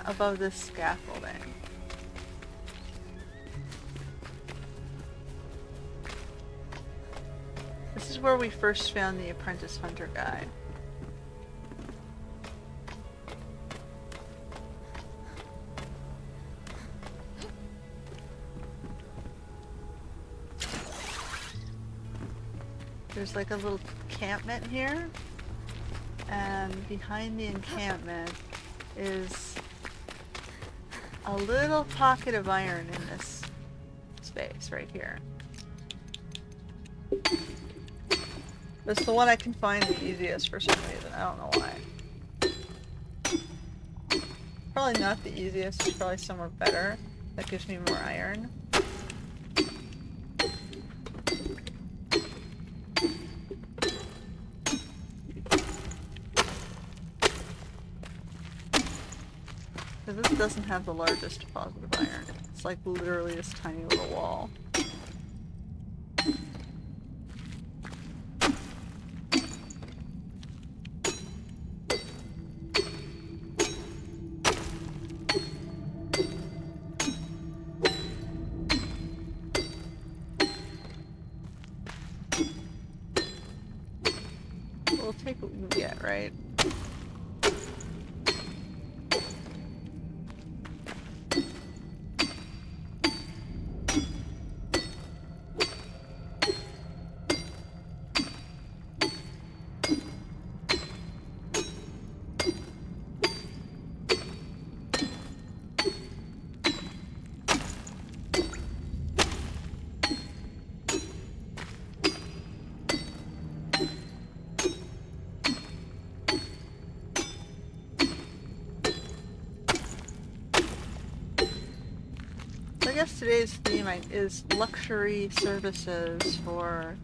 Above this scaffolding. This is where we first found the apprentice hunter guy. There's like a little encampment here, and behind the encampment is a little pocket of iron in this space right here. That's the one I can find the easiest for some reason. I don't know why. Probably not the easiest, it's probably somewhere better that gives me more iron. Because this doesn't have the largest deposit of iron. It's like literally this tiny little wall. We'll take what we can get, right? I guess today's theme is luxury services for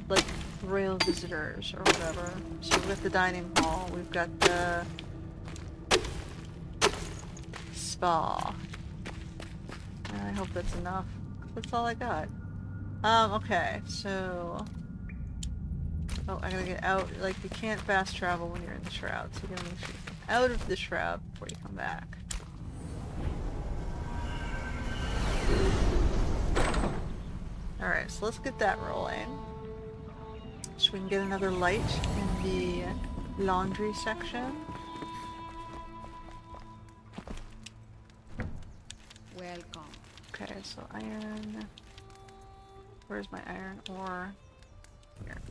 like royal visitors or whatever. So we've got the dining hall, we've got the spa. And I hope that's enough. That's all I got. Okay, so... Oh, I gotta get out. Like, you can't fast travel when you're in the shroud, so you gotta make sure you come out of the shroud before you come back. Alright, so let's get that rolling. So we can get another light in the laundry section. Welcome. Okay, so iron... Where's my iron ore? Here.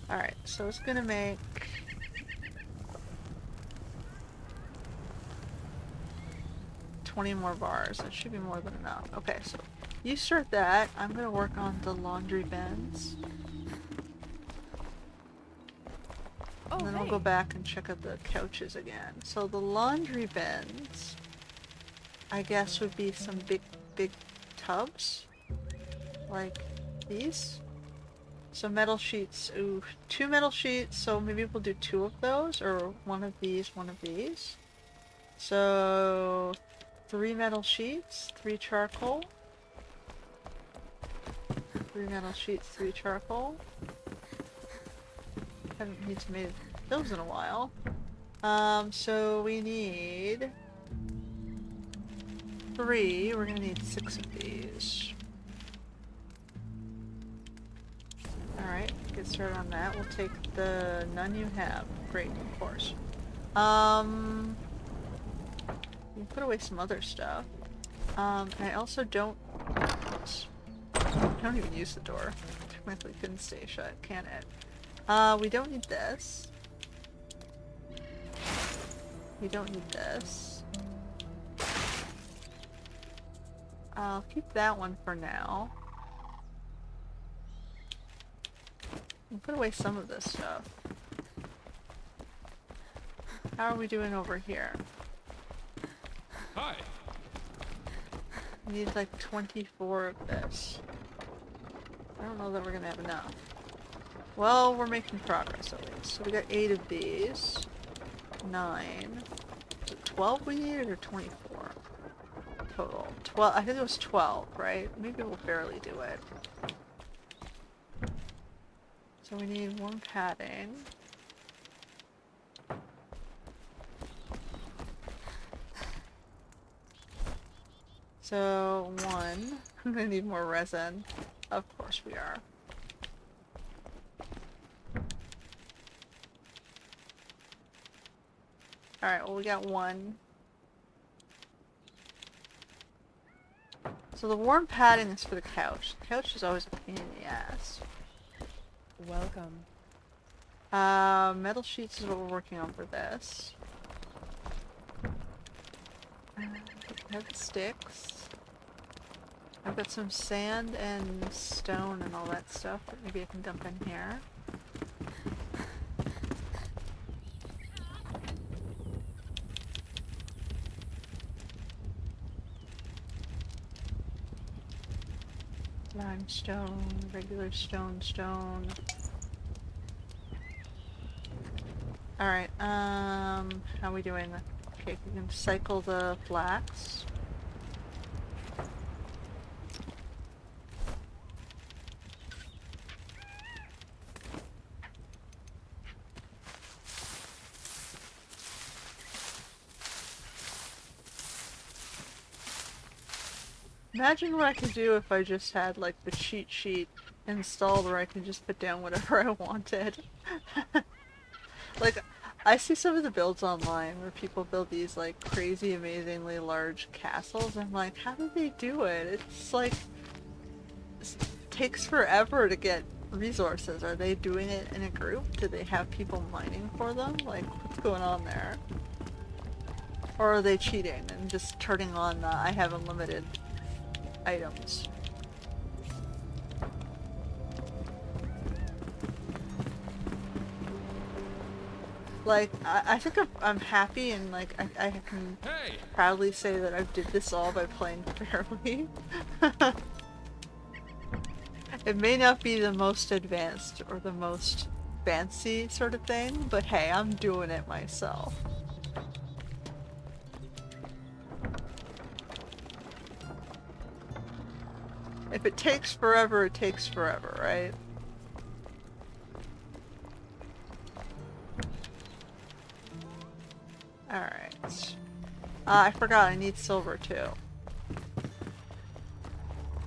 Alright, so it's gonna make... $20 more bars. That should be more than enough. Okay, so you start that. I'm gonna work on the laundry bins. Oh, And then we'll go back and check out the couches again. So the laundry bins, I guess, would be some big tubs. Like these. So metal sheets. Ooh, 2 metal sheets. So maybe we'll do 2 of those, or one of these, one of these. So 3 metal sheets, 3 charcoal. 3 metal sheets, 3 charcoal. Haven't need to made those in a while. So we need 3, we're gonna need 6 of these. Alright, get started on that. We'll take the none you have. Great, of course. You can put away some other stuff. I also don't... Oops. I don't even use the door. Technically couldn't stay shut, can it? We don't need this. We don't need this. I'll keep that one for now. I'll put away some of this stuff. How are we doing over here? Hi. We need like 24 of this. I don't know that we're gonna have enough. Well, we're making progress at least. So we got 8 of these. 9. Is it 12 we needed or 24? Total. 12. I think it was 12, right? Maybe we'll barely do it. So we need 1 padding. So 1. I'm gonna need more resin. Of course we are. Alright, well we got 1. So the warm padding is for the couch. The couch is always a pain in the ass. Welcome. Metal sheets is what we're working on for this. I have the sticks. I've got some sand and stone and all that stuff that maybe I can dump in here. Limestone, regular stone. Alright, how are we doing? Okay, we can cycle the flax. Imagine what I could do if I just had like the cheat sheet installed where I can just put down whatever I wanted. Like, I see some of the builds online where people build these like crazy amazingly large castles. I'm like, how do they do it? It's like, it takes forever to get resources. Are they doing it in a group? Do they have people mining for them? Like, what's going on there? Or are they cheating and just turning on the I have unlimited items? Like, I think I'm happy and like I can proudly say that I did this all by playing fairly. It may not be the most advanced or the most fancy sort of thing, but hey, I'm doing it myself. If it takes forever, it takes forever, right? Alright. I forgot, I need silver too.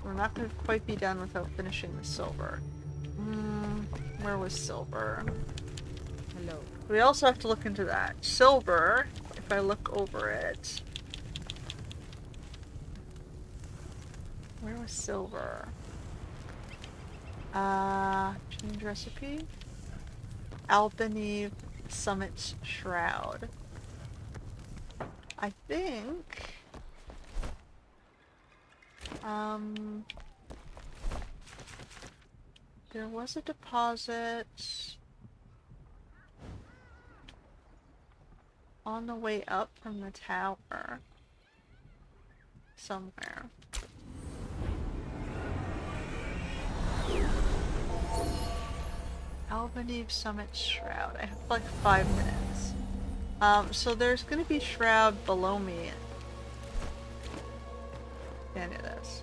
We're not going to quite be done without finishing the silver. Where was silver? Hello. We also have to look into that. Silver, if I look over it... Where was silver? Change recipe? Albany Summit Shroud. I think... there was a deposit on the way up from the tower somewhere. Albany Summit Shroud. I have like 5 minutes. So there's gonna be Shroud below me. Yeah, I knew this.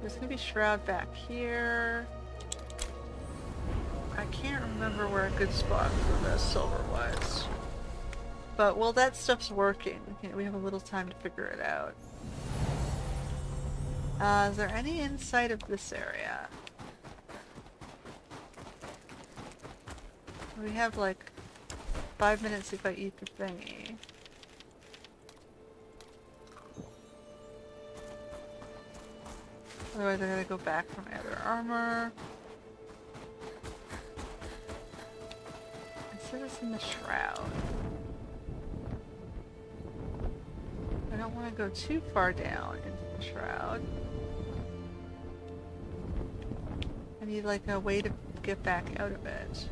There's gonna be Shroud back here. I can't remember where a good spot for the silver was. But while that stuff's working, we have a little time to figure it out. Is there any inside of this area? We have like 5 minutes if I eat the thingy. Otherwise I gotta go back for my other armor. It says it's in the shroud. I don't want to go too far down into the shroud. I need like a way to get back out of it.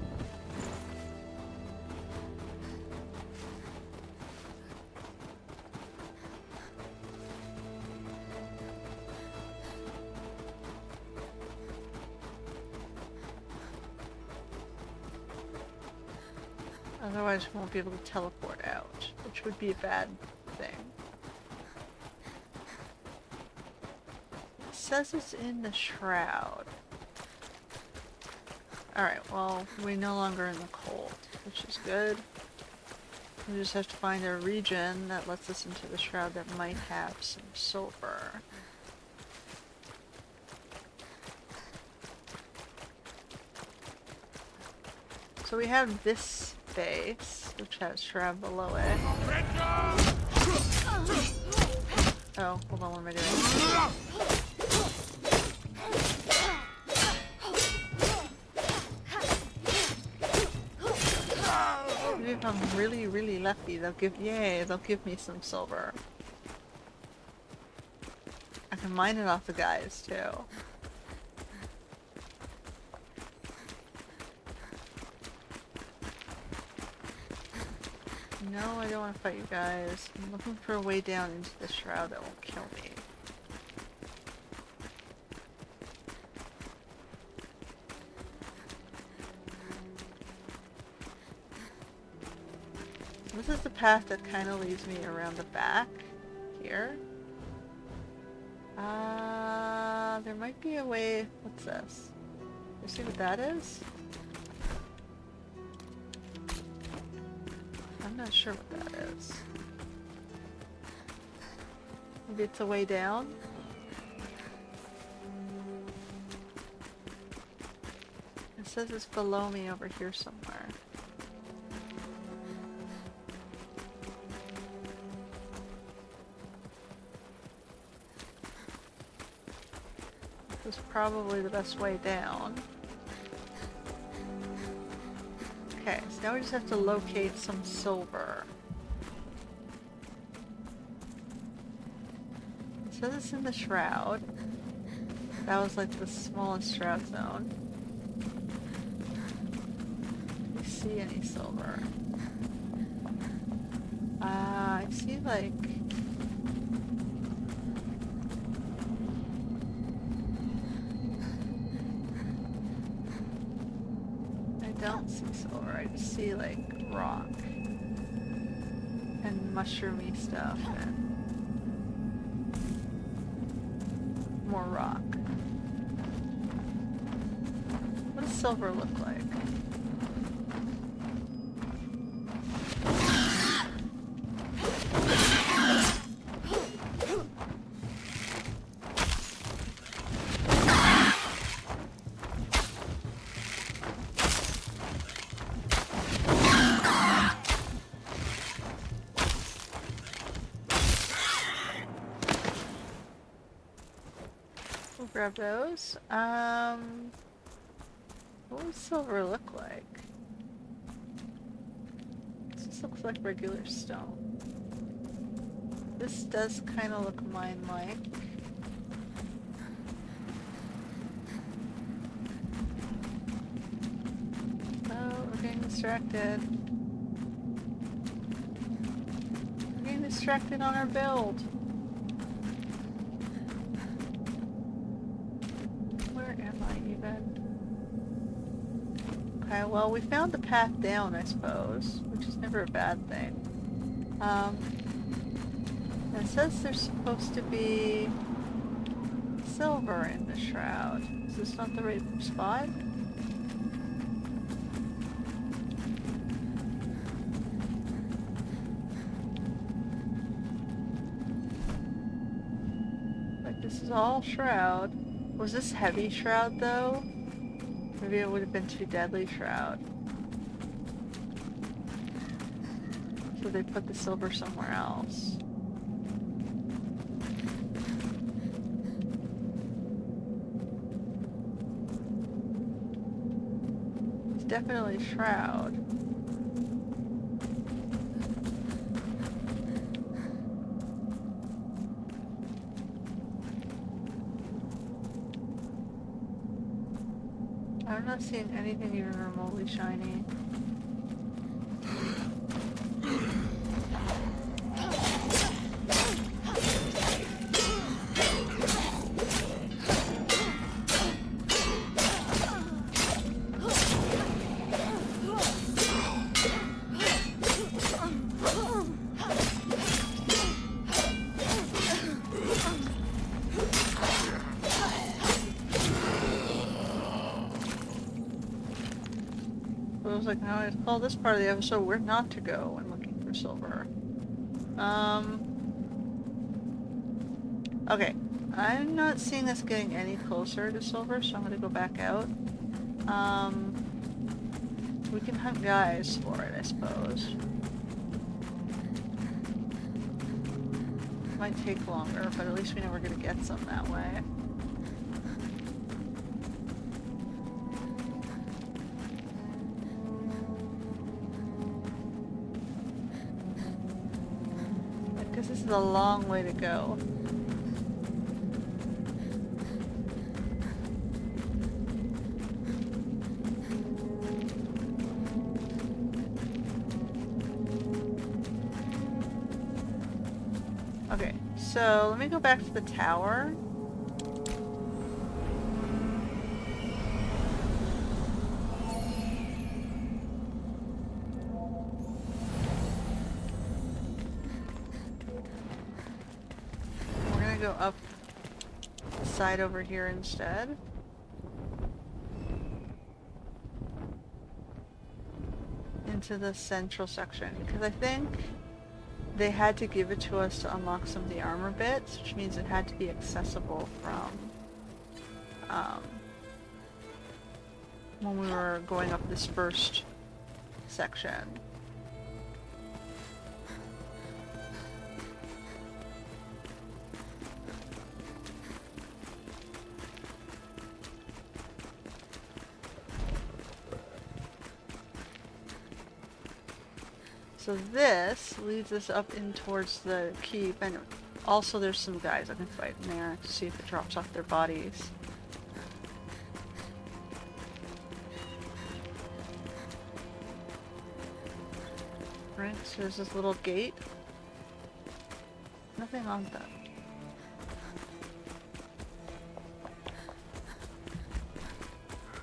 Otherwise we won't be able to teleport out, which would be a bad thing. It says it's in the shroud. Alright, well, we're no longer in the cold, which is good. We just have to find a region that lets us into the shroud that might have some silver. So we have this base, which has shroud below it. Oh, hold on, what am I doing? Maybe if I'm really, really lucky, they'll give me some silver. I can mine it off the guys, too. No, I don't want to fight you guys. I'm looking for a way down into the shroud that won't kill me. This is the path that kind of leads me around the back here. There might be a way. What's this? You see what that is? I'm not sure what that is. Maybe it's a way down? It says it's below me over here somewhere. This is probably the best way down. Okay, so now we just have to locate some silver. It says it's in the shroud. That was like the smallest shroud zone. Do you see any silver? I see like... I don't see silver, I just see like rock and mushroomy stuff and more rock. What does silver look like? Grab those. What would silver look like? This just looks like regular stone. This does kind of look mine-like. Oh, we're getting distracted. We're getting distracted on our build. Okay, well, we found the path down, I suppose, which is never a bad thing. It says there's supposed to be silver in the shroud. Is this not the right spot? this is all shroud. Was this heavy shroud though? Maybe it would have been too deadly shroud. So they put the silver somewhere else. It's definitely shroud. I'm not seeing anything even remotely shiny. It was like, now I call this part of the episode where not to go when looking for silver. Okay. I'm not seeing us getting any closer to silver, so I'm gonna go back out. We can hunt guys for it, I suppose. Might take longer, but at least we know we're gonna get some that way. Because this is a long way to go. Okay, so let me go back to the tower. We're gonna go up the side over here instead. Into the central section, because I think they had to give it to us to unlock some of the armor bits, which means it had to be accessible from when we were going up this first section. So this leads us up in towards the keep, and also there's some guys I can fight in there to see if it drops off their bodies. Right, so there's this little gate. Nothing on that.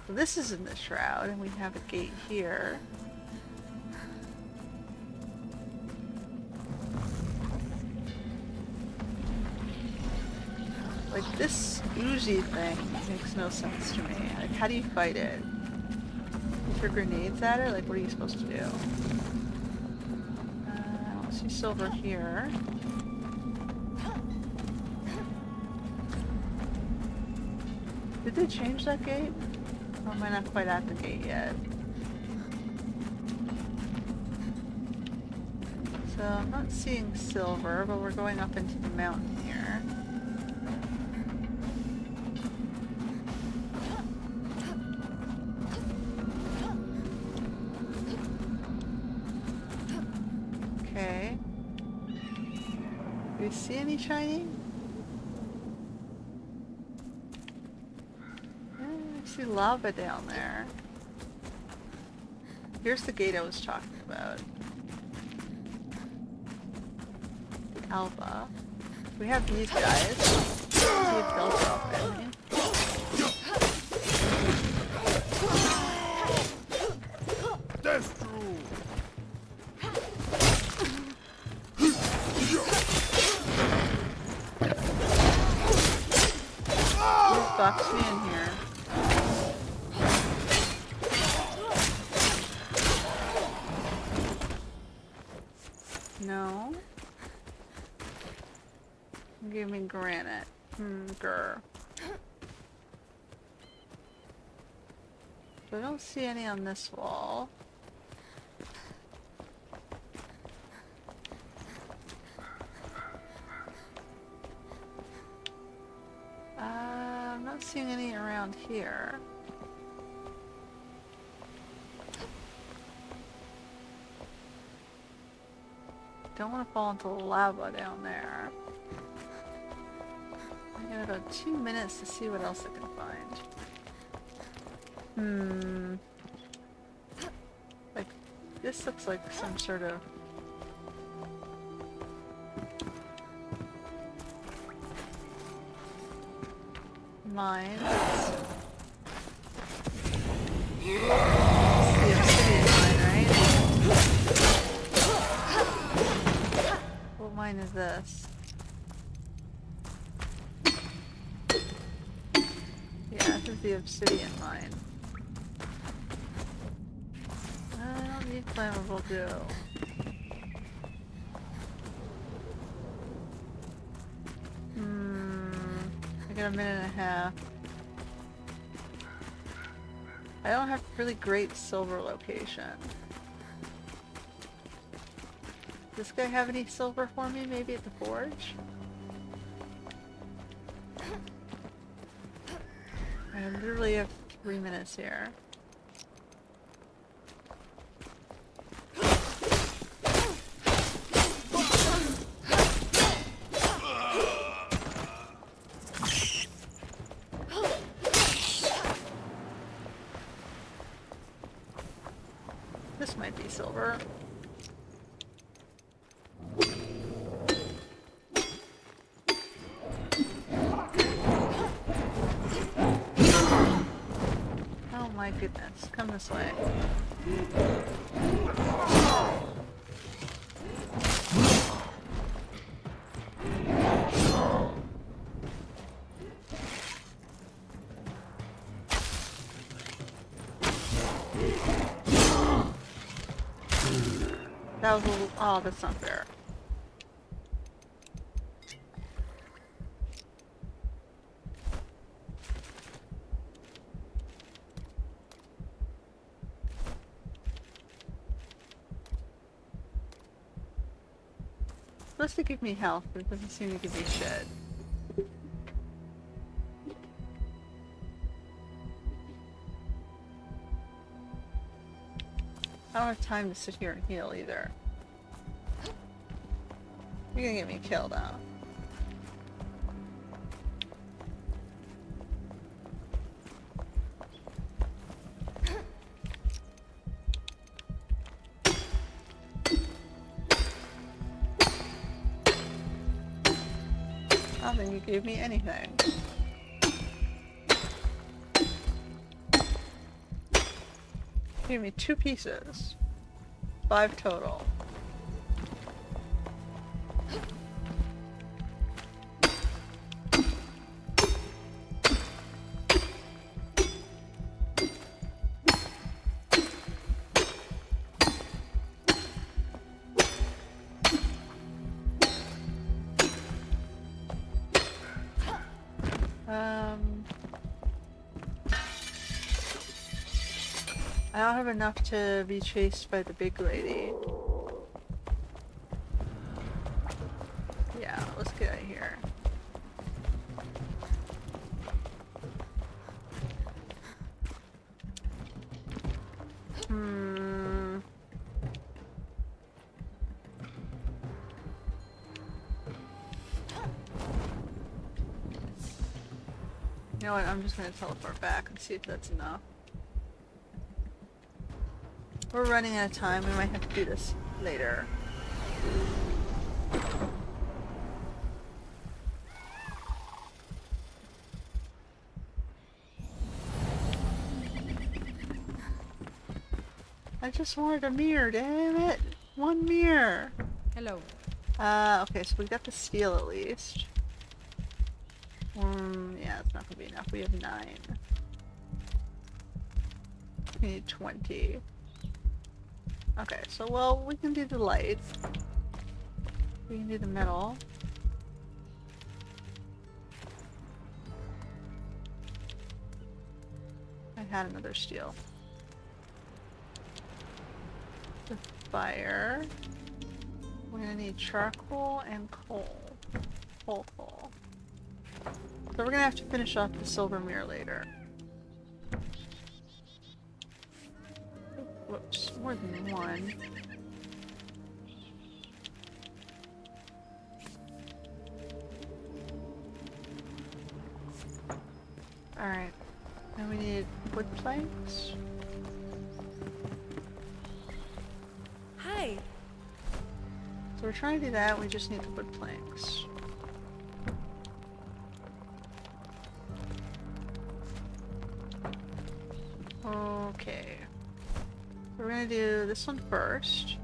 So this is in the shroud, and we have a gate here. Like, this oozy thing makes no sense to me. Like, how do you fight it? You throw grenades at it? Like, what are you supposed to do? I don't see silver here. Did they change that gate? Or am I not quite at the gate yet? So, I'm not seeing silver, but we're going up into the mountain here. Okay. Do you see any shiny? Yeah, I see lava down there. Here's the gate I was talking about. The Alba. We have these guys. Let's see if they'll drop any. That's true. Box me in here. No. Give me granite. Grr. So I don't see any on this wall. I'm not seeing any around here. Don't want to fall into lava down there. I got about 2 minutes to see what else I can find. Like, this looks like some sort of... mine. The obsidian mine, right? What mine is this? Yeah, this is the obsidian mine. I don't need flammable goo. I got a minute and a half. I don't have really great silver location. Does this guy have any silver for me? Maybe at the forge? I literally have 3 minutes here. This might be silver. Oh my goodness, come this way. That was a little... oh, that's not fair. It's supposed to give me health, but it doesn't seem to give me shit. I don't have time to sit here and heal either. You're gonna get me killed, huh? I don't think you gave me anything. Give me 2 pieces. 5 total. I don't have enough to be chased by the big lady. Yeah, let's get out of here. You know what, I'm just gonna teleport back and see if that's enough. We're running out of time, we might have to do this later. I just wanted a mirror, damn it! 1 mirror! Hello. Okay, so we got the steel at least. Yeah, it's not gonna be enough. We have 9. We need 20. Okay, so well, we can do the lights. We can do the metal. I had another steel. The fire. We're gonna need charcoal and coal. Coal. So we're gonna have to finish off the silver mirror later. Whoops, more than one. Alright. Now we need wood planks. Hi. So we're trying to do that, we just need the wood planks. Okay. We're gonna do this one first.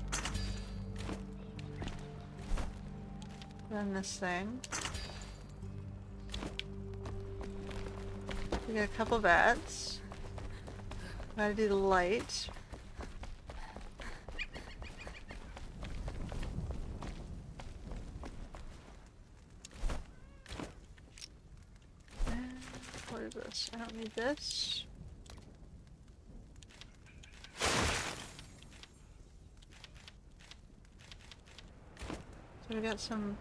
Then this thing. We got a couple of ads. Gotta do the light. And what is this? I don't need this. So we got some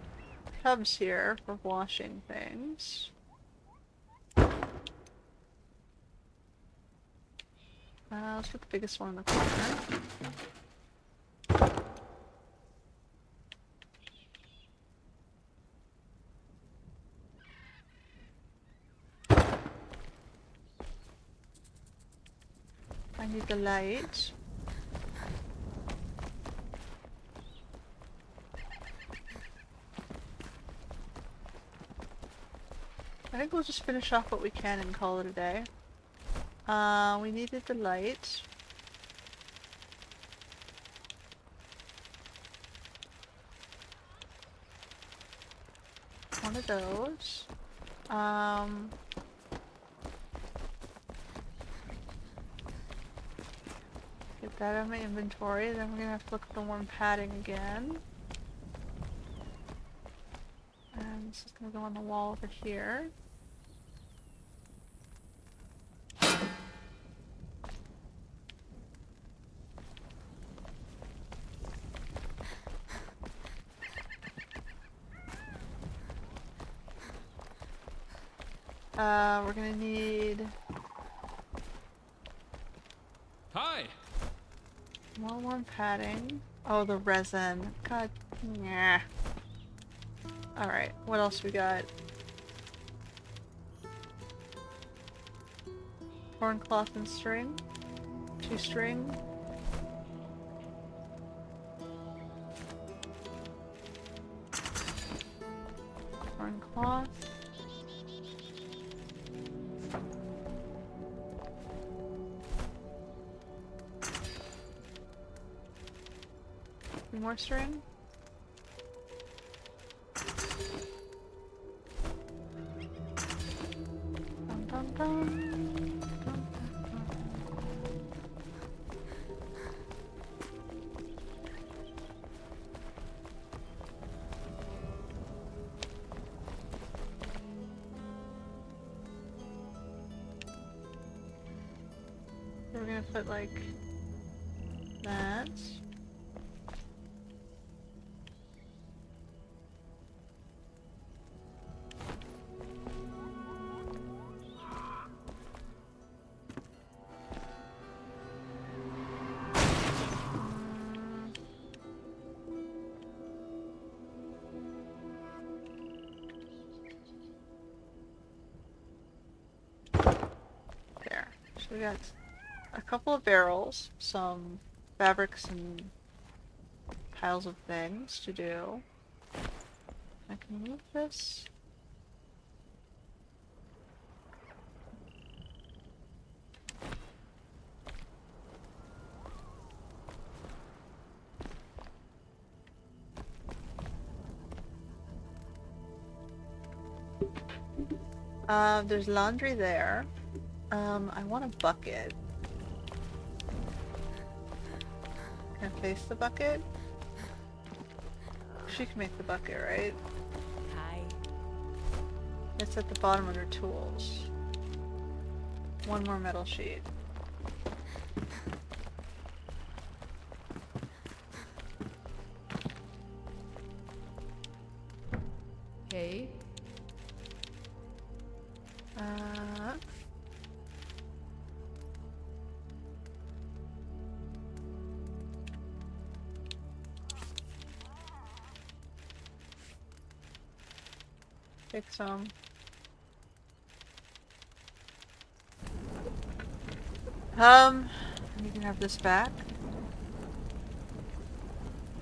tubs here for washing things. Let's put the biggest one in the corner. I need the light. I think we'll just finish off what we can and call it a day. We needed the light. One of those. Get that out of my inventory, then we're gonna have to look at the warm padding again. And this is gonna go on the wall over here. We're gonna need Hi. more warm padding. Oh, the resin. God, yeah. Alright, what else we got? Torn cloth and string. 2 string. Torn cloth. More string. Dun, dun, dun. Dun, dun, dun. We're gonna put like that. There. So we got a couple of barrels, some fabrics and piles of things to do. I can move this. There's laundry there. I want a bucket. Can I place the bucket? She can make the bucket, right? Hi. It's at the bottom under tools. One more metal sheet. Hey. Take some. You can have this back.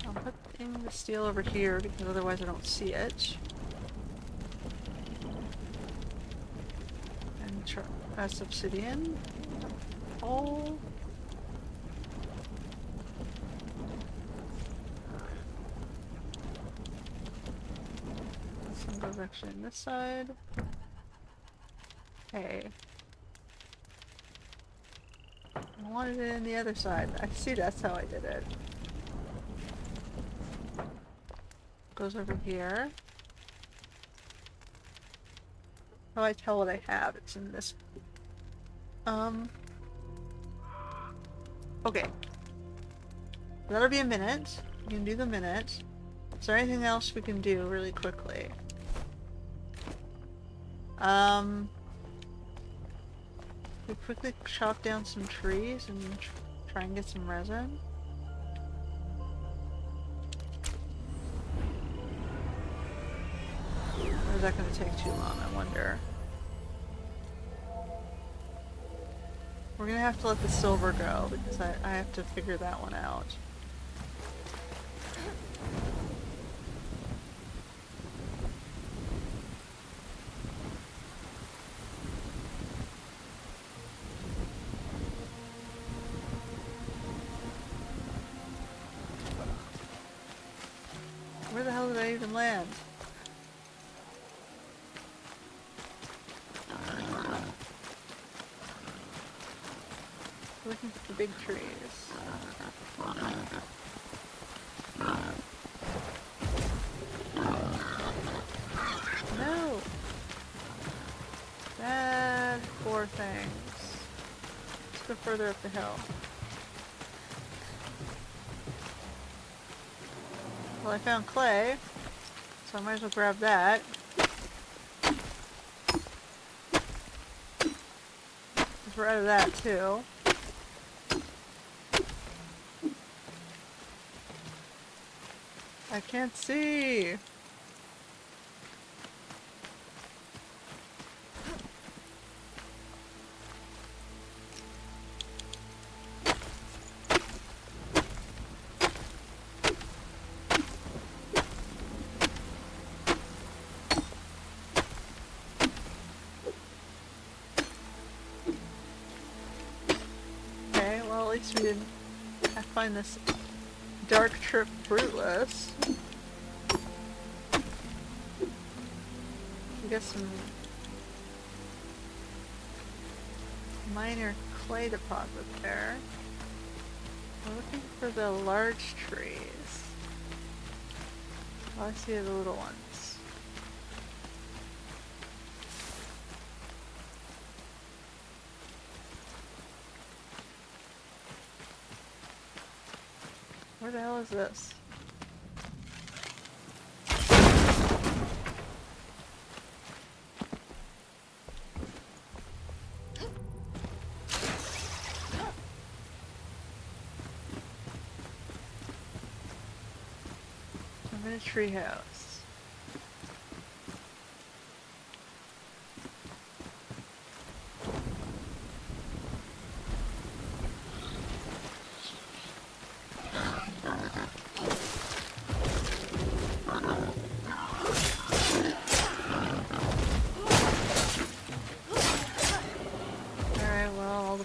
I'll put the steel over here because otherwise I don't see it. And that's obsidian. Oh. This one goes actually on this side. Hey. I wanted it in the other side. I see that's how I did it. Goes over here. How do I tell what I have? It's in this. Okay. That'll be a minute. We can do the minute. Is there anything else we can do really quickly? We quickly chop down some trees and try and get some resin. Or is that going to take too long, I wonder? We're going to have to let the silver go because I have to figure that one out. Where the hell did I even land? Looking for the big trees. No! Bad, poor things. Let's go further up the hill. Well, I found clay, so I might as well grab that. Because we're out of that too. I can't see! Okay, well at least we didn't I find this dark trip fruitless. We got some minor clay deposit there. We're looking for the large trees. All I see are the little ones. Where the hell is this? I'm in a treehouse.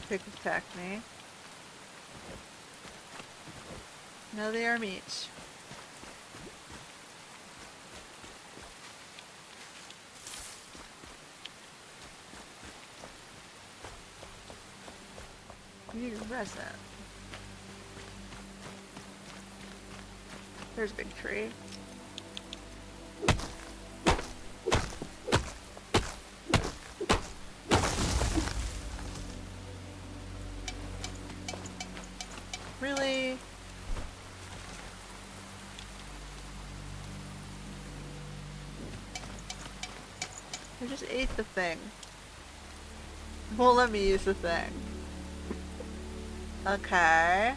Pigs attacked me. Now they are meat. We need resin. There's a big tree. I just ate the thing. It won't let me use the thing. Okay.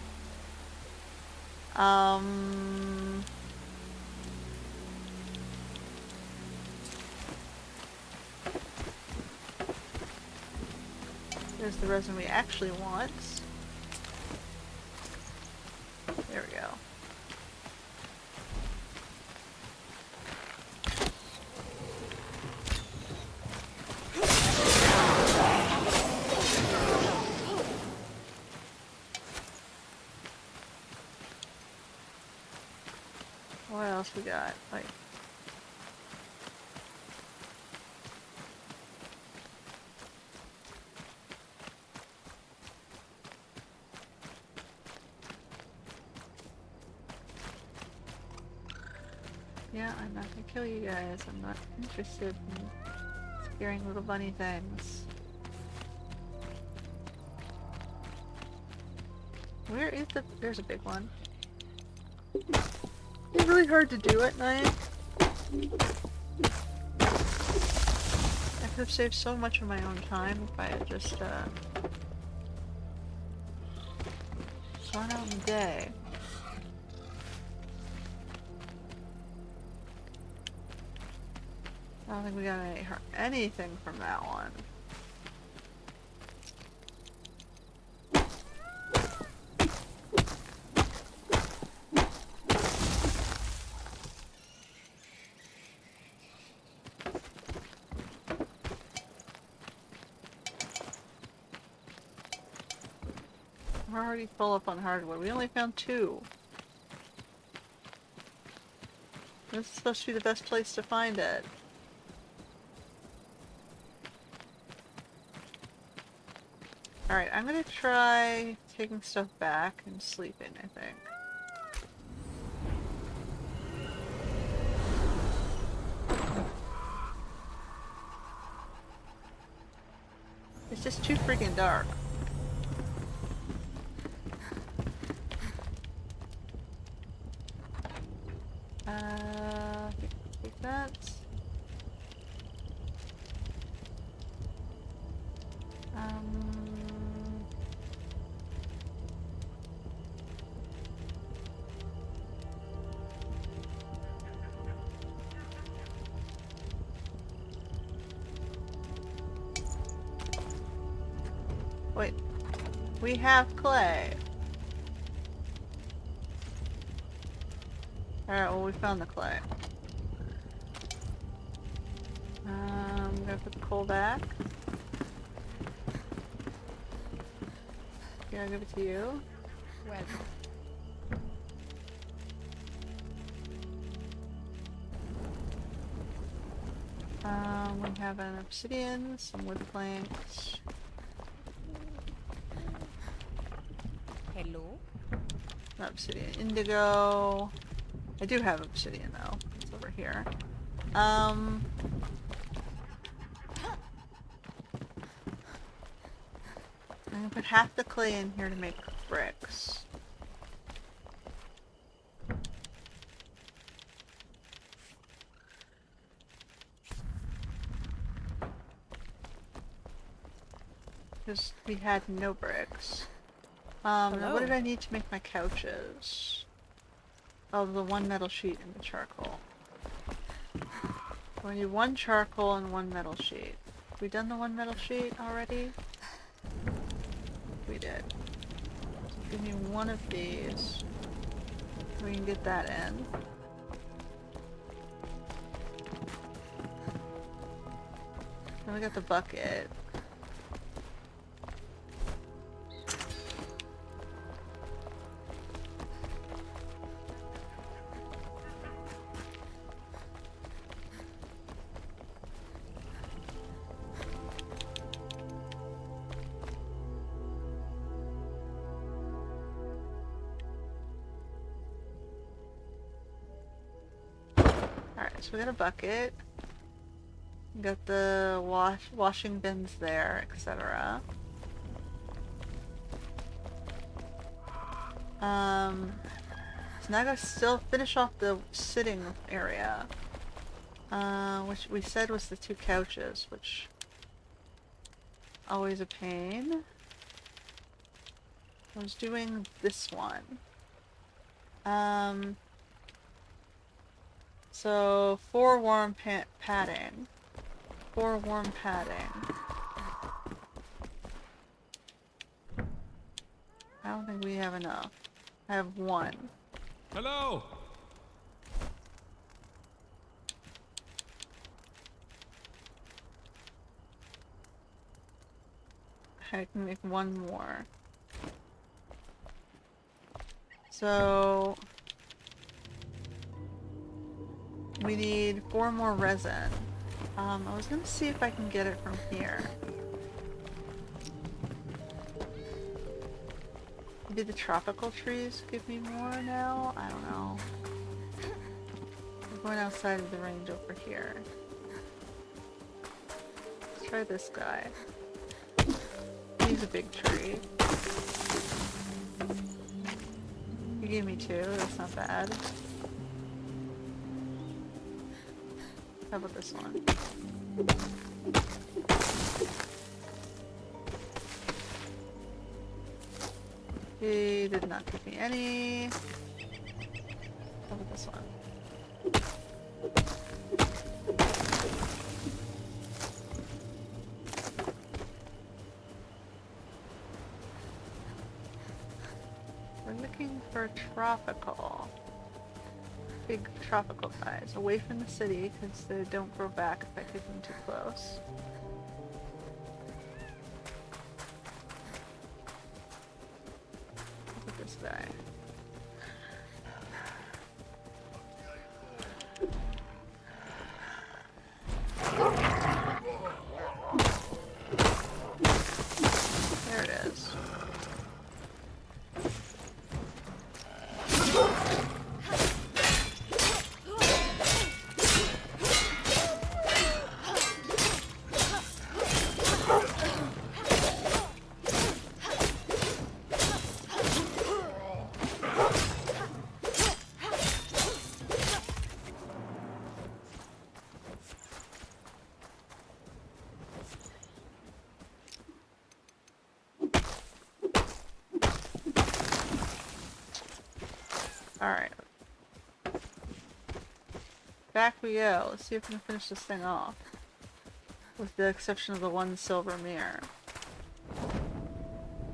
There's the resin we actually want. There we go. What else we got? Like, yeah, I'm not gonna kill you guys. I'm not interested in scaring little bunny things. Where is the... There's a big one. It's really hard to do at night. I could have saved so much of my own time if I had just, gone out in the day. I don't think we got anything from that one. We're already full up on hardwood. We only found 2. This is supposed to be the best place to find it. Alright, I'm gonna try taking stuff back and sleeping, I think. It's just too freaking dark. Take that. Wait, we have clay. Alright, well we found the clay. I'm gonna put the coal back. Yeah, I'll give it to you. Well, We have an obsidian, some wood planks. hello. Obsidian indigo. I do have obsidian though. It's over here. I'm gonna put half the clay in here to make bricks. Because we had no bricks. Now what Hello. did I need to make my couches? Oh, the one metal sheet and the charcoal. So I need 1 charcoal and 1 metal sheet. Have we done the 1 metal sheet already? We did. So give me 1 of these. We can get that in. Then we got the bucket. Alright, so we got a bucket. We got the washing bins there, etc. So now I gotta still finish off the sitting area. Which we said was the 2 couches, which always a pain. I was doing this one. So 4 warm padding. 4 warm padding. I don't think we have enough. I have 1. Hello. I can make 1 more. So we need 4 more resin. I was gonna see if I can get it from here. Maybe the tropical trees give me more now? I don't know. I'm going outside of the range over here. Let's try this guy. He's a big tree. He gave me 2, that's not bad. How about this one? He did not give me any. How about this one? We're looking for tropical. Big tropical guys. Away from the city, because they don't grow back if I keep them too close. Look at this guy. There it is. Alright. Back we go. Let's see if we can finish this thing off. With the exception of the 1 silver mirror.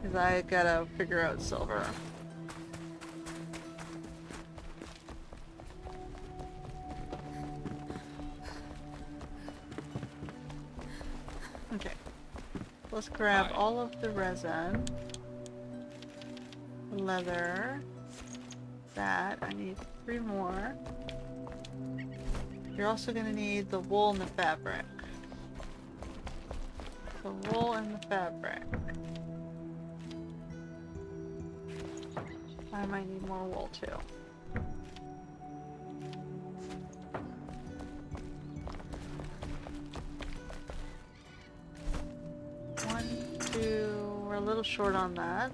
Because I gotta figure out silver. Okay. Let's grab all of the resin. Leather. That. I need 3 more. You're also going to need the wool and the fabric. The wool and the fabric. I might need more wool too. One, 2, we're a little short on that.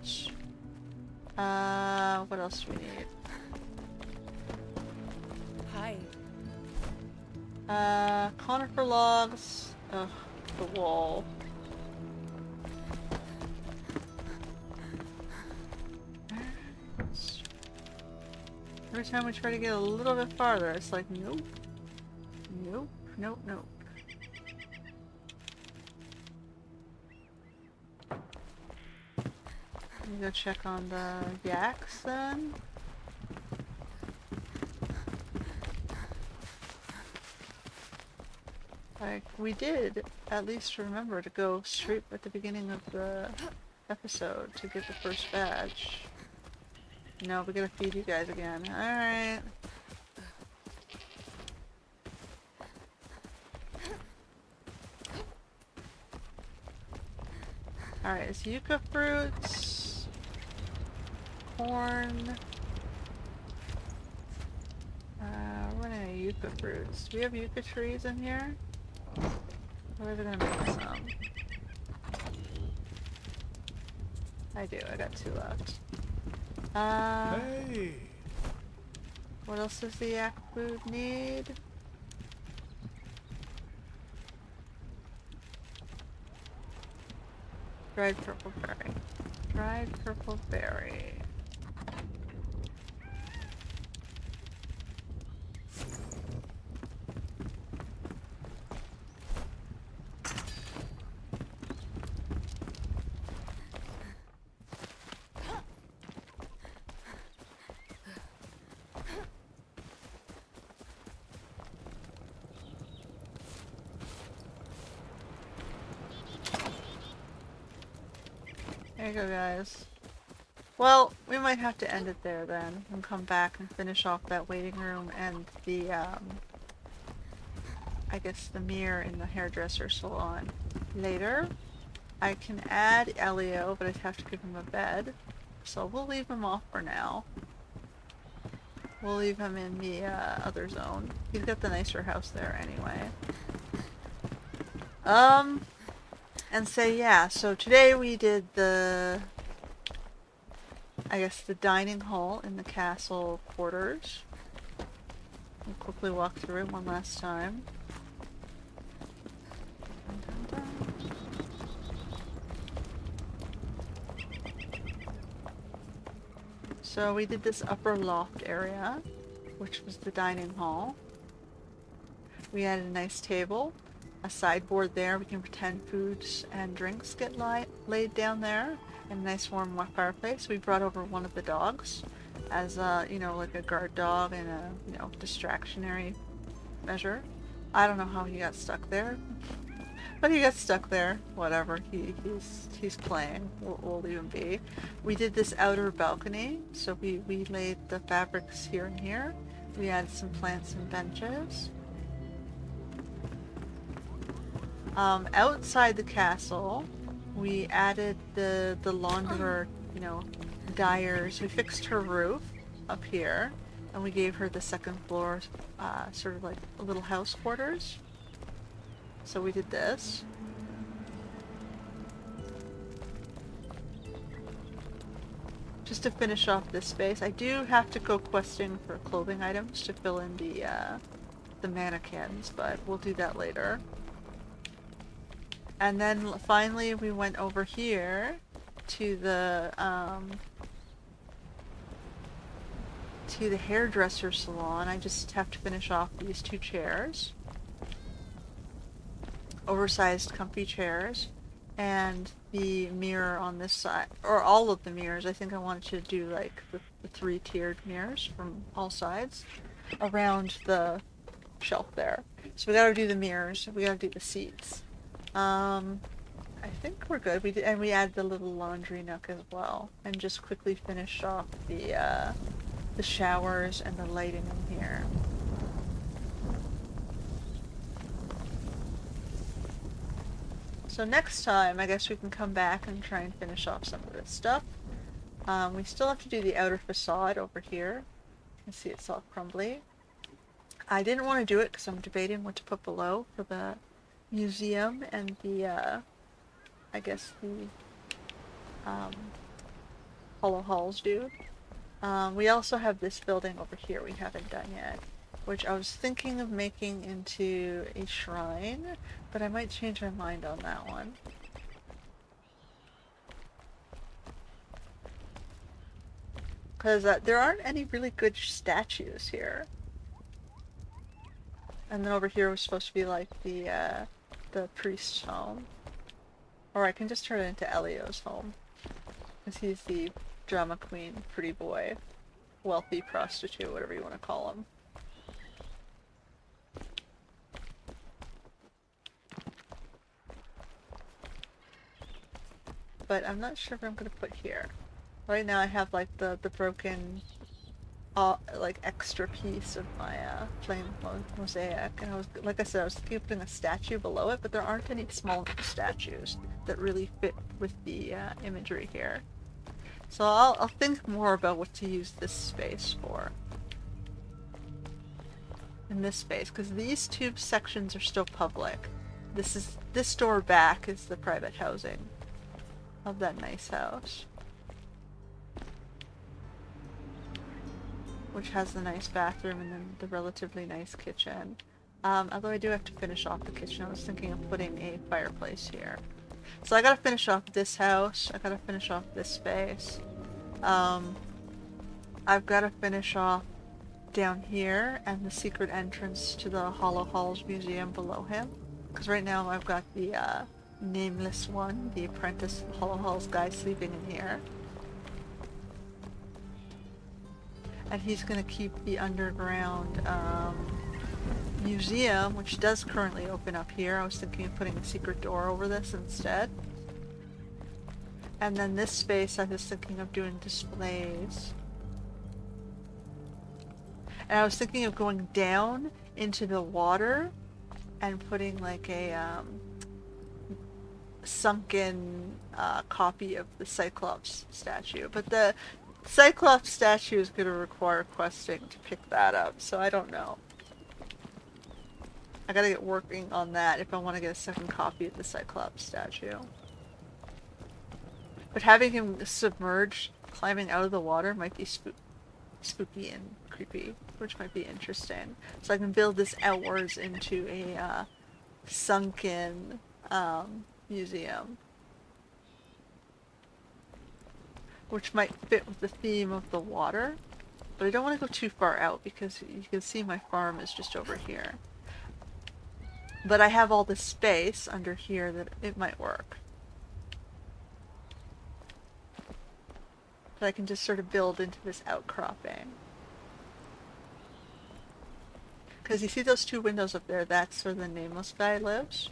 What else do we need? Conifer logs. Ugh, the wool. Every time we try to get a little bit farther, it's like, nope. Nope, nope, nope. Let me go check on the yaks then. Like, we did at least remember to go straight at the beginning of the episode to get the first badge. No, we gotta feed you guys again. Alright. Alright, it's yucca fruits, corn. We're running out of yucca fruits. Do we have yucca trees in here? Or are they gonna make some? I do, I got 2 left. Hey. What else does the yak food need? Dried purple berry. Dried purple berry. There you go, guys. Well, we might have to end it there then, and come back and finish off that waiting room and the, I guess the mirror in the hairdresser salon later. I can add Elio, but I'd have to give him a bed. So we'll leave him off for now. We'll leave him in the other zone. He's got the nicer house there anyway. And say, yeah, so today we did the, I guess, the dining hall in the castle quarters. We'll quickly walk through it one last time. Dun, dun, dun. So we did this upper loft area, which was the dining hall. We added a nice table, a sideboard there. We can pretend foods and drinks get laid down there, and a nice warm fireplace. We brought over one of the dogs as a, you know, like a guard dog and a, you know, distractionary measure. I don't know how he got stuck there, but he got stuck there. Whatever. He's playing. We'll leave him be. We did this outer balcony, so we laid the fabrics here and here. We added some plants and benches. Outside the castle, we added the launderer, you know, Dyers. We fixed her roof up here, and we gave her the second floor, sort of like a little house quarters. So we did this. Just to finish off this space, I do have to go questing for clothing items to fill in the mannequins, but we'll do that later. And then finally we went over here to the hairdresser salon. I just have to finish off these two chairs. Oversized comfy chairs. And the mirror on this side, or all of the mirrors. I think I wanted to do like the three-tiered mirrors from all sides around the shelf there. So we gotta do the mirrors, we gotta do the seats. I think we're good. We did, and we added the little laundry nook as well, and just quickly finish off the showers and the lighting in here. So next time, I guess we can come back and try and finish off some of this stuff. We still have to do the outer facade over here. You can see it's all crumbly. I didn't want to do it because I'm debating what to put below for the museum and the, I guess the Hollow Halls dude. We also have this building over here we haven't done yet, which I was thinking of making into a shrine, but I might change my mind on that one. Because there aren't any really good statues here. And then over here was supposed to be like the priest's home. Or I can just turn it into Elio's home. Because he's the drama queen, pretty boy, wealthy prostitute, whatever you want to call him. But I'm not sure what I'm going to put here. Right now I have like the broken like extra piece of my flame mosaic, and I was, like I said, I was thinking of putting a statue below it, but there aren't any small statues that really fit with the imagery here. So I'll think more about what to use this space for. In this space, because these two sections are still public. This door back is the private housing of that nice house, which has the nice bathroom and then the relatively nice kitchen. Although I do have to finish off the kitchen. I was thinking of putting a fireplace here. So I gotta finish off this house. I gotta finish off this space. I've gotta finish off down here and the secret entrance to the Hollow Halls Museum below him. Because right now I've got the nameless one, the apprentice Hollow Halls guy sleeping in here. And he's gonna keep the underground museum, which does currently open up here. I was thinking of putting a secret door over this instead. And then this space I was thinking of doing displays. And I was thinking of going down into the water and putting like a sunken copy of the Cyclops statue. But the Cyclops statue is going to require questing to pick that up, so I don't know. I gotta get working on that if I want to get a second copy of the Cyclops statue. But having him submerged, climbing out of the water might be spooky and creepy, which might be interesting. So I can build this outwards into a sunken museum, which might fit with the theme of the water. But I don't want to go too far out because you can see my farm is just over here. But I have all this space under here that it might work. That I can just sort of build into this outcropping. Because you see those two windows up there, that's where the nameless guy lives.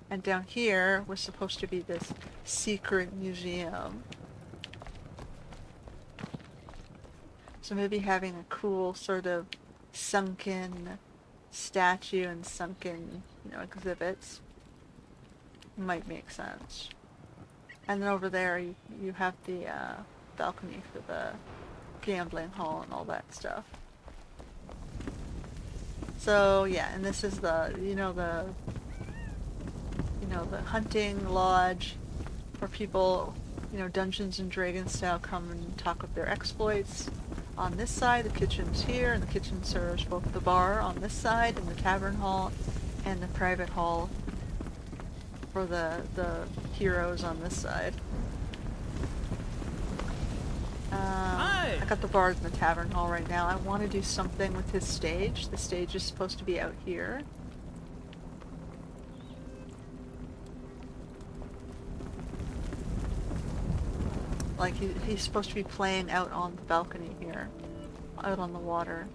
And down here was supposed to be this secret museum. So maybe having a cool sort of sunken statue and sunken, exhibits might make sense. And then over there you have the balcony for the gambling hall and all that stuff. So yeah, and this is the the hunting lodge where people, Dungeons and Dragons style, come and talk of their exploits. On this side, the kitchen's here, and the kitchen serves both the bar on this side and the tavern hall and the private hall for the heroes on this side. I got the bars in the tavern hall right now. I want to do something with his stage. The stage is supposed to be out here. Like he's supposed to be playing out on the balcony here, out on the water.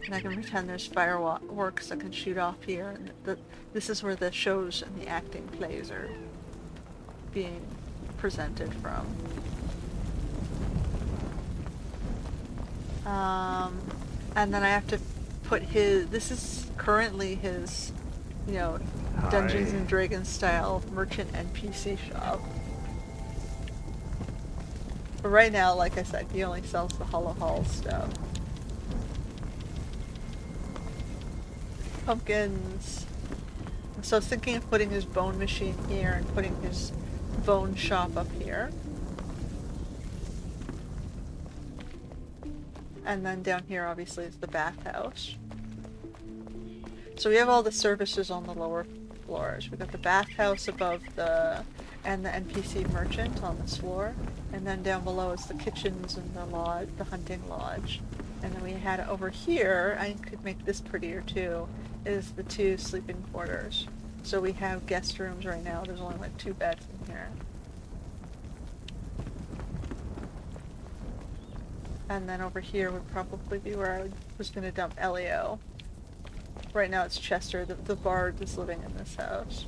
And I can pretend there's fireworks that can shoot off here. And this is where the shows and the acting plays are being presented from. And then I have to put this is currently his, Dungeons and Dragons style merchant NPC shop. But right now, like I said, he only sells the Hollow Hall stuff. Pumpkins. So I was thinking of putting his bone machine here and putting his bone shop up here. And then down here, obviously, is the bathhouse. So we have all the services on the lower floors. We've got the bathhouse above and the NPC merchant on this floor. And then down below is the kitchens and the lodge, the hunting lodge. And then we had over here, I could make this prettier too, is the 2 sleeping quarters. So we have guest rooms right now. There's only like 2 beds in here. And then over here would probably be where I was going to dump Elio. Right now it's Chester, the bard, is living in this house.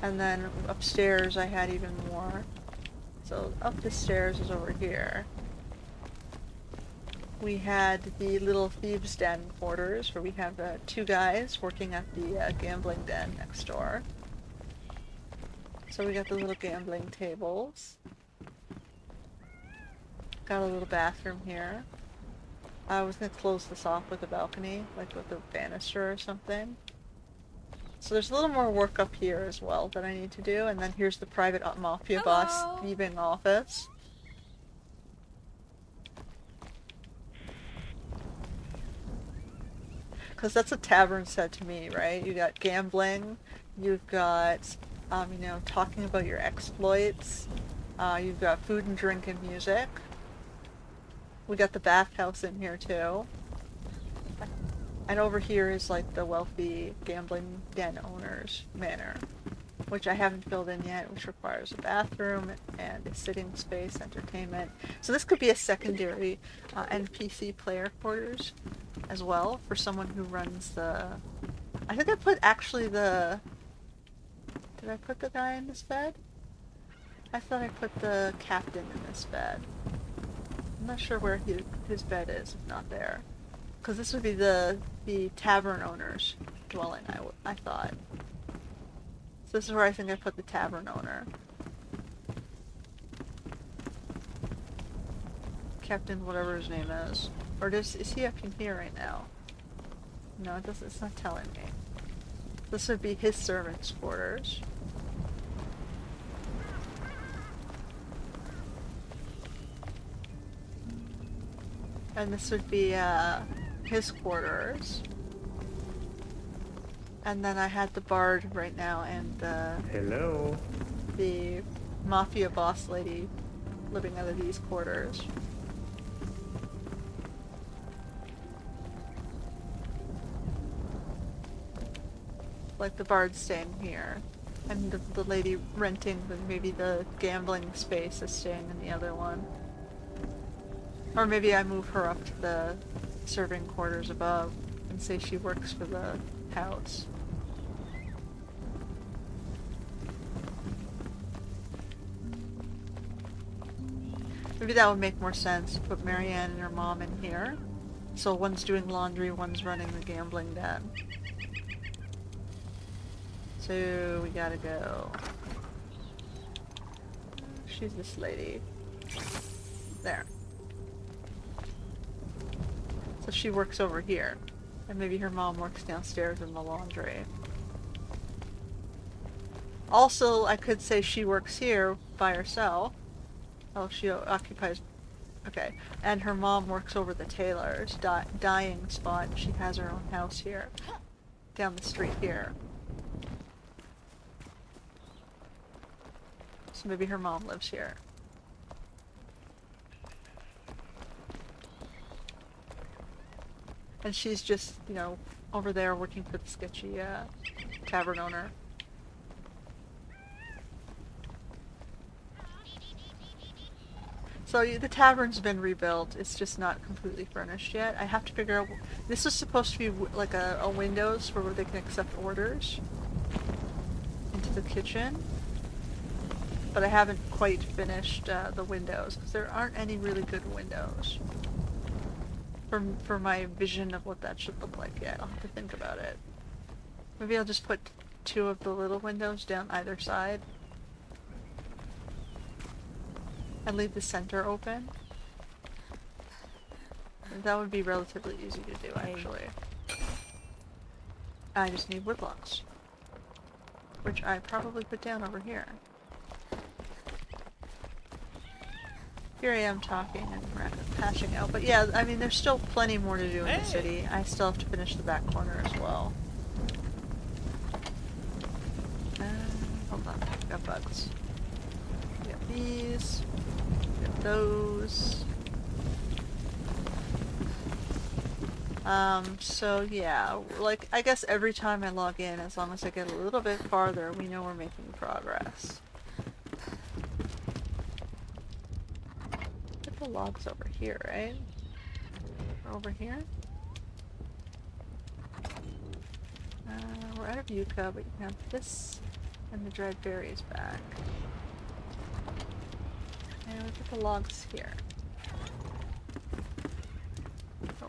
And then upstairs I had even more. So up the stairs is over here. We had the little thieves' den quarters where we have 2 guys working at the gambling den next door. So we got the little gambling tables. Got a little bathroom here. I was going to close this off with a balcony, like with a banister or something. So there's a little more work up here as well that I need to do, and then here's the private mafia boss thieving office. Because that's what Tavern said to me, right? You got gambling, You've got, talking about your exploits. You've got food and drink and music. We got the bathhouse in here too. And over here is like the wealthy gambling den owner's manor, which I haven't filled in yet, which requires a bathroom and a sitting space, entertainment. So this could be a secondary NPC player quarters as well for someone who runs the... I think I put actually the... Did I put the guy in this bed? I thought I put the captain in this bed. I'm not sure where his bed is, if not there. Because this would be the tavern owner's dwelling, I thought. So this is where I think I put the tavern owner. Captain whatever his name is. Or is he up in here right now? No, it doesn't, it's not telling me. This would be his servants' quarters. And this would be his quarters. And then I had the bard right now and Hello. the mafia boss lady living out of these quarters. Like the bard staying here. And the lady renting maybe the gambling space is staying in the other one. Or maybe I move her up to the serving quarters above and say she works for the house. Maybe that would make more sense to put Marianne and her mom in here. So one's doing laundry, one's running the gambling den. So we gotta go. She's this lady. There. So she works over here. And maybe her mom works downstairs in the laundry. Also, I could say she works here by herself. Oh, she occupies... Okay. And her mom works over the tailor's dyeing spot. She has her own house here. Down the street here. So maybe her mom lives here. And she's just, over there working for the sketchy tavern owner. So the tavern's been rebuilt. It's just not completely furnished yet. I have to figure out... This is supposed to be like a windows where they can accept orders into the kitchen. But I haven't quite finished the windows, because there aren't any really good windows. For my vision of what that should look like yet. I'll have to think about it. Maybe I'll just put 2 of the little windows down either side. And leave the center open. And that would be relatively easy to do, actually. I just need wood logs. Which I probably put down over here. Here I am talking and hashing out. But yeah, I mean, there's still plenty more to do in the city. I still have to finish the back corner as well. Hold on, I got bugs. We got these. We got those. So yeah, like, I guess every time I log in, as long as I get a little bit farther, we know we're making progress. Get the logs over here, right? Or over here? We're out of Yucca, but you can have this and the dried berries back. And we put the logs here. Oh.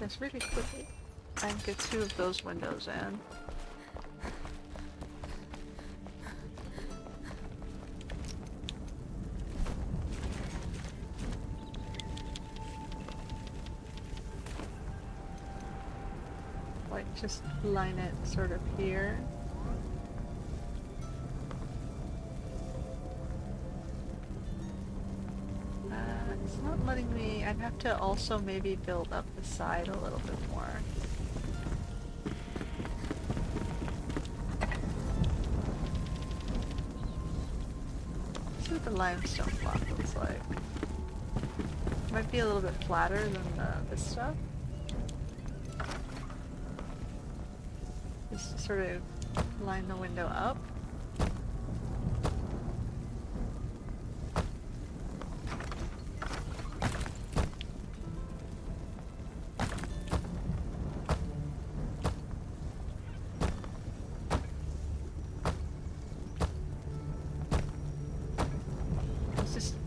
This really quickly. And get 2 of those windows in. Like, just line it sort of here. It's not letting me... I'd have to also maybe build up the side a little bit more. Let's see what the limestone block looks like. Might be a little bit flatter than this stuff. Just to sort of line the window up.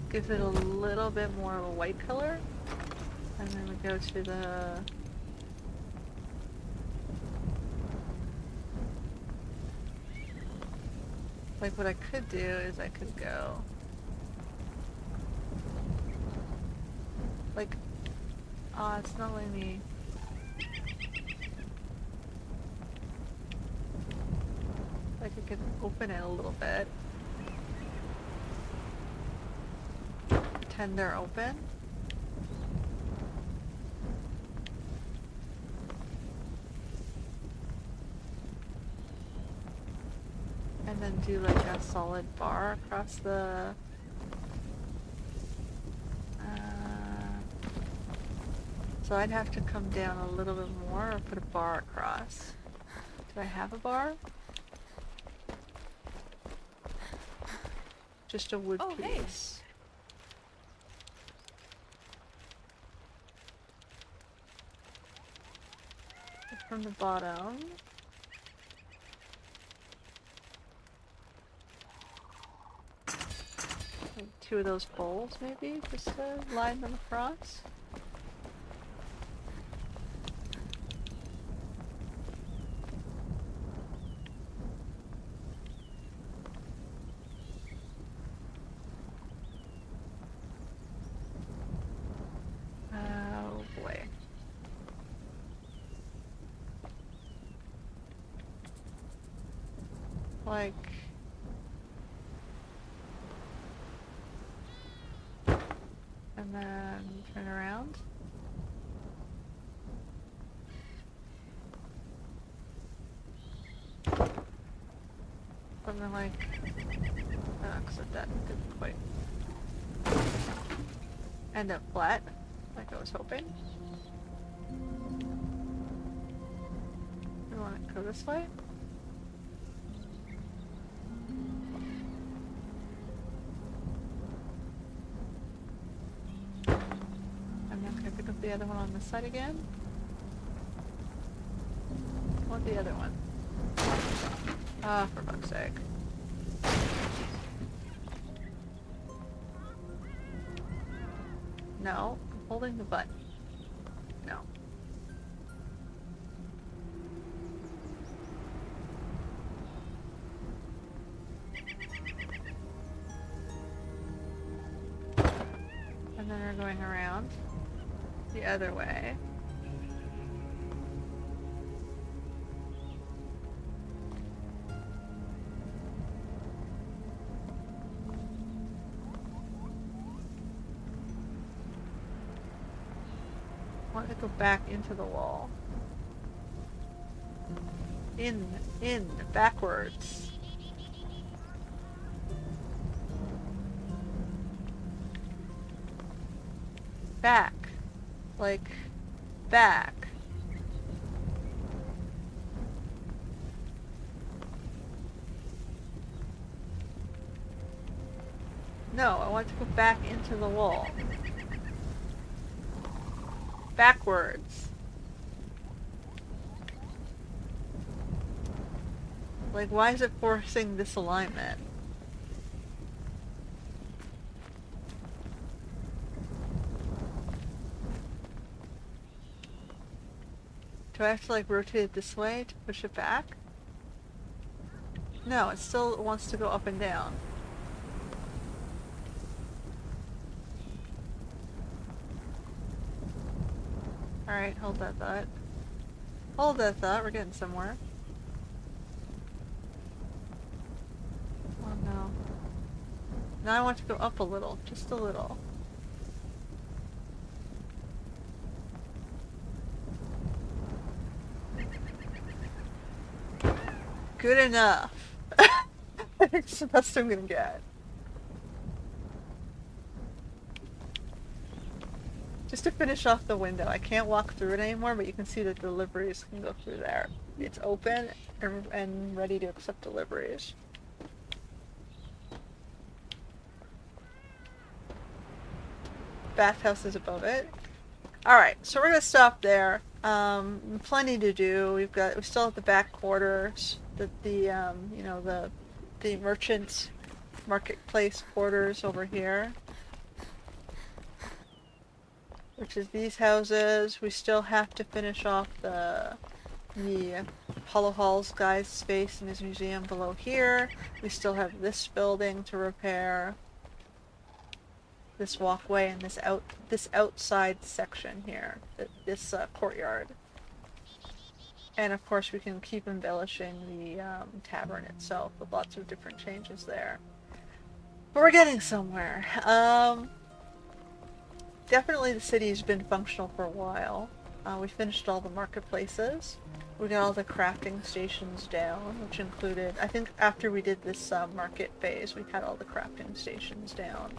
Give it a little bit more of a white color, and then we go to the like what I could do is I could go like it's not letting me. Like I could open it a little bit. Pretend they're open. And then do like a solid bar across the... so I'd have to come down a little bit more or put a bar across. Do I have a bar? Just a wood piece. Hey. From the bottom. Like 2 of those bowls maybe, just to line them across. Oh boy. Like, and then turn around. Something like, except that didn't quite end up flat, like I was hoping. We want to go this way. Pick up the other one on this side again. I want the other one. Ah, for fuck's sake. No, I'm holding the button. No. And then we're going around the other way. I want to go back into the wall. In, backwards. Back. Like, back. No, I want to go back into the wall. Backwards. Like, why is it forcing this alignment? Do I have to, like, rotate it this way to push it back? No, it still wants to go up and down. Alright, hold that thought. Hold that thought, we're getting somewhere. Oh no. Now I want to go up a little, just a little. Good enough. I think it's the best I'm gonna get. Just to finish off the window, I can't walk through it anymore, but you can see that deliveries can go through there. It's open and ready to accept deliveries. Bathhouse is above it. Alright, so we're gonna stop there. Plenty to do. We still have the back quarters, the merchant marketplace quarters over here, which is these houses. We still have to finish off the Apollo Hall's guy's space in his museum below here. We still have this building to repair, this walkway, and this outside section here, this courtyard. And of course we can keep embellishing the tavern itself with lots of different changes there. But we're getting somewhere. Definitely the city's been functional for a while. We finished all the marketplaces. We got all the crafting stations down, which included, I think after we did this market phase, we had all the crafting stations down.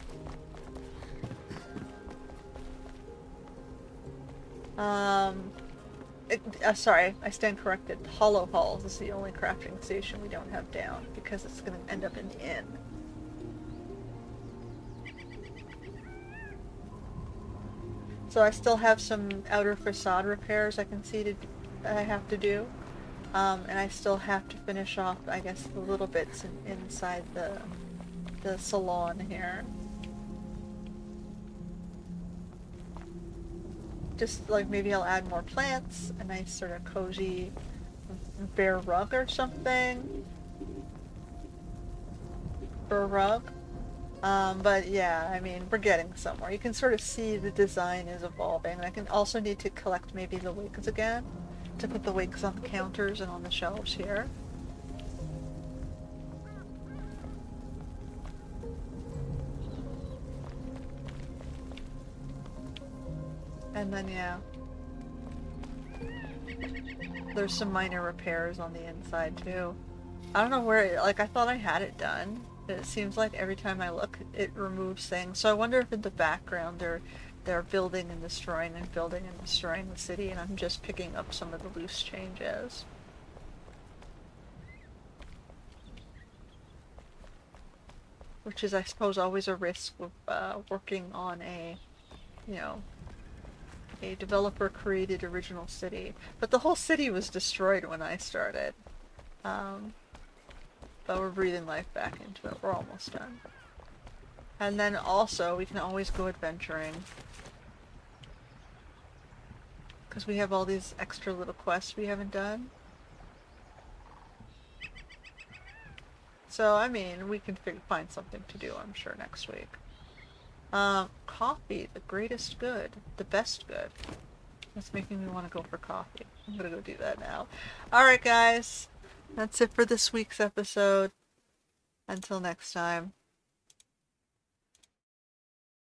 Sorry, I stand corrected. Hollow Halls is the only crafting station we don't have down, because it's going to end up in the inn. So I still have some outer facade repairs I have to do. And I still have to finish off, I guess, the little bits inside the salon here. Just like maybe I'll add more plants, a nice sort of cozy bear rug or something. Fur rug. But yeah, I mean, we're getting somewhere. You can sort of see the design is evolving. I can also need to collect maybe the wigs again, to put the wigs on the counters and on the shelves here. And then, yeah, there's some minor repairs on the inside too. I don't know where I thought I had it done. It seems like every time I look, it removes things. So I wonder if in the background they're building and destroying the city, and I'm just picking up some of the loose changes. Which is, I suppose, always a risk with working on a developer-created original city. But the whole city was destroyed when I started. But we're breathing life back into it. We're almost done. And then also, we can always go adventuring. Because we have all these extra little quests we haven't done. So, I mean, we can find something to do, I'm sure, next week. Coffee, the greatest good. The best good. That's making me want to go for coffee. I'm gonna go do that now. Alright, guys. That's it for this week's episode. Until next time.